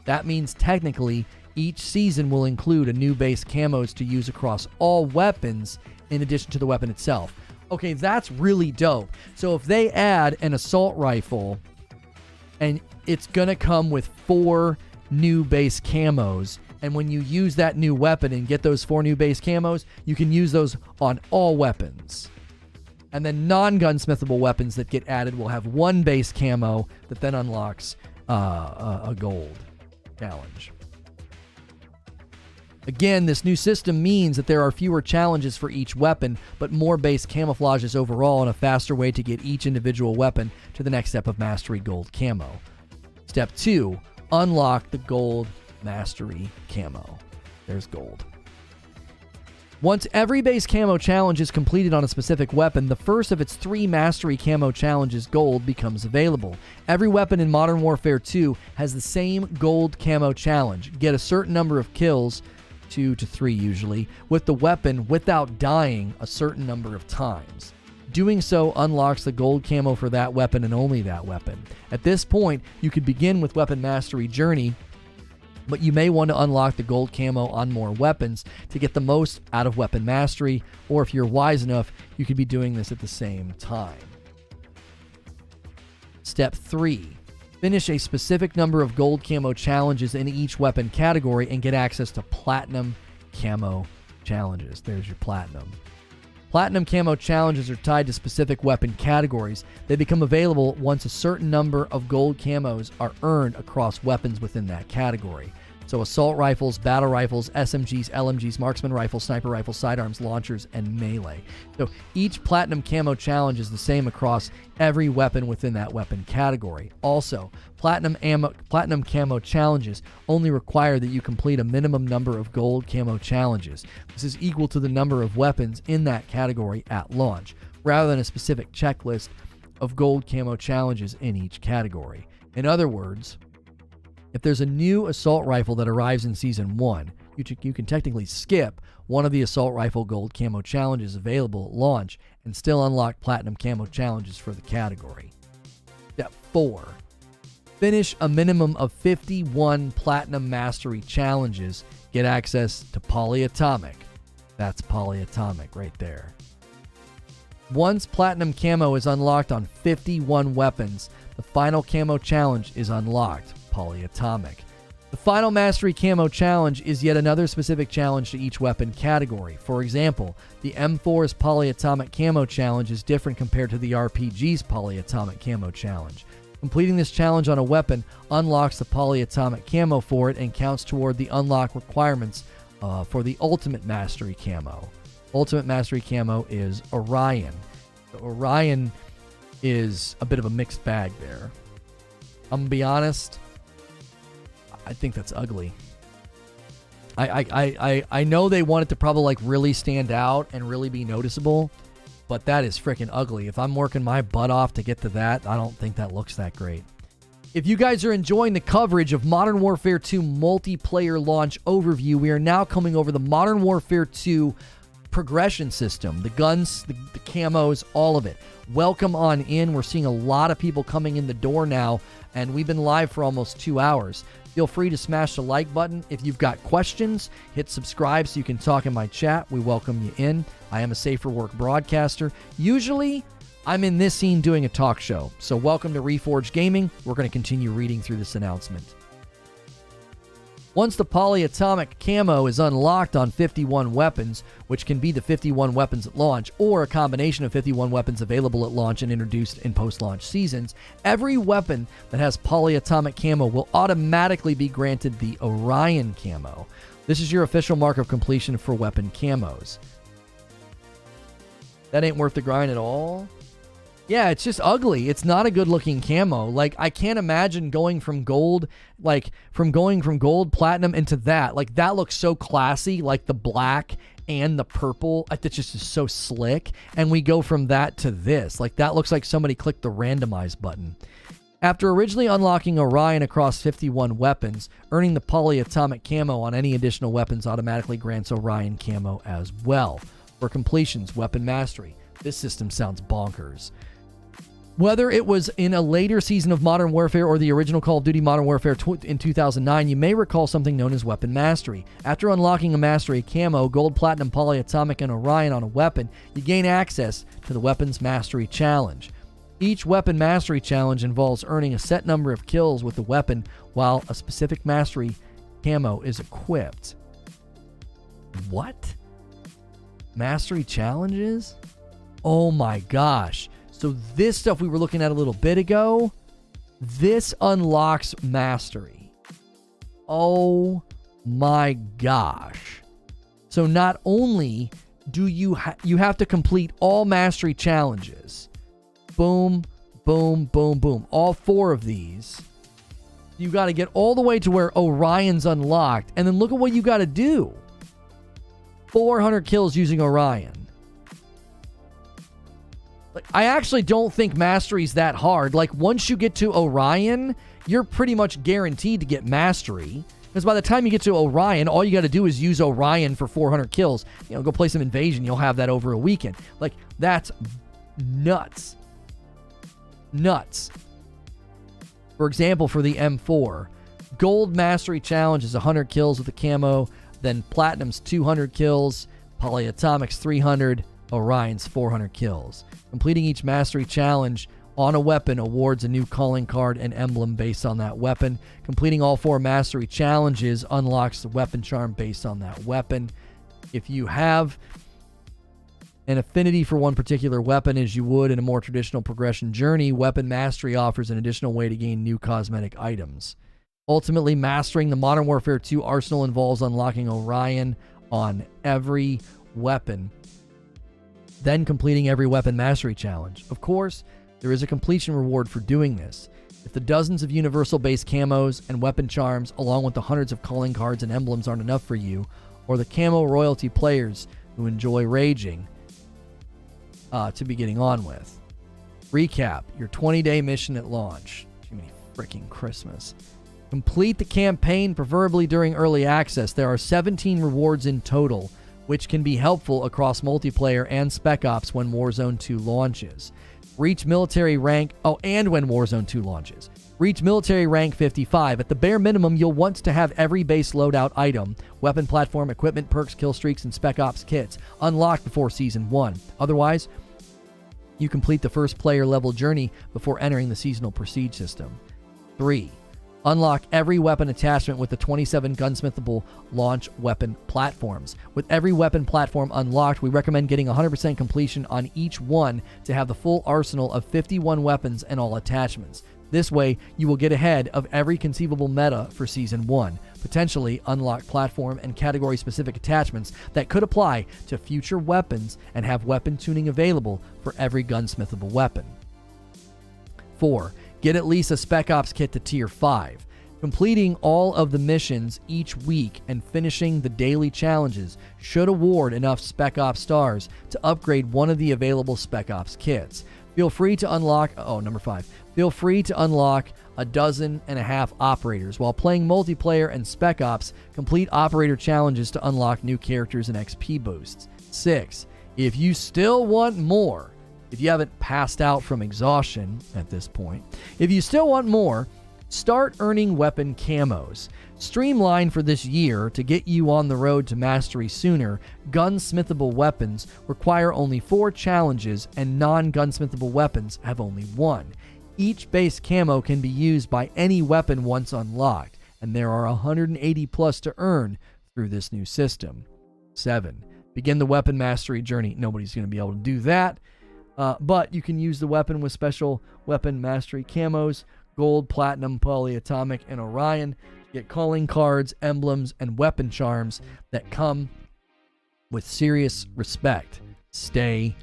That means technically, each season will include a new base camos to use across all weapons in addition to the weapon itself. Okay, that's really dope. So if they add an assault rifle and it's going to come with 4 new base camos, and when you use that new weapon and get those 4 new base camos, you can use those on all weapons. And then non-gunsmithable weapons that get added will have 1 base camo that then unlocks a gold challenge. Again, this new system means that there are fewer challenges for each weapon, but more base camouflages overall and a faster way to get each individual weapon to the next step of Mastery Gold Camo. Step 2, unlock the Gold Mastery Camo. There's gold. Once every base camo challenge is completed on a specific weapon, the first of its 3 Mastery Camo challenges, gold, becomes available. Every weapon in Modern Warfare 2 has the same gold camo challenge. Get a certain number of kills, 2 to 3 usually, with the weapon without dying a certain number of times. Doing so unlocks the gold camo for that weapon and only that weapon. At this point, you could begin with Weapon Mastery Journey, but you may want to unlock the gold camo on more weapons to get the most out of Weapon Mastery, or if you're wise enough, you could be doing this at the same time. Step 3. Finish a specific number of gold camo challenges in each weapon category and get access to platinum camo challenges. There's your platinum. Platinum camo challenges are tied to specific weapon categories. They become available once a certain number of gold camos are earned across weapons within that category. So assault rifles, battle rifles, SMGs, LMGs, marksman rifles, sniper rifles, sidearms, launchers, and melee. So each platinum camo challenge is the same across every weapon within that weapon category. Also, platinum camo challenges only require that you complete a minimum number of gold camo challenges. This is equal to the number of weapons in that category at launch, rather than a specific checklist of gold camo challenges in each category. In other words, if there's a new assault rifle that arrives in Season 1, you can technically skip one of the assault rifle gold camo challenges available at launch and still unlock platinum camo challenges for the category. Step 4. Finish a minimum of 51 platinum mastery challenges. Get access to polyatomic. That's polyatomic right there. Once platinum camo is unlocked on 51 weapons, the final camo challenge is unlocked. Polyatomic. The final Mastery Camo Challenge is yet another specific challenge to each weapon category. For example, the M4's Polyatomic Camo Challenge is different compared to the RPG's Polyatomic Camo Challenge. Completing this challenge on a weapon unlocks the polyatomic camo for it and counts toward the unlock requirements for the Ultimate Mastery Camo. Ultimate Mastery Camo is Orion. So Orion is a bit of a mixed bag there. I'm going to be honest, I think that's ugly. I know they want it to probably like really stand out and really be noticeable, but that is freaking ugly. If I'm working my butt off to get to that, I don't think that looks that great. If you guys are enjoying the coverage of Modern Warfare 2 multiplayer launch overview, we are now coming over the Modern Warfare 2 progression system. The guns, the camos, all of it. Welcome on in. We're seeing a lot of people coming in the door now, and we've been live for almost 2 hours. Feel free to smash the like button. If you've got questions, hit subscribe so you can talk in my chat. We welcome you in. I am a safer work broadcaster. Usually, I'm in this scene doing a talk show. So welcome to Reforge Gaming. We're going to continue reading through this announcement. Once the polyatomic camo is unlocked on 51 weapons, which can be the 51 weapons at launch or a combination of 51 weapons available at launch and introduced in post-launch seasons, every weapon that has polyatomic camo will automatically be granted the Orion camo. This is your official mark of completion for weapon camos. That ain't worth the grind at all. Yeah, it's just ugly. It's not a good looking camo. Like, I can't imagine going from gold, from gold, platinum into that. Like, that looks so classy, like the black and the purple. That just is so slick. And we go from that to this. Like, that looks like somebody clicked the randomize button. After originally unlocking Orion across 51 weapons, earning the polyatomic camo on any additional weapons automatically grants Orion camo as well. For completions, weapon mastery. This system sounds bonkers. Whether it was in a later season of Modern Warfare or the original Call of Duty Modern Warfare in 2009, you may recall something known as Weapon Mastery. After unlocking a Mastery Camo, Gold, Platinum, Polyatomic, and Orion on a weapon, you gain access to the Weapons Mastery Challenge. Each Weapon Mastery Challenge involves earning a set number of kills with the weapon while a specific Mastery Camo is equipped. What? Mastery Challenges? Oh my gosh. So this stuff we were looking at a little bit ago, this unlocks Mastery. Oh my gosh. So not only do you have to complete all Mastery challenges. Boom, boom, boom, boom. All 4 of these. You got to get all the way to where Orion's unlocked. And then look at what you got to do. 400 kills using Orion. Like, I actually don't think Mastery's that hard. Like, once you get to Orion, you're pretty much guaranteed to get Mastery. Because by the time you get to Orion, all you got to do is use Orion for 400 kills. You know, go play some Invasion. You'll have that over a weekend. Like, that's nuts. Nuts. For example, for the M4, Gold Mastery Challenge is 100 kills with the camo. Then Platinum's 200 kills. Polyatomic's 300. Orion's 400 kills. Completing each Mastery Challenge on a weapon awards a new calling card and emblem based on that weapon. Completing all 4 Mastery Challenges unlocks the weapon charm based on that weapon. If you have an affinity for one particular weapon as you would in a more traditional progression journey, Weapon Mastery offers an additional way to gain new cosmetic items. Ultimately, mastering the Modern Warfare 2 arsenal involves unlocking Orion on every weapon, then completing every Weapon Mastery Challenge. Of course, there is a completion reward for doing this. If the dozens of universal-based camos and weapon charms, along with the hundreds of calling cards and emblems aren't enough for you, or the camo royalty players who enjoy raging, to be getting on with. Recap, your 20-day mission at launch. Jiminy freaking Christmas. Complete the campaign, preferably during early access. There are 17 rewards in total, which can be helpful across multiplayer and Spec Ops when Warzone 2 launches. Reach military rank... Oh, and when Warzone 2 launches. Reach military rank 55. At the bare minimum, you'll want to have every base loadout item, weapon platform, equipment, perks, killstreaks, and Spec Ops kits unlocked before Season 1. Otherwise, you complete the first player level journey before entering the seasonal prestige system. 3. Unlock every weapon attachment with the 27 gunsmithable launch weapon platforms. With every weapon platform unlocked, we recommend getting 100% completion on each one to have the full arsenal of 51 weapons and all attachments. This way, you will get ahead of every conceivable meta for Season 1, potentially unlock platform and category-specific attachments that could apply to future weapons and have weapon tuning available for every gunsmithable weapon. 4. Get at least a Spec Ops kit to Tier 5. Completing all of the missions each week and finishing the daily challenges should award enough Spec Ops stars to upgrade one of the available Spec Ops kits. Feel free to unlock, number 5. Feel free to unlock 12 operators. While playing multiplayer and Spec Ops, complete operator challenges to unlock new characters and XP boosts. 6. If you still want more, if you haven't passed out from exhaustion at this point, if you still want more, start earning weapon camos. Streamlined for this year to get you on the road to mastery sooner, gunsmithable weapons require only 4 challenges and non-gunsmithable weapons have only 1. Each base camo can be used by any weapon once unlocked, and there are 180 plus to earn through this new system. 7. Begin the weapon mastery journey. Nobody's going to be able to do that. But you can use the weapon with special weapon mastery camos, gold, platinum, polyatomic, and Orion to get calling cards, emblems, and weapon charms that come with serious respect. Stay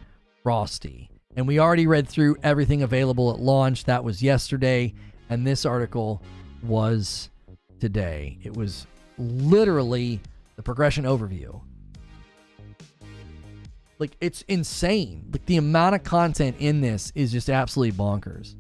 frosty. And we already read through everything available at launch. That was yesterday, and this article was today. It was literally the progression overview. Like, it's insane. Like, the amount of content in this is just absolutely bonkers.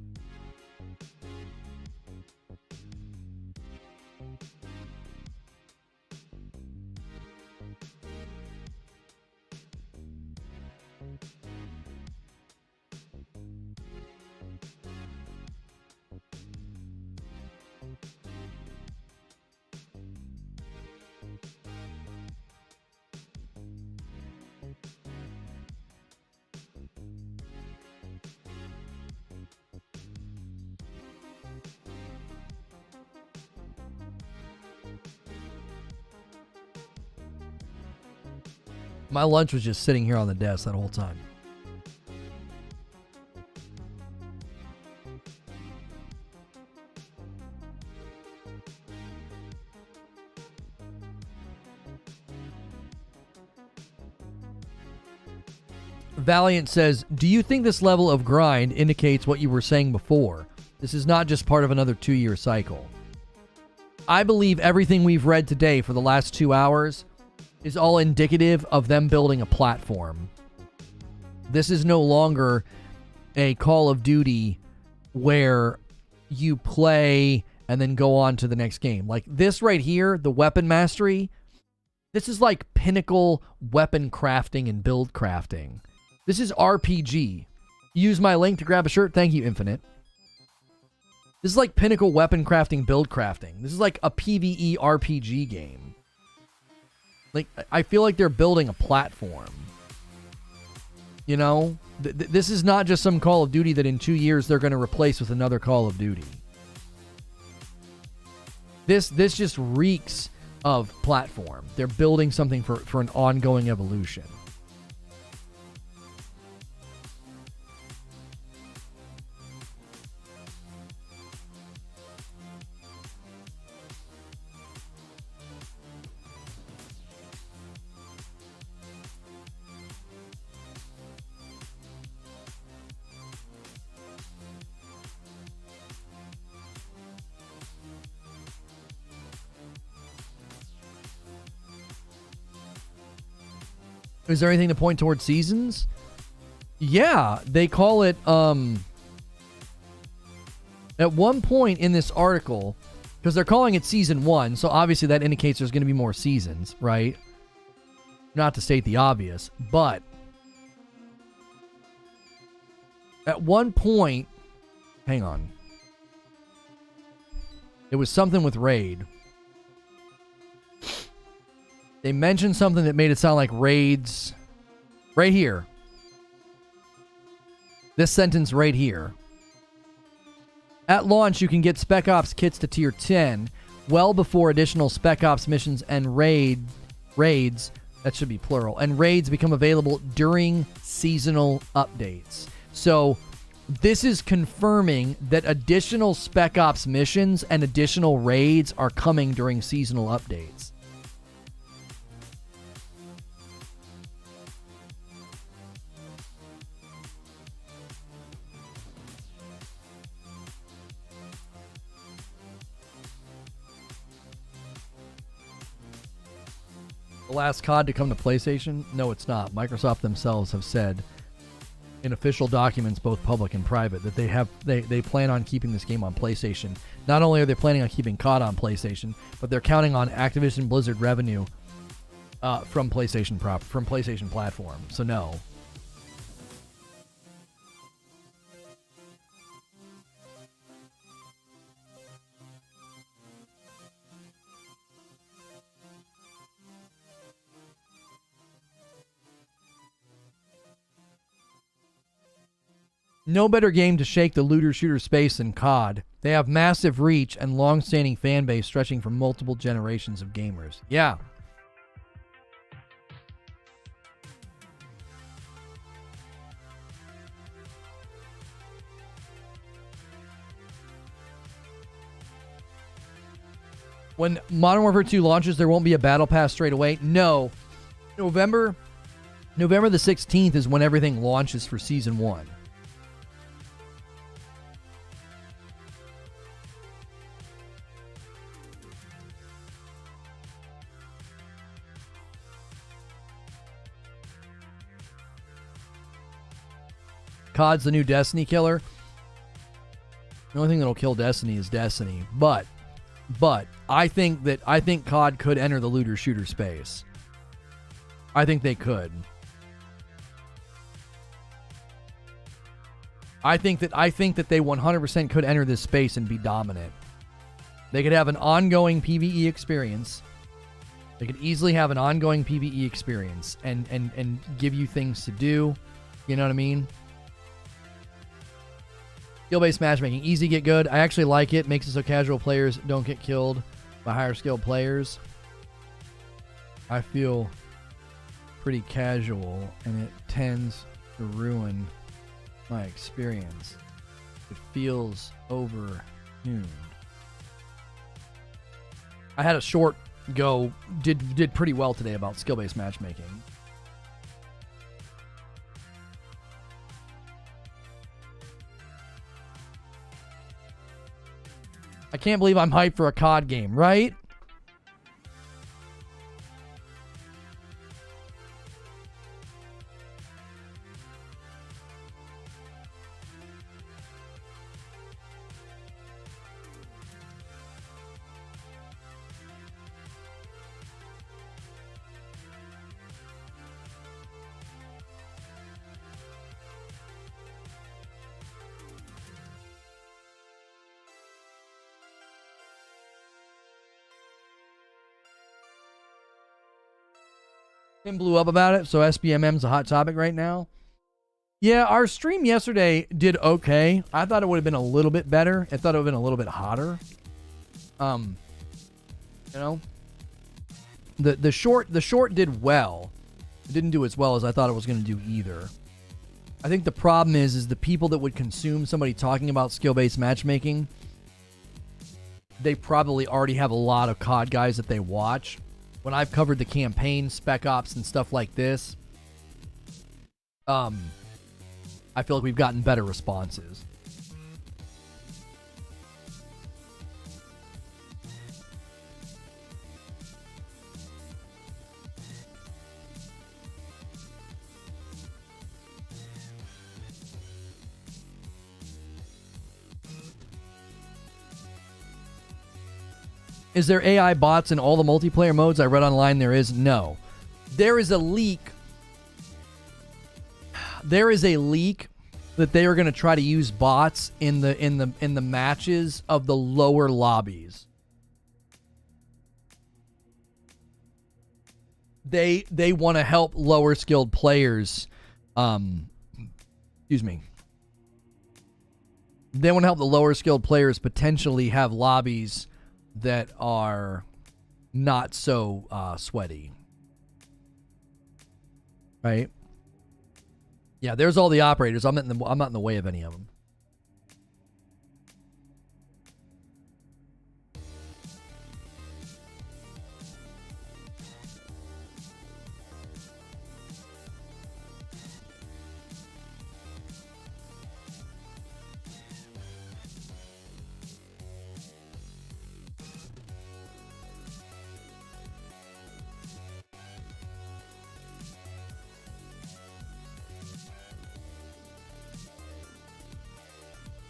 My lunch was just sitting here on the desk that whole time. Valiant says, do you think this level of grind indicates what you were saying before? This is not just part of another 2-year cycle. I believe everything we've read today for the last 2 hours is all indicative of them building a platform. This is no longer a Call of Duty where you play and then go on to the next game. Like this right here, the weapon mastery, this is like pinnacle weapon crafting and build crafting. This is RPG. Use my link to grab a shirt. Thank you, Infinite. This is like pinnacle weapon crafting, build crafting. This is like a PvE RPG game. Like, I feel like they're building a platform. You know? This is not just some Call of Duty that in 2 years they're going to replace with another Call of Duty. This just reeks of platform. They're building something for an ongoing evolution. Is there anything to point towards seasons? Yeah, they call it, at one point in this article, because they're calling it Season 1, so obviously that indicates there's going to be more seasons, right? Not to state the obvious, but at one point, hang on. It was something with Raid. They mentioned something that made it sound like raids. Right here. This sentence right here. At launch, you can get Spec Ops kits to tier 10 well before additional Spec Ops missions and raids, that should be plural, and raids become available during seasonal updates. So this is confirming that additional Spec Ops missions and additional raids are coming during seasonal updates. The last COD to come to PlayStation? No, it's not. Microsoft themselves have said in official documents, both public and private, that they plan on keeping this game on PlayStation. Not only are they planning on keeping COD on PlayStation, but they're counting on Activision Blizzard revenue from PlayStation platform. So no. No better game to shake the looter-shooter space than COD. They have massive reach and long-standing fan base stretching for multiple generations of gamers. Yeah. When Modern Warfare 2 launches, there won't be a battle pass straight away. No. November the 16th is when everything launches for Season 1. COD's the new Destiny killer. The only thing that'll kill Destiny is Destiny. But I think COD could enter the looter shooter space. I think they could. I think that they 100% could enter this space and be dominant. They could have an ongoing PvE experience. They could easily have an ongoing PvE experience and give you things to do. You know what I mean? Skill-based matchmaking. Easy, get good. I actually like it. Makes it so casual players don't get killed by higher skilled players. I feel pretty casual, and it tends to ruin my experience. It feels overtuned. I had a short go. Did pretty well today about skill-based matchmaking. I can't believe I'm hyped for a COD game, right? Tim blew up about it, so SBMM's a hot topic right now. Yeah, our stream yesterday did okay. I thought it would have been a little bit better. I thought it would have been a little bit hotter. You know, the short did well. It didn't do as well as I thought it was going to do either. I think the problem is the people that would consume somebody talking about skill-based matchmaking, they probably already have a lot of COD guys that they watch. When I've covered the campaign, Spec Ops, and stuff like this, I feel like we've gotten better responses. Is there AI bots in all the multiplayer modes? I read online there is. No. There is a leak. There is a leak that they are going to try to use bots in the matches of the lower lobbies. They want to help lower skilled players. Excuse me. They want to help the lower skilled players potentially have lobbies that are not so sweaty. Right? Yeah, there's all the operators. I'm not in the way of any of them.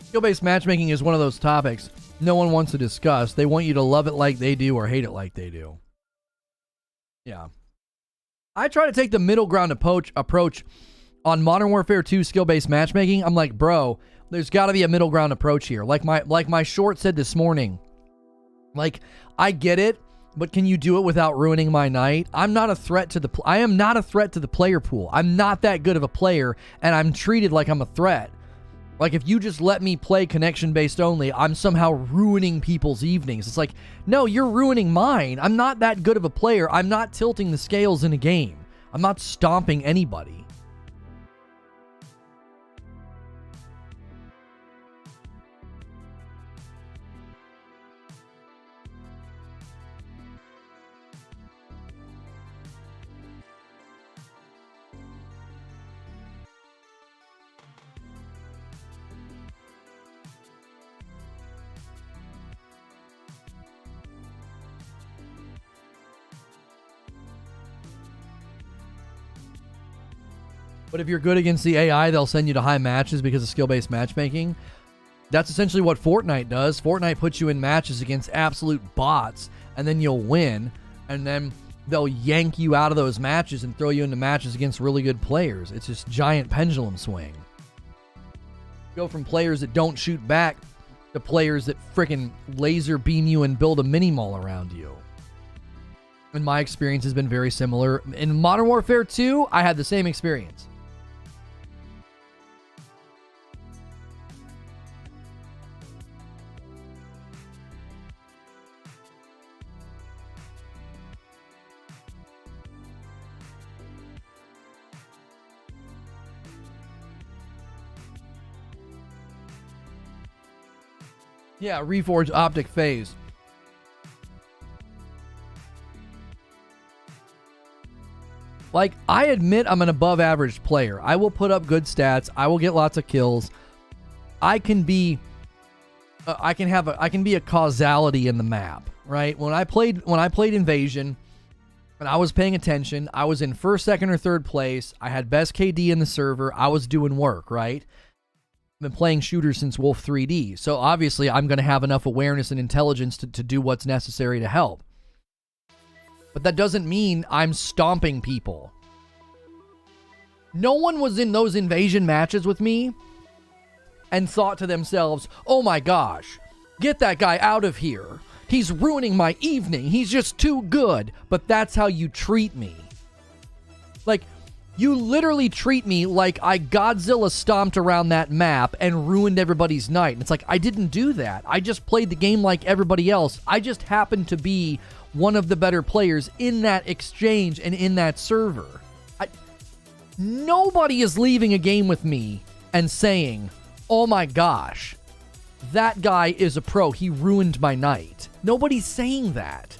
Skill-based matchmaking is one of those topics no one wants to discuss. They want you to love it like they do or hate it like they do. Yeah. I try to take the middle ground approach on Modern Warfare 2 skill-based matchmaking. I'm like, bro, there's got to be a middle ground approach here. Like my short said this morning. Like, I get it, but can you do it without ruining my night? I am not a threat to the player pool. I'm not that good of a player, and I'm treated like I'm a threat. Like, if you just let me play connection-based only, I'm somehow ruining people's evenings. It's like, no, you're ruining mine. I'm not that good of a player. I'm not tilting the scales in a game. I'm not stomping anybody. But if you're good against the AI, they'll send you to high matches because of skill-based matchmaking. That's essentially what Fortnite does. Fortnite puts you in matches against absolute bots, and then you'll win, and then they'll yank you out of those matches and throw you into matches against really good players. It's this giant pendulum swing. Go from players that don't shoot back to players that freaking laser beam you and build a mini-mall around you. And my experience has been very similar. In Modern Warfare 2, I had the same experience. Yeah, Reforge Optic Phase. Like, I admit I'm an above average player. I will put up good stats. I will get lots of kills. I can be a causality in the map, right? When I played Invasion and I was paying attention, I was in first, second, or third place. I had best KD in the server. I was doing work, right? Been playing shooters since Wolf 3D, so obviously I'm going to have enough awareness and intelligence to do what's necessary to help. But that doesn't mean I'm stomping people. No one was in those Invasion matches with me and thought to themselves, oh my gosh, get that guy out of here. He's ruining my evening. He's just too good. But that's how you treat me. Like, you literally treat me like I Godzilla stomped around that map and ruined everybody's night. And it's like, I didn't do that. I just played the game like everybody else. I just happened to be one of the better players in that exchange and in that server. Nobody is leaving a game with me and saying, oh my gosh, that guy is a pro. He ruined my night. Nobody's saying that.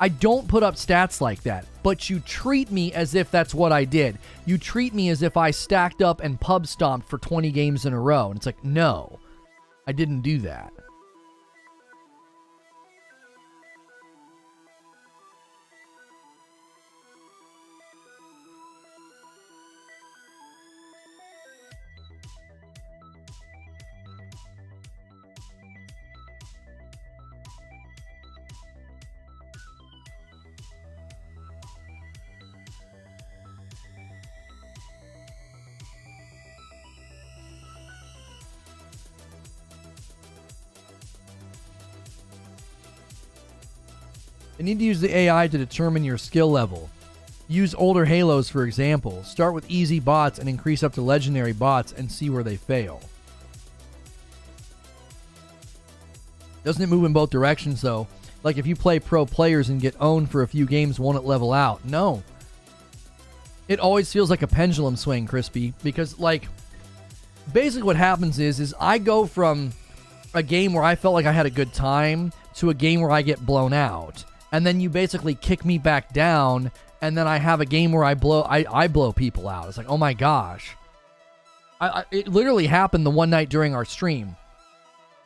I don't put up stats like that, but you treat me as if that's what I did. You treat me as if I stacked up and pub stomped for 20 games in a row. And it's like, no, I didn't do that. You need to use the AI to determine your skill level. Use older Halos, for example. Start with easy bots and increase up to legendary bots and see where they fail. Doesn't it move in both directions, though? Like, if you play pro players and get owned for a few games, won't it level out? No. It always feels like a pendulum swing, Crispy, because, like, basically what happens is I go from a game where I felt like I had a good time to a game where I get blown out. And then you basically kick me back down, and then I have a game where I blow people out. It's like, oh my gosh. It literally happened the one night during our stream.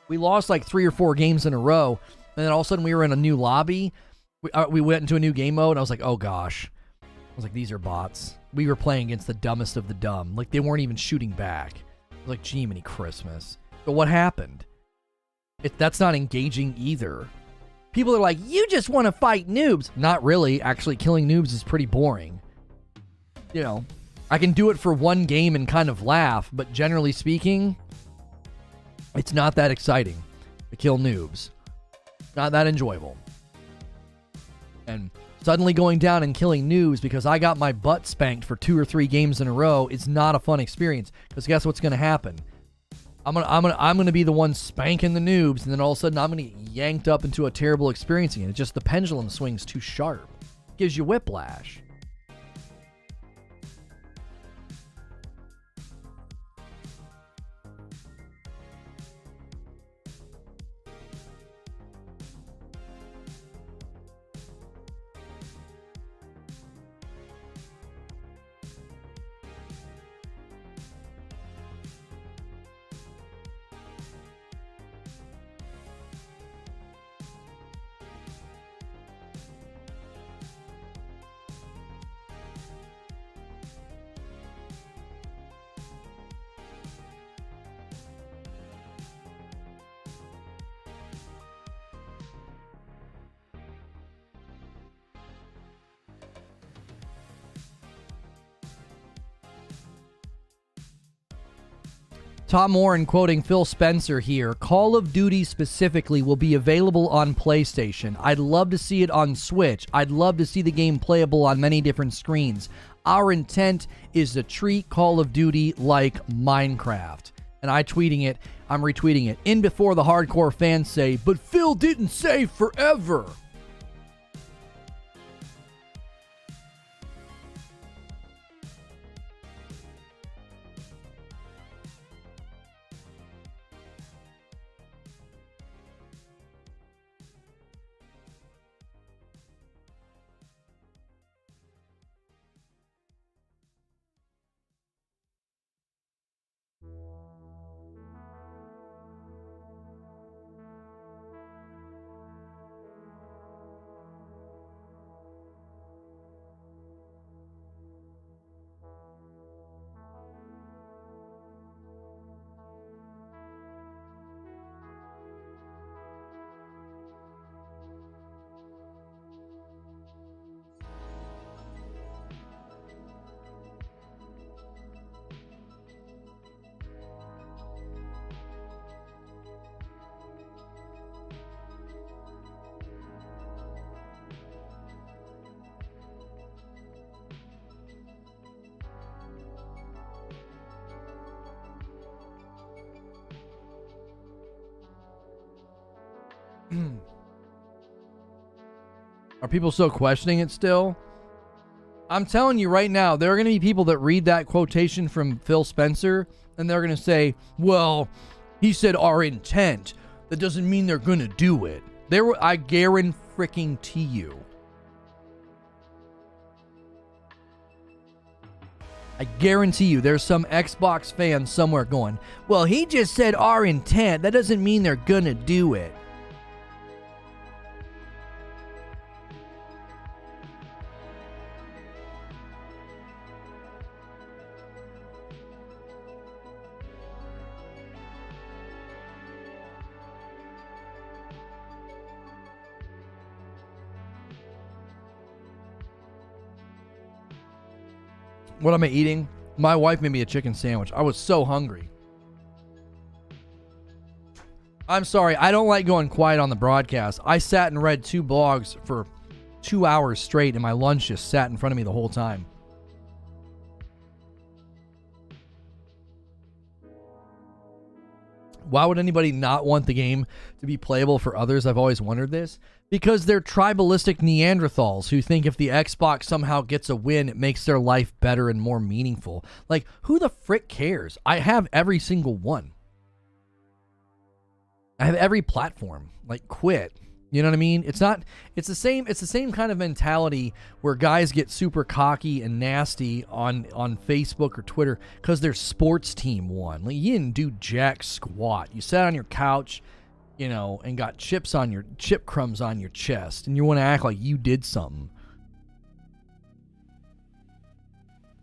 We lost like 3 or 4 games in a row, and then all of a sudden we were in a new lobby. We went into a new game mode, and I was like, oh gosh. I was like, these are bots. We were playing against the dumbest of the dumb. Like, they weren't even shooting back. I was like, gee, many Christmas. But what happened? That's not engaging either. People are like, you just want to fight noobs. Not really. Actually, killing noobs is pretty boring. You know, I can do it for one game and kind of laugh, but generally speaking, it's not that exciting to kill noobs. Not that enjoyable. And suddenly going down and killing noobs because I got my butt spanked for 2 or 3 games in a row is not a fun experience. Because guess what's going to happen? I'm gonna be the one spanking the noobs, and then all of a sudden I'm gonna get yanked up into a terrible experience again. It's just the pendulum swings too sharp. Gives you whiplash. Tom Warren quoting Phil Spencer here. Call of Duty specifically will be available on PlayStation. I'd love to see it on Switch. I'd love to see the game playable on many different screens. Our intent is to treat Call of Duty like Minecraft. And I'm retweeting it. In before the hardcore fans say, but Phil didn't say forever. Are people still questioning it still? I'm telling you right now, there are going to be people that read that quotation from Phil Spencer, and they're going to say, well, he said our intent. That doesn't mean they're going to do it. I guarantee you. I guarantee you there's some Xbox fan somewhere going, well, he just said our intent. That doesn't mean they're going to do it. What am I eating? My wife made me a chicken sandwich. I was so hungry. I'm sorry. I don't like going quiet on the broadcast. I sat and read 2 blogs for 2 hours straight, and my lunch just sat in front of me the whole time. Why would anybody not want the game to be playable for others? I've always wondered this. Because they're tribalistic Neanderthals who think if the Xbox somehow gets a win, it makes their life better and more meaningful. Like, who the frick cares? I have every single one. I have every platform. Like, quit. You know what I mean? It's the same kind of mentality where guys get super cocky and nasty on Facebook or Twitter because their sports team won. Like, you didn't do jack squat. You sat on your couch, you know, and got chip crumbs on your chest, and you want to act like you did something.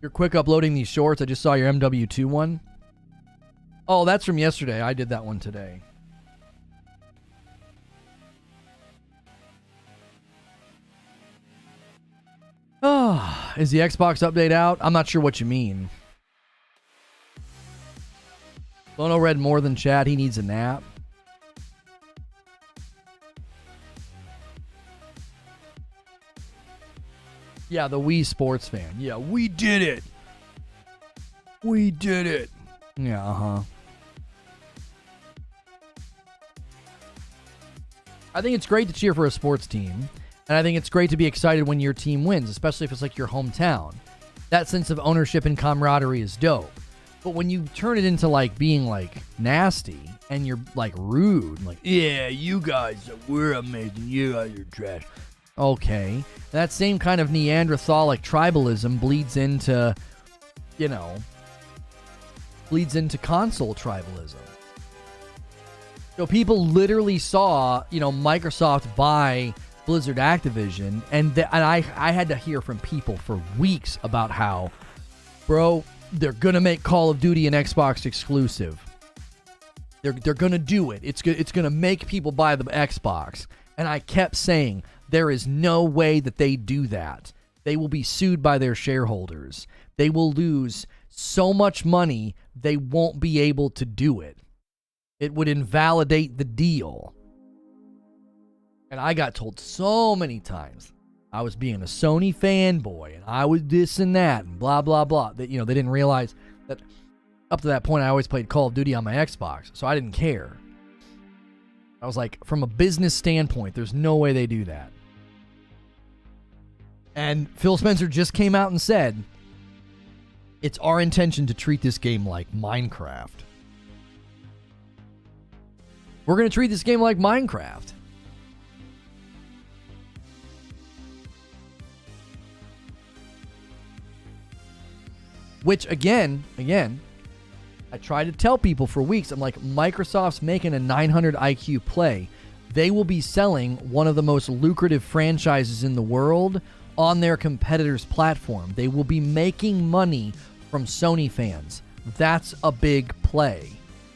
You're quick uploading these shorts. I just saw your MW2 one. Oh, that's from yesterday. I did that one today. Oh, is the Xbox update out? I'm not sure what you mean. Lono read more than chat. He needs a nap. Yeah, the Wii Sports fan. Yeah, we did it. We did it. Yeah, uh-huh. I think it's great to cheer for a sports team. And I think it's great to be excited when your team wins, especially if it's like your hometown. That sense of ownership and camaraderie is dope. But when you turn it into like being like nasty and you're like rude, like, yeah, you guys, we're amazing, you guys are trash. Okay. That same kind of Neanderthalic tribalism bleeds into, you know, console tribalism. So people literally saw, you know, Microsoft buy Blizzard Activision, and I had to hear from people for weeks about how, bro, they're gonna make Call of Duty an Xbox exclusive. They're gonna do it. It's gonna make people buy the Xbox. And I kept saying there is no way that they do that. They will be sued by their shareholders. They will lose so much money they won't be able to do it. It would invalidate the deal. And I got told so many times I was being a Sony fanboy and I was this and that and blah, blah, blah. That, you know, they didn't realize that up to that point I always played Call of Duty on my Xbox, so I didn't care. I was like, from a business standpoint, there's no way they do that. And Phil Spencer just came out and said, it's our intention to treat this game like Minecraft. We're going to treat this game like Minecraft. Which, again, I try to tell people for weeks, I'm like, Microsoft's making a 900 IQ play. They will be selling one of the most lucrative franchises in the world on their competitor's platform. They will be making money from Sony fans. That's a big play.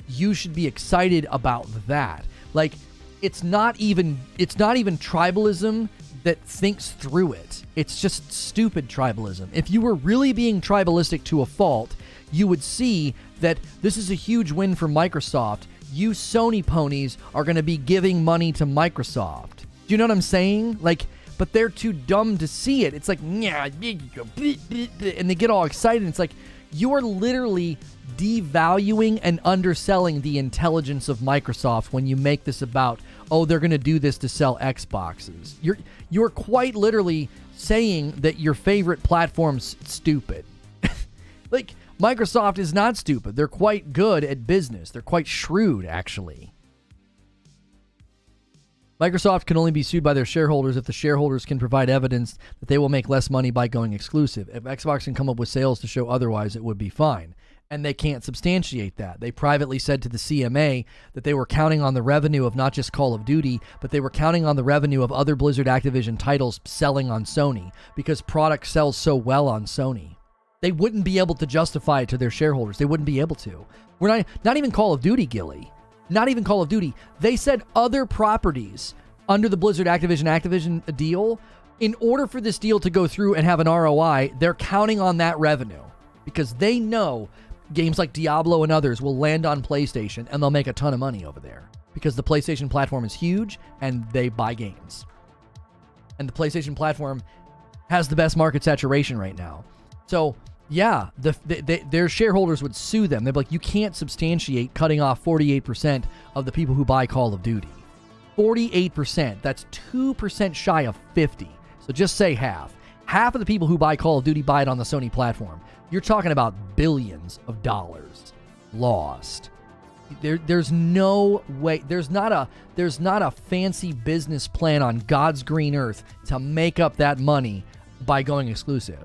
You should be excited about that. Like, it's not even tribalism that thinks through it. It's just stupid tribalism. If you were really being tribalistic to a fault, you would see that this is a huge win for Microsoft. You Sony ponies are going to be giving money to Microsoft. Do you know what I'm saying? Like, but they're too dumb to see it. It's like, and they get all excited. It's like, you are literally devaluing and underselling the intelligence of Microsoft when you make this about, oh, they're going to do this to sell Xboxes. You're quite literally saying that your favorite platform's stupid. Like, Microsoft is not stupid. They're quite good at business. They're quite shrewd, actually. Microsoft can only be sued by their shareholders if the shareholders can provide evidence that they will make less money by going exclusive. If Xbox can come up with sales to show otherwise, it would be fine. And they can't substantiate that. They privately said to the CMA that they were counting on the revenue of not just Call of Duty, but they were counting on the revenue of other Blizzard Activision titles selling on Sony because product sells so well on Sony. They wouldn't be able to justify it to their shareholders. They wouldn't be able to. We're not even Call of Duty, Gilly. Not even Call of Duty. They said other properties under the Blizzard Activision deal, in order for this deal to go through and have an ROI, they're counting on that revenue because they know games like Diablo and others will land on PlayStation and they'll make a ton of money over there because the PlayStation platform is huge and they buy games. And the PlayStation platform has the best market saturation right now. So Yeah, their shareholders would sue them. They'd be like, you can't substantiate cutting off 48% of the people who buy Call of Duty. 48%. That's 2% shy of 50. So just say half. Half of the people who buy Call of Duty buy it on the Sony platform. You're talking about billions of dollars lost. There's no way. There's not a fancy business plan on God's green earth to make up that money by going exclusive.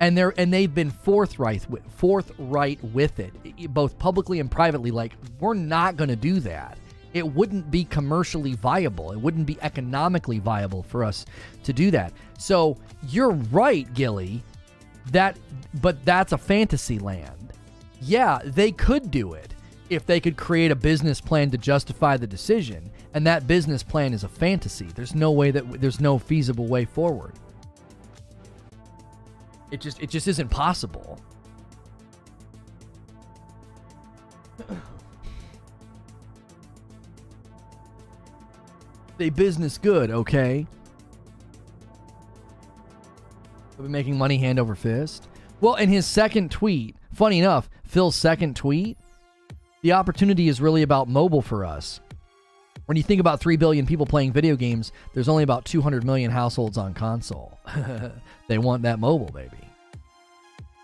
And they've been forthright with it, both publicly and privately. Like, we're not going to do that. It wouldn't be commercially viable. It wouldn't be economically viable for us to do that. So you're right, Gilly. But that's a fantasy land. Yeah, they could do it if they could create a business plan to justify the decision, and that business plan is a fantasy. There's no feasible way forward. It just isn't possible. They business good, okay? They've been making money hand over fist. Well, in his second tweet, funny enough, Phil's second tweet, the opportunity is really about mobile for us. When you think about 3 billion people playing video games, there's only about 200 million households on console. They want that mobile, baby.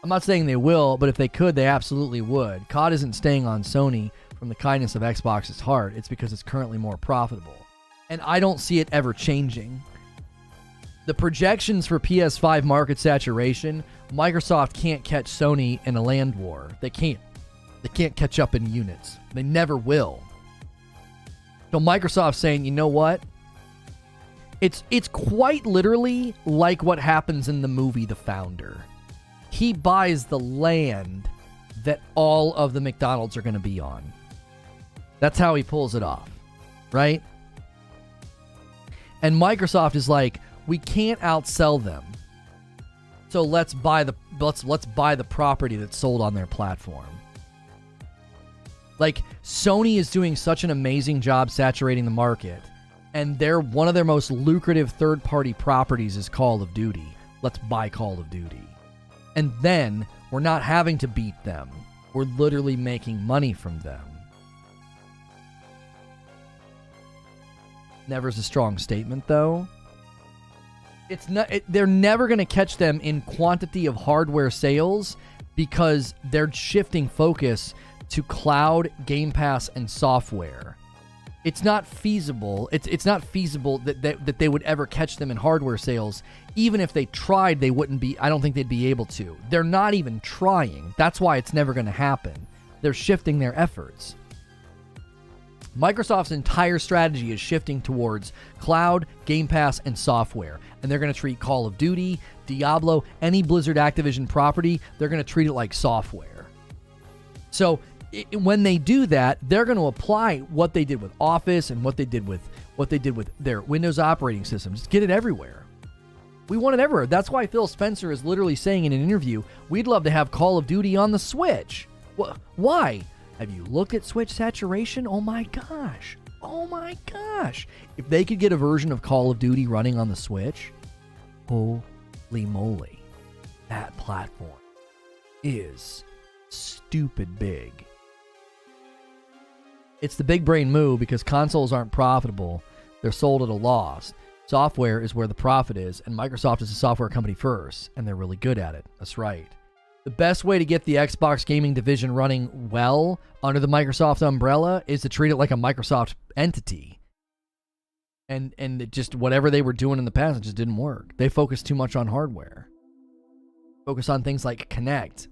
I'm not saying they will, but if they could, they absolutely would. COD isn't staying on Sony from the kindness of Xbox's heart. It's because it's currently more profitable. And I don't see it ever changing. The projections for PS5 market saturation, Microsoft can't catch Sony in a land war. They can't. They can't catch up in units. They never will. So Microsoft's saying, you know what? It's quite literally like what happens in the movie The Founder. He buys the land that all of the McDonald's are going to be on. That's how he pulls it off, right? And Microsoft is like, we can't outsell them, so let's buy the property that's sold on their platform. Like, Sony is doing such an amazing job saturating the market, and one of their most lucrative third-party properties is Call of Duty. Let's buy Call of Duty. And then we're not having to beat them. We're literally making money from them. Never's a strong statement, though. It's not. They're never going to catch them in quantity of hardware sales because they're shifting focus to cloud, Game Pass, and software. It's not feasible. It's not feasible that they would ever catch them in hardware sales. Even if they tried, they wouldn't be. I don't think they'd be able to. They're not even trying. That's why it's never going to happen. They're shifting their efforts. Microsoft's entire strategy is shifting towards cloud, Game Pass, and software. And they're going to treat Call of Duty, Diablo, any Blizzard Activision property, they're going to treat it like software. So when they do that, they're going to apply what they did with Office and what they did with their Windows operating systems. Just get it everywhere. We want it everywhere. That's why Phil Spencer is literally saying in an interview, we'd love to have Call of Duty on the Switch. Why? Have you looked at Switch saturation? Oh my gosh. Oh my gosh. If they could get a version of Call of Duty running on the Switch, holy moly. That platform is stupid big. It's the big brain move because consoles aren't profitable. They're sold at a loss. Software is where the profit is, and Microsoft is a software company first, and they're really good at it. That's right. The best way to get the Xbox gaming division running well under the Microsoft umbrella is to treat it like a Microsoft entity. And it just, whatever they were doing in the past, it just didn't work. They focused too much on hardware. Focus on things like Connect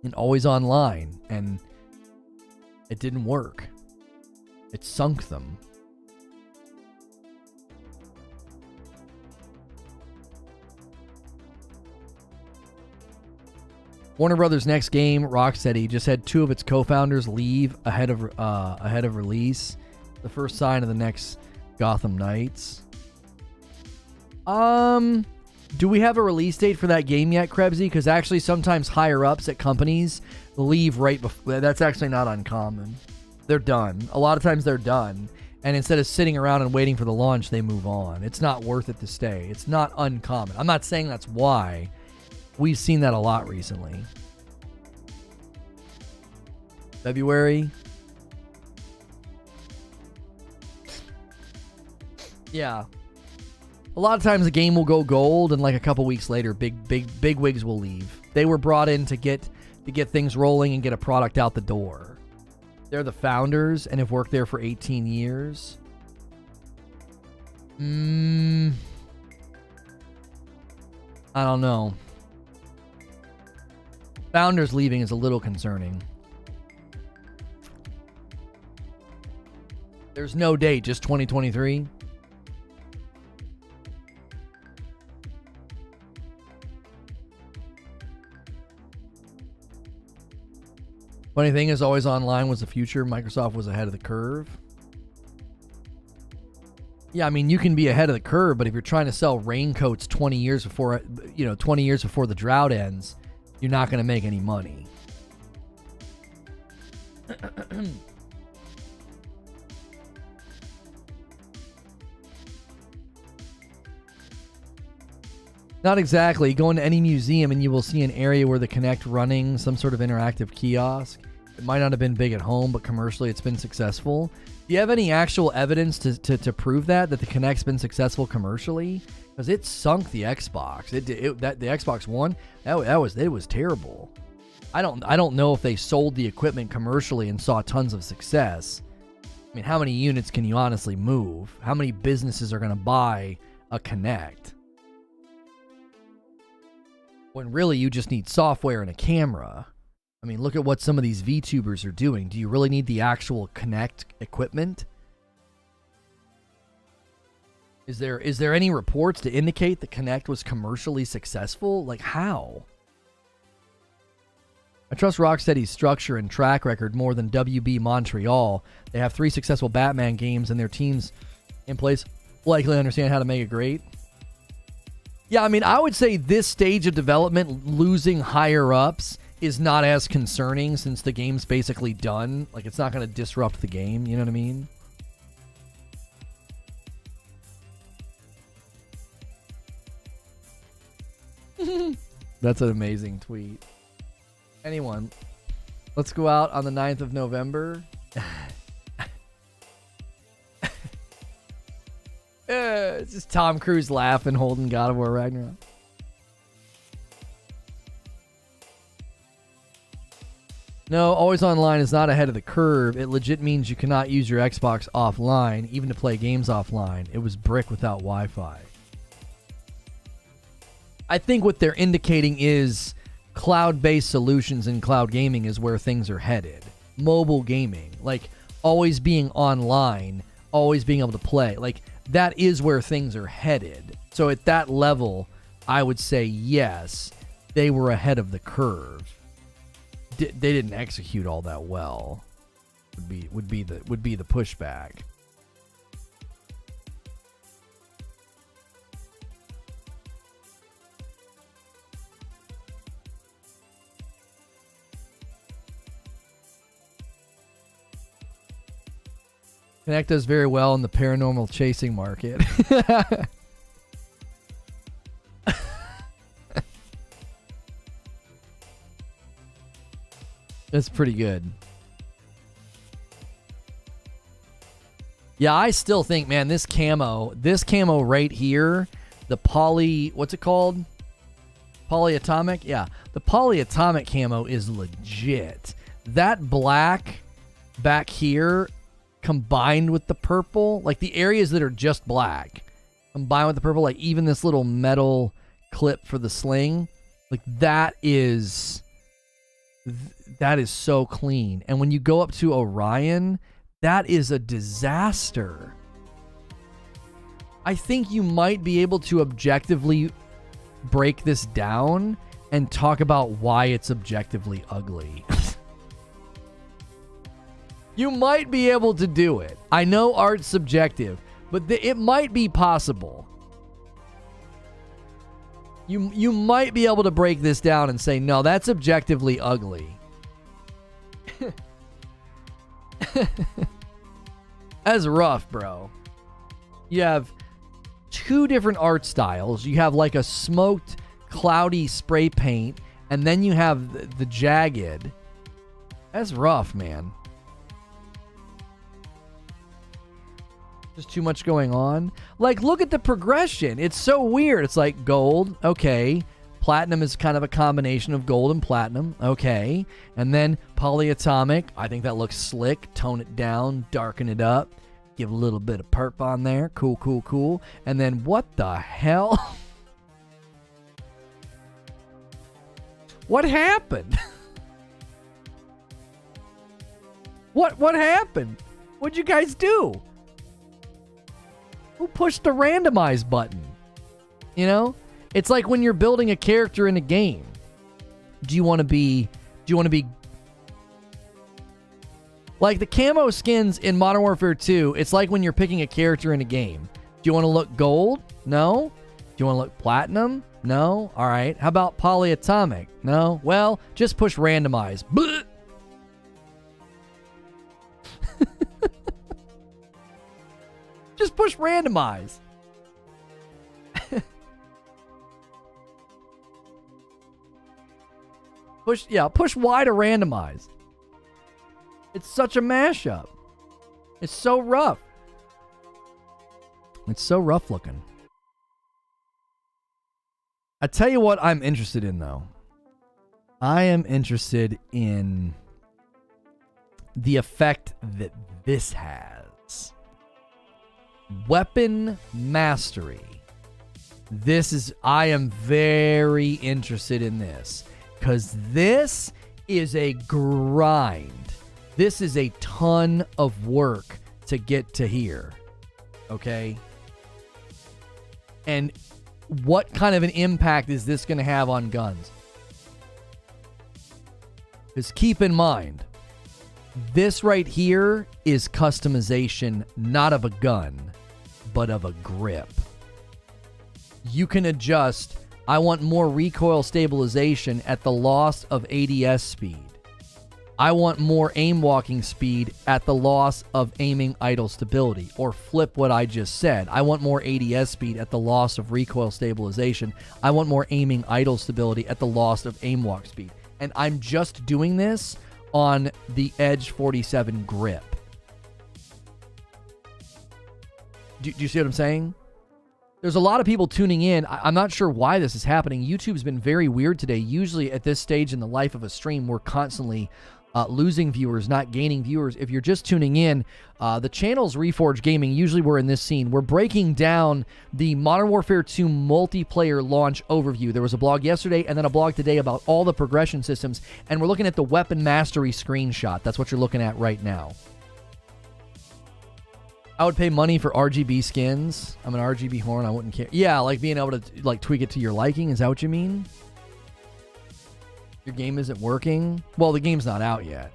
and always online, and it didn't work. It sunk them. Warner Brothers' next game, Rocksteady, just had 2 of its co-founders leave ahead of release. The first sign of the next Gotham Knights. Do we have a release date for that game yet, Krebsy? Because actually sometimes higher-ups at companies leave right before. That's actually not uncommon. They're done. A lot of times they're done. And instead of sitting around and waiting for the launch, they move on. It's not worth it to stay. It's not uncommon. I'm not saying that's why. We've seen that a lot recently. February. Yeah. A lot of times a game will go gold and like a couple weeks later big wigs will leave. They were brought in to get things rolling and get a product out the door. They're the founders and have worked there for 18 years. I don't know. Founders leaving is a little concerning. There's no date, just 2023. Funny thing is, always online was the future. Microsoft was ahead of the curve. Yeah, I mean, you can be ahead of the curve, but if you're trying to sell raincoats 20 years before, 20 years before the drought ends, you're not going to make any money. Not exactly. Go into any museum and you will see an area where the Kinect running some sort of interactive kiosk. It might not have been big at home, but commercially it's been successful. Do you have any actual evidence to prove that the Kinect's been successful commercially? Because it sunk the Xbox. The Xbox One, it was terrible. I don't know if they sold the equipment commercially and saw tons of success. I mean, how many units can you honestly move? How many businesses are going to buy a Kinect? When really you just need software and a camera. I mean, look at what some of these VTubers are doing. Do you really need the actual Kinect equipment? Is there any reports to indicate the Kinect was commercially successful? Like, how? I trust Rocksteady's structure and track record more than WB Montreal. They have 3 successful Batman games and their teams in place likely understand how to make it great. Yeah, I mean, I would say this stage of development, losing higher-ups, is not as concerning since the game's basically done. Like, it's not going to disrupt the game, you know what I mean? That's an amazing tweet. Anyone, let's go out on the 9th of November. It's just Tom Cruise laughing, holding God of War Ragnarok. No, always online is not ahead of the curve. It legit means you cannot use your Xbox offline, even to play games offline. It was brick without Wi-Fi. I think what they're indicating is cloud-based solutions in cloud gaming is where things are headed. Mobile gaming, like always being online, always being able to play. Like, that is where things are headed. So at that level, I would say yes, they were ahead of the curve. They didn't execute all that well. Would be the pushback. Kinect does very well in the paranormal chasing market. That's pretty good. Yeah, I still think, man, this camo right here, the what's it called? Polyatomic? Yeah, the polyatomic camo is legit. That black back here combined with the purple, like the areas that are just black, combined with the purple, like even this little metal clip for the sling, like that is so clean. And when you go up to Orion, that is a disaster. I think you might be able to objectively break this down and talk about why it's objectively ugly. You might be able to do it. I know art's subjective, but it might be possible. You might be able to break this down and say, no, that's objectively ugly. That's rough, bro. You have 2 different art styles. You have like a smoked cloudy spray paint, and then you have the jagged. That's rough, man. Just too much going on. Like, look at the progression. It's so weird. It's like gold, okay. Platinum is kind of a combination of gold and platinum, okay. And then polyatomic. I think that looks slick. Tone it down, darken it up, give a little bit of perp on there. Cool, cool, cool. And then what the hell? What happened? What happened? What'd you guys do? Who pushed the randomize button? You know? It's like when you're building a character in a game. Do you want to be like the camo skins in Modern Warfare 2? It's like when you're picking a character in a game. Do you want to look gold? No. Do you want to look platinum? No. All right. How about polyatomic? No. Well, just push randomize. Just push randomize. Push Y to randomize. It's such a mashup. It's so rough. It's so rough looking. I tell you what I'm interested in, though. I am interested in the effect that this has. Weapon mastery. I am very interested in this, because this is a grind. This is a ton of work to get to here. Okay? And what kind of an impact is this going to have on guns? Because keep in mind, this right here is customization, not of a gun, but of a grip. You can adjust, I want more recoil stabilization at the loss of ADS speed. I want more aim walking speed at the loss of aiming idle stability. Or flip what I just said. I want more ADS speed at the loss of recoil stabilization. I want more aiming idle stability at the loss of aim walk speed. And I'm just doing this on the Edge 47 grip. Do you see what I'm saying? There's a lot of people tuning in. I'm not sure why this is happening. YouTube's been very weird today. Usually at this stage in the life of a stream, we're constantly losing viewers, not gaining viewers. If you're just tuning in, the channel's Reforge Gaming. Usually we're in this scene. We're breaking down the Modern Warfare 2 multiplayer launch overview. There was a blog yesterday and then a blog today about all the progression systems, and we're looking at the weapon mastery screenshot. That's what you're looking at right now. I would pay money for RGB skins. I'm an RGB horn. I wouldn't care. Yeah, like being able to like tweak it to your liking. Is that what you mean? Your game isn't working? Well, the game's not out yet.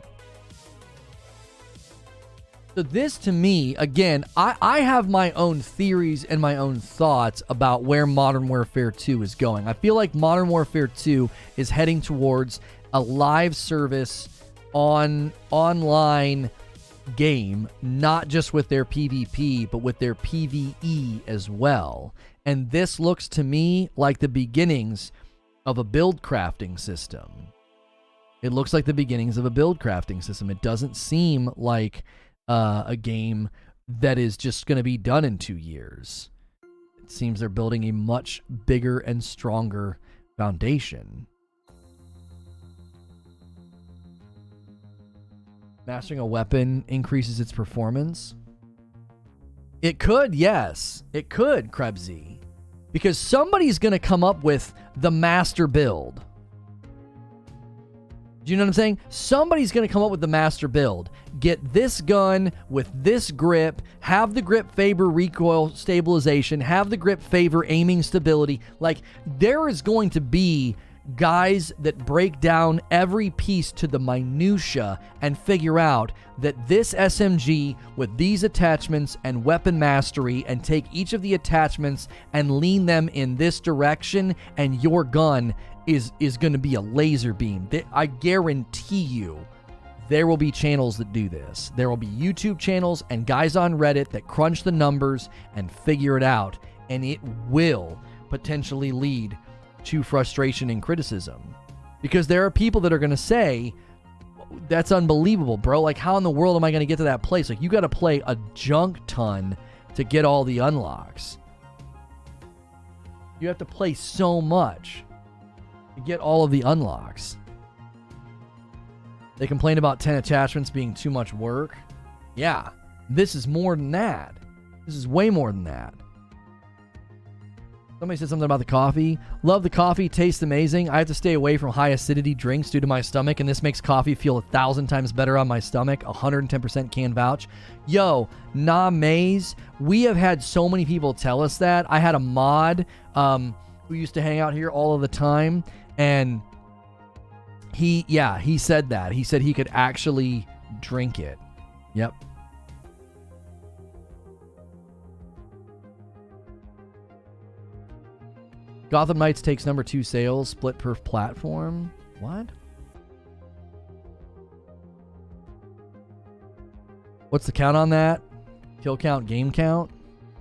So this, to me, again, I have my own theories and my own thoughts about where Modern Warfare 2 is going. I feel like Modern Warfare 2 is heading towards a live service online game, not just with their PvP, but with their PvE as well. And this looks to me like the beginnings of a build crafting system. It looks like the beginnings of a build crafting system. It doesn't seem like a game that is just going to be done in 2 years. It seems they're building a much bigger and stronger foundation. Mastering a weapon increases its performance. It could, yes. It could, Krebsy. Because somebody's going to come up with the master build. Do you know what I'm saying? Somebody's going to come up with the master build. Get this gun with this grip, have the grip favor recoil stabilization, have the grip favor aiming stability. Like, there is going to be guys that break down every piece to the minutia and figure out that this SMG with these attachments and weapon mastery, and take each of the attachments and lean them in this direction, and your gun is going to be a laser beam. I guarantee you there will be channels that do this. There will be YouTube channels and guys on Reddit that crunch the numbers and figure it out, and it will potentially lead to frustration and criticism. Because there are people that are going to say, that's unbelievable, bro. Like, how in the world am I going to get to that place? Like, you got to play a junk ton to get all the unlocks. You have to play so much to get all of the unlocks. They complain about 10 attachments being too much work. Yeah, this is more than that. This is way more than that. Somebody said something about the coffee. Love the coffee. Tastes amazing. I have to stay away from high acidity drinks due to my stomach, and this makes coffee feel 1,000 times better on my stomach. 110% can vouch. Yo, nah maze. We have had so many people tell us that. I had a mod who used to hang out here all of the time, and he said that. He said he could actually drink it. Yep. Gotham Knights takes number 2 sales, split per platform. What? What's the count on that? Kill count, game count?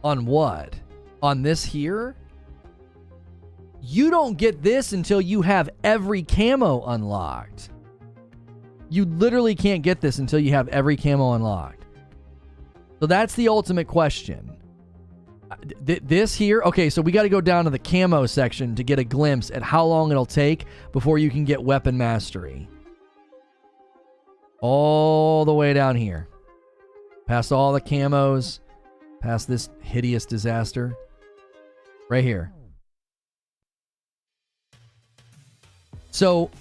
On what? On this here? You don't get this until you have every camo unlocked. You literally can't get this until you have every camo unlocked. So that's the ultimate question. This here, okay, so we got to go down to the camo section to get a glimpse at how long it'll take before you can get weapon mastery. All the way down here. Past all the camos, past this hideous disaster. Right here. So,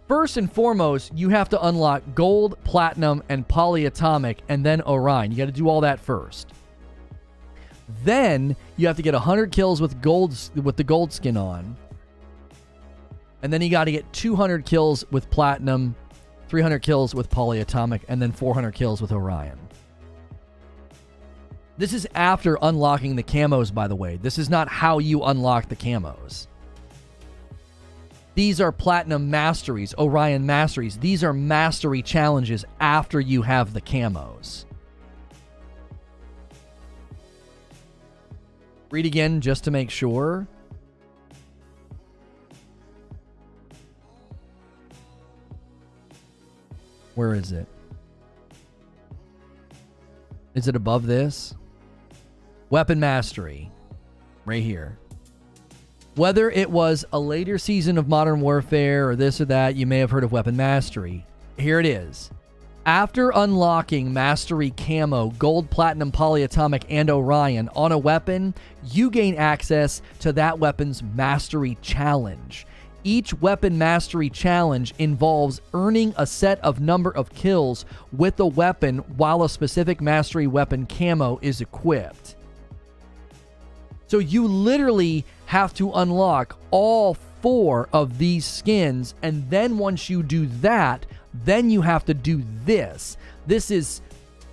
first and foremost, you have to unlock gold, platinum, and polyatomic, and then Orion. You got to do all that first. Then you have to get 100 kills with the gold skin on. And then you got to get 200 kills with platinum, 300 kills with polyatomic, and then 400 kills with Orion. This is after unlocking the camos, by the way. This is not how you unlock the camos. These are platinum masteries, Orion masteries. These are mastery challenges after you have the camos. Read again just to make sure. Where is it? Is it above this? Weapon mastery. Right here. Whether it was a later season of Modern Warfare or this or that, you may have heard of weapon mastery. Here it is. After unlocking Mastery Camo, Gold, Platinum, Polyatomic, and Orion on a weapon, you gain access to that weapon's Mastery Challenge. Each weapon Mastery Challenge involves earning a set of number of kills with the weapon while a specific Mastery weapon camo is equipped. So you literally have to unlock all 4 of these skins, and then once you do that, then you have to do this. This is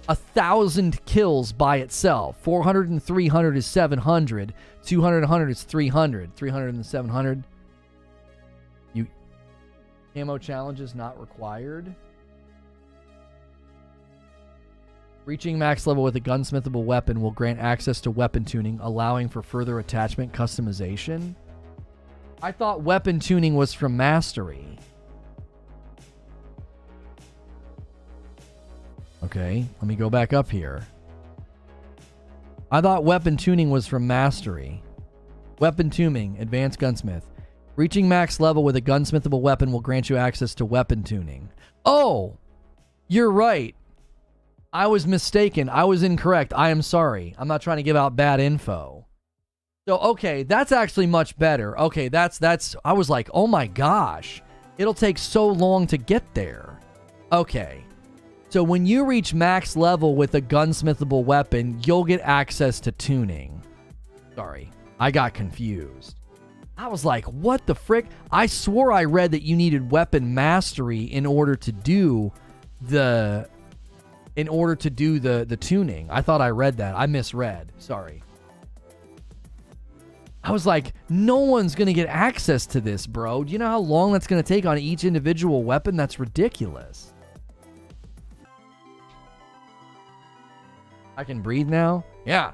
1,000 kills by itself. 400 and 300 is 700. 200 and 100 is 300. 300 and 700. Camo challenges not required. Reaching max level with a gunsmithable weapon will grant access to weapon tuning, allowing for further attachment customization. I thought weapon tuning was from Mastery. Okay, let me go back up here. I thought weapon tuning was from Mastery. Weapon tuning, advanced gunsmith. Reaching max level with a gunsmithable weapon will grant you access to weapon tuning. Oh, you're right. I was mistaken. I was incorrect. I am sorry. I'm not trying to give out bad info. So, okay, that's actually much better. Okay, that's, I was like, oh my gosh, it'll take so long to get there. Okay. So when you reach max level with a gunsmithable weapon, you'll get access to tuning. Sorry, I got confused. I was like, what the frick? I swore I read that you needed weapon mastery in order to do the tuning. I thought I read that. I misread. Sorry. I was like, no one's going to get access to this, bro. Do you know how long that's going to take on each individual weapon? That's ridiculous. I can breathe now? Yeah.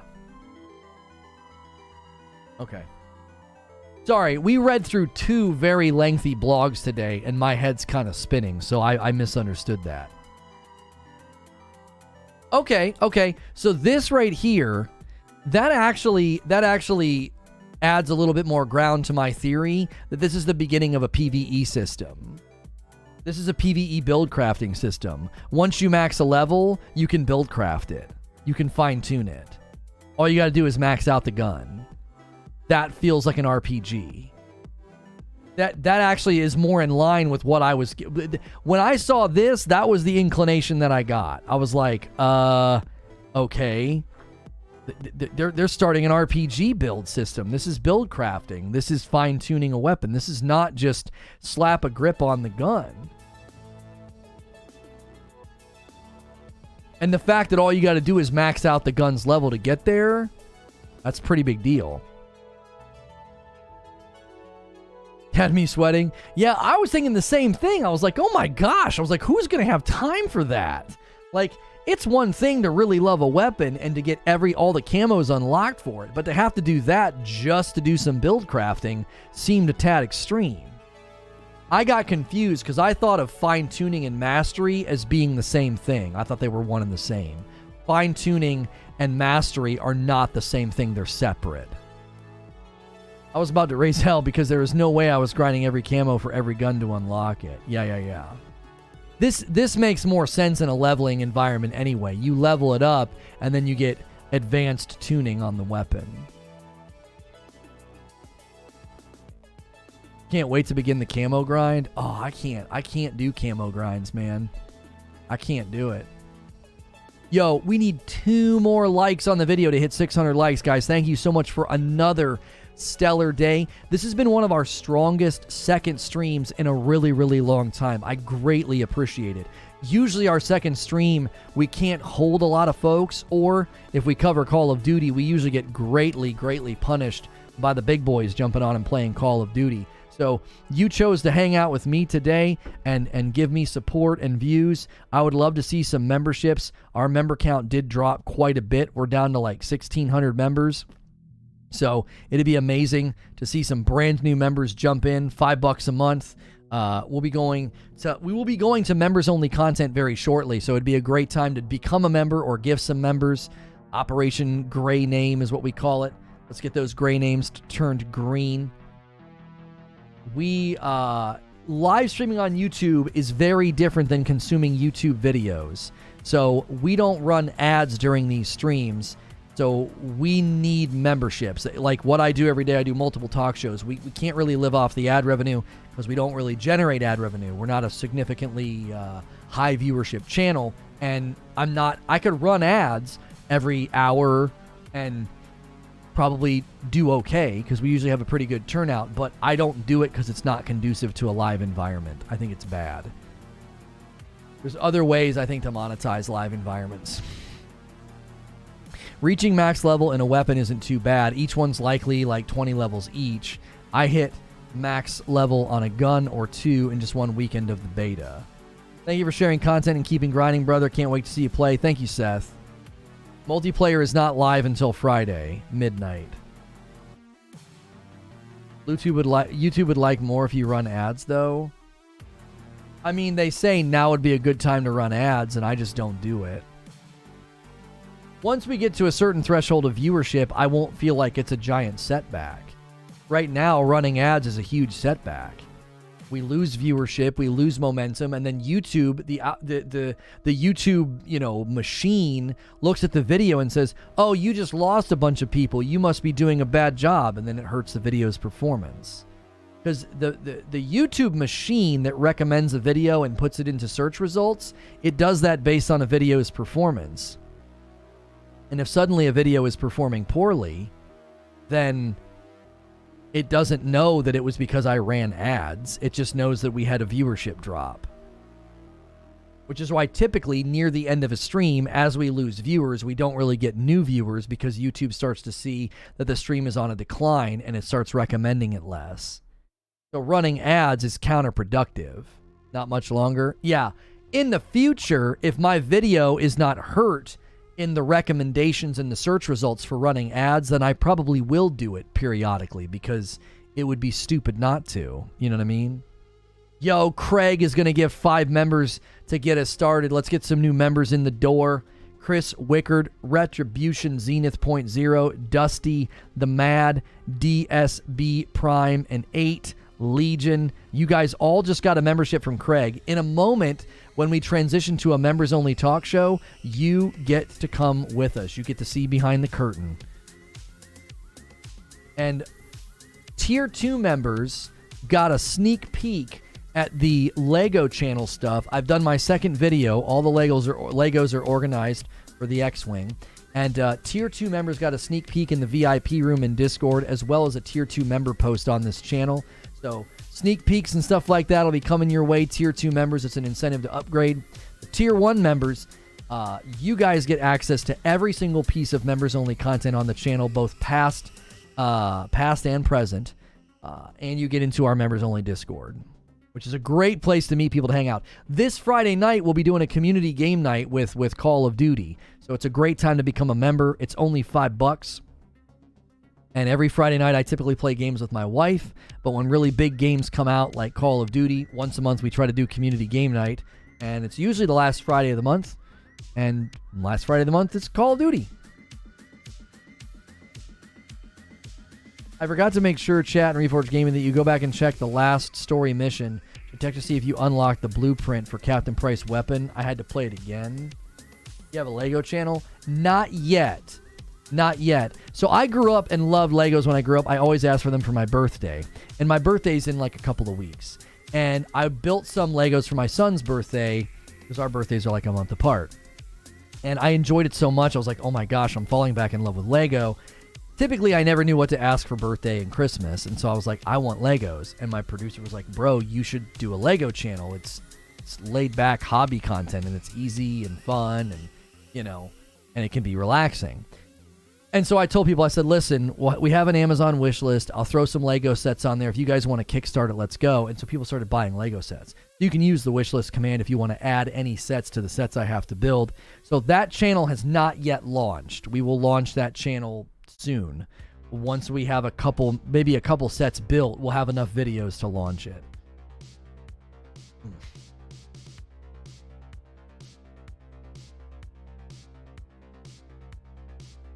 Okay. Sorry, we read through 2 very lengthy blogs today, and my head's kind of spinning, so I misunderstood that. Okay. So this right here, that actually adds a little bit more ground to my theory that this is the beginning of a PvE system. This is a PvE build crafting system. Once you max a level, you can build craft it. You can fine tune it. All you got to do is max out the gun. That feels like an RPG. That actually is more in line with what I was... When I saw this, that was the inclination that I got. I was like, okay. They're starting an RPG build system. This is build crafting. This is fine-tuning a weapon. This is not just slap a grip on the gun. And the fact that all you got to do is max out the gun's level to get there, that's a pretty big deal. Had me sweating. Yeah, I was thinking the same thing. I was like, oh my gosh. I was like, who's going to have time for that? Like, it's one thing to really love a weapon and to get all the camos unlocked for it, but to have to do that just to do some build crafting seemed a tad extreme. I got confused because I thought of fine-tuning and mastery as being the same thing. I thought they were one and the same. Fine-tuning and mastery are not the same thing. They're separate. I was about to raise hell because there was no way I was grinding every camo for every gun to unlock it. Yeah. This makes more sense in a leveling environment anyway. You level it up, and then you get advanced tuning on the weapon. Can't wait to begin the camo grind. Oh, I can't do camo grinds, man. I can't do it. Yo, we need 2 more likes on the video to hit 600 likes, guys. Thank you so much for another stellar day. This has been one of our strongest second streams in a really, really long time. I greatly appreciate it. Usually our second stream, we can't hold a lot of folks, or if we cover Call of Duty, we usually get greatly, greatly punished by the big boys jumping on and playing Call of Duty. So you chose to hang out with me today and give me support and views. I would love to see some memberships. Our member count did drop quite a bit. We're down to like 1,600 members. So it'd be amazing to see some brand new members jump in. $5 a month. We will be going to members only content very shortly. So it'd be a great time to become a member or give some members. Operation Gray Name is what we call it. Let's get those gray names turned green. We live streaming on YouTube is very different than consuming YouTube videos. So we don't run ads during these streams. So we need memberships. Like what I do every day, I do multiple talk shows. We can't really live off the ad revenue because we don't really generate ad revenue. We're not a significantly high viewership channel. And I could run ads every hour and probably do okay because we usually have a pretty good turnout, but I don't do it because it's not conducive to a live environment. I think it's bad. There's other ways, I think, to monetize live environments. Reaching max level in a weapon isn't too bad. Each one's likely like 20 levels each. I hit max level on a gun or 2 in just one weekend of the beta. Thank you for sharing content and keeping grinding, brother. Can't wait to see you play. Thank you, Seth. Multiplayer is not live until Friday, midnight. YouTube would like more if you run ads, though. I mean, they say now would be a good time to run ads, and I just don't do it. Once we get to a certain threshold of viewership, I won't feel like it's a giant setback. Right now, running ads is a huge setback. We lose viewership, we lose momentum, and then YouTube, the YouTube, machine looks at the video and says, "Oh, you just lost a bunch of people. You must be doing a bad job," and then it hurts the video's performance. Because the YouTube machine that recommends a video and puts it into search results, it does that based on a video's performance. And if suddenly a video is performing poorly, then it doesn't know that it was because I ran ads. It just knows that we had a viewership drop. Which is why typically near the end of a stream, as we lose viewers, we don't really get new viewers because YouTube starts to see that the stream is on a decline and it starts recommending it less. So running ads is counterproductive. Not much longer. Yeah, in the future, if my video is not hurt in the recommendations and the search results for running ads, then I probably will do it periodically because it would be stupid not to. You know what I mean? Yo, Craig is going to give 5 members to get us started. Let's get some new members in the door. Chris Wickard, Retribution, Zenith Point Zero, Dusty, The Mad, DSB Prime, and 8, Legion. You guys all just got a membership from Craig. In a moment, when we transition to a members-only talk show, you get to come with us. You get to see behind the curtain. And Tier 2 members got a sneak peek at the Lego channel stuff. I've done my second video. All the Legos are organized for the X-Wing. And Tier 2 members got a sneak peek in the VIP room in Discord, as well as a Tier 2 member post on this channel. So sneak peeks and stuff like that will be coming your way, Tier 2 members. It's an incentive to upgrade. The Tier 1 members, you guys get access to every single piece of members-only content on the channel, both past and present. And you get into our members-only Discord, which is a great place to meet people to hang out. This Friday night, we'll be doing a community game night with Call of Duty. So it's a great time to become a member. It's only $5. And every Friday night, I typically play games with my wife. But when really big games come out, like Call of Duty, once a month we try to do community game night. And it's usually the last Friday of the month. And last Friday of the month, it's Call of Duty. I forgot to make sure, chat and Reforge Gaming, that you go back and check the last story mission to check to see if you unlock the blueprint for Captain Price weapon. I had to play it again. You have a Lego channel? Not yet. Not yet. So I grew up and loved Legos when I grew up. I always asked for them for my birthday. And my birthday's in like a couple of weeks. And I built some Legos for my son's birthday because our birthdays are like a month apart. And I enjoyed it so much. I was like, oh my gosh, I'm falling back in love with Lego. Typically, I never knew what to ask for birthday and Christmas. And so I was like, I want Legos. And my producer was like, bro, you should do a Lego channel. It's laid back hobby content and it's easy and fun and, you know, and it can be relaxing. And so I told people, I said, listen, we have an Amazon wish list. I'll throw some Lego sets on there. If you guys want to kickstart it, let's go. And so people started buying Lego sets. You can use the wish list command if you want to add any sets to the sets I have to build. So that channel has not yet launched. We will launch that channel soon. Once we have maybe a couple sets built, we'll have enough videos to launch it.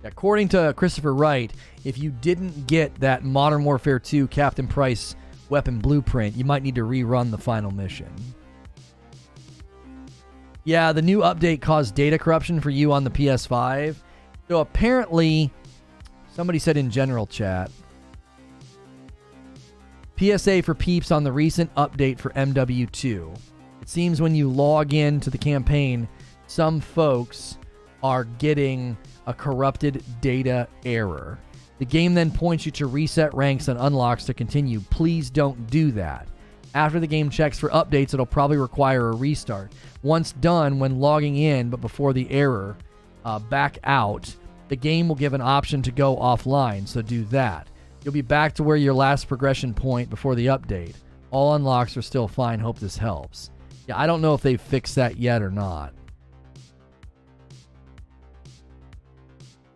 According to Christopher Wright, if you didn't get that Modern Warfare 2 Captain Price weapon blueprint, you might need to rerun the final mission. Yeah, the new update caused data corruption for you on the PS5. So apparently, somebody said in general chat, PSA for peeps on the recent update for MW2. It seems when you log in to the campaign, some folks are getting a corrupted data error. The game then points you to reset ranks and unlocks to continue. Please don't do that. After the game checks for updates, it'll probably require a restart. Once done, when logging in, but before the error, back out, the game will give an option to go offline, so do that. You'll be back to where your last progression point before the update. All unlocks are still fine. Hope this helps. Yeah, I don't know if they've fixed that yet or not.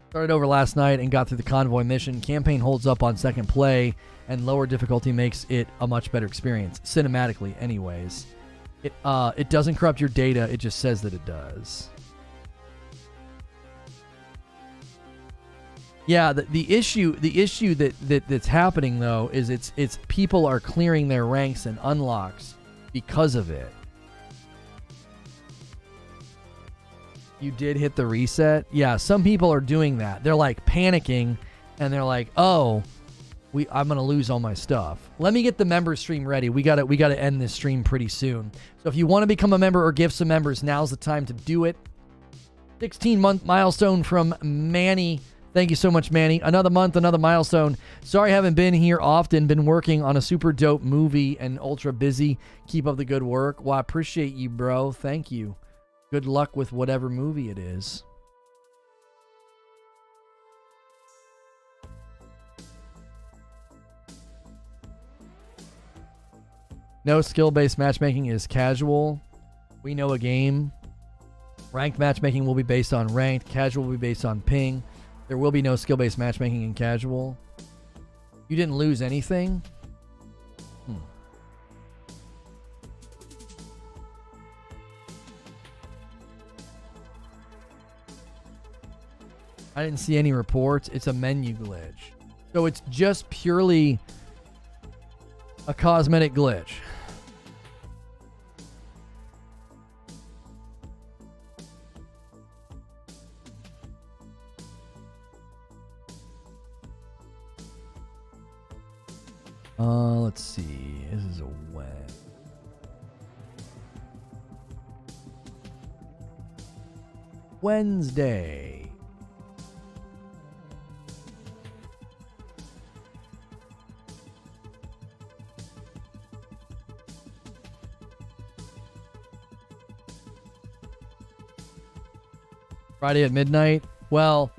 Started over last night and got through the convoy mission. Campaign holds up on second play, and lower difficulty makes it a much better experience, cinematically anyways. It doesn't corrupt your data, it just says that it does. Yeah, the issue that's happening though is it's people are clearing their ranks and unlocks because of it. You did hit the reset? Yeah, some people are doing that. They're like panicking and they're like, "Oh, I'm going to lose all my stuff." Let me get the member stream ready. We got to end this stream pretty soon. So if you want to become a member or give some members, now's the time to do it. 16-month milestone from Manny. Thank you so much, Manny. Another month, another milestone. Sorry I haven't been here often. Been working on a super dope movie and ultra busy. Keep up the good work. Well, I appreciate you, bro. Thank you. Good luck with whatever movie it is. No skill-based matchmaking is casual. We know a game. Ranked matchmaking will be based on ranked. Casual will be based on ping. There will be no skill-based matchmaking in casual. You didn't lose anything? I didn't see any reports. It's a menu glitch. So it's just purely a cosmetic glitch. Let's see. This is a Wednesday. Friday at midnight? Well,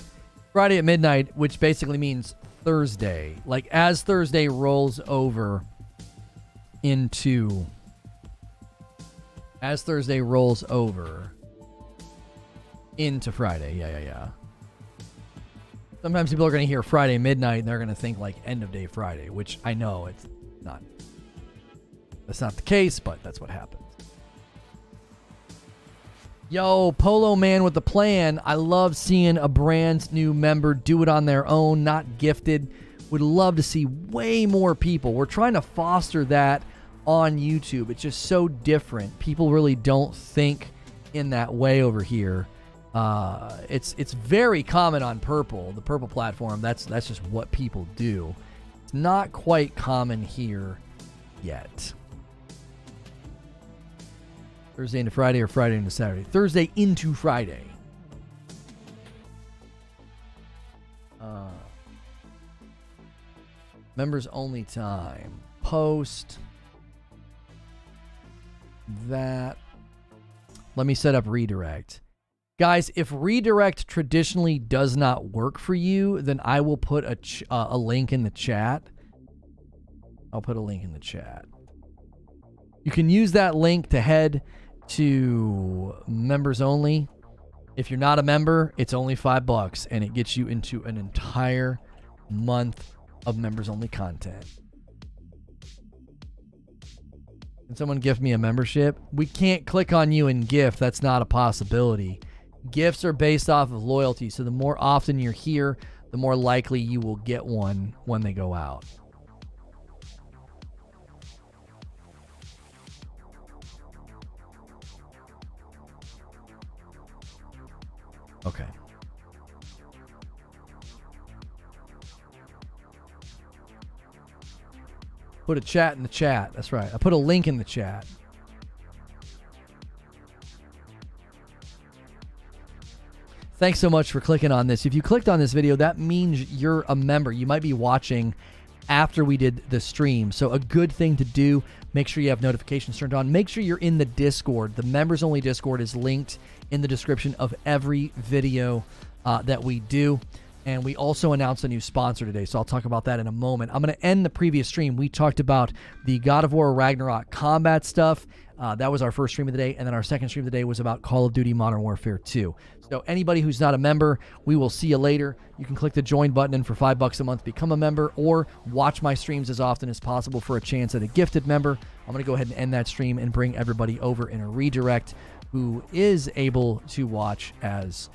Friday at midnight, which basically means Thursday. Like, as Thursday rolls over into... As Thursday rolls over into Friday. Yeah. Sometimes people are going to hear Friday midnight and they're going to think, like, end of day Friday, which I know it's not. That's not the case, but that's what happens. Yo, Polo Man with the plan. I love seeing a brand new member do it on their own, not gifted. Would love to see way more people. We're trying to foster that on YouTube. It's just so different. People really don't think in that way over here. It's very common on Purple, the Purple platform. That's just what people do. It's not quite common here yet. Thursday into Friday or Friday into Saturday? Thursday into Friday. Members only time. Post that. Let me set up redirect. Guys, if redirect traditionally does not work for you, then I will put a link in the chat. I'll put a link in the chat. You can use that link to head to members only. If you're not a member, it's only $5 and it gets you into an entire month of members only content. Can someone gift me a membership? We can't click on you and gift. That's not a possibility. Gifts are based off of loyalty, so the more often you're here, the more likely you will get one when they go out. Okay. Put a chat in the chat. That's right. I put a link in the chat. Thanks so much for clicking on this. If you clicked on this video, that means you're a member. You might be watching after we did the stream. So a good thing to do, make sure you have notifications turned on. Make sure you're in the Discord. The members only Discord is linked in the description of every video that we do. And we also announced a new sponsor today, so I'll talk about that in a moment. I'm going to end the previous stream. We talked about the God of War Ragnarok combat stuff. That was our first stream of the day, and then our second stream of the day was about Call of Duty Modern Warfare 2. So anybody who's not a member, we will see you later. You can click the join button and for $5 a month become a member, or watch my streams as often as possible for a chance at a gifted member. I'm going to go ahead and end that stream and bring everybody over in a redirect who is able to watch as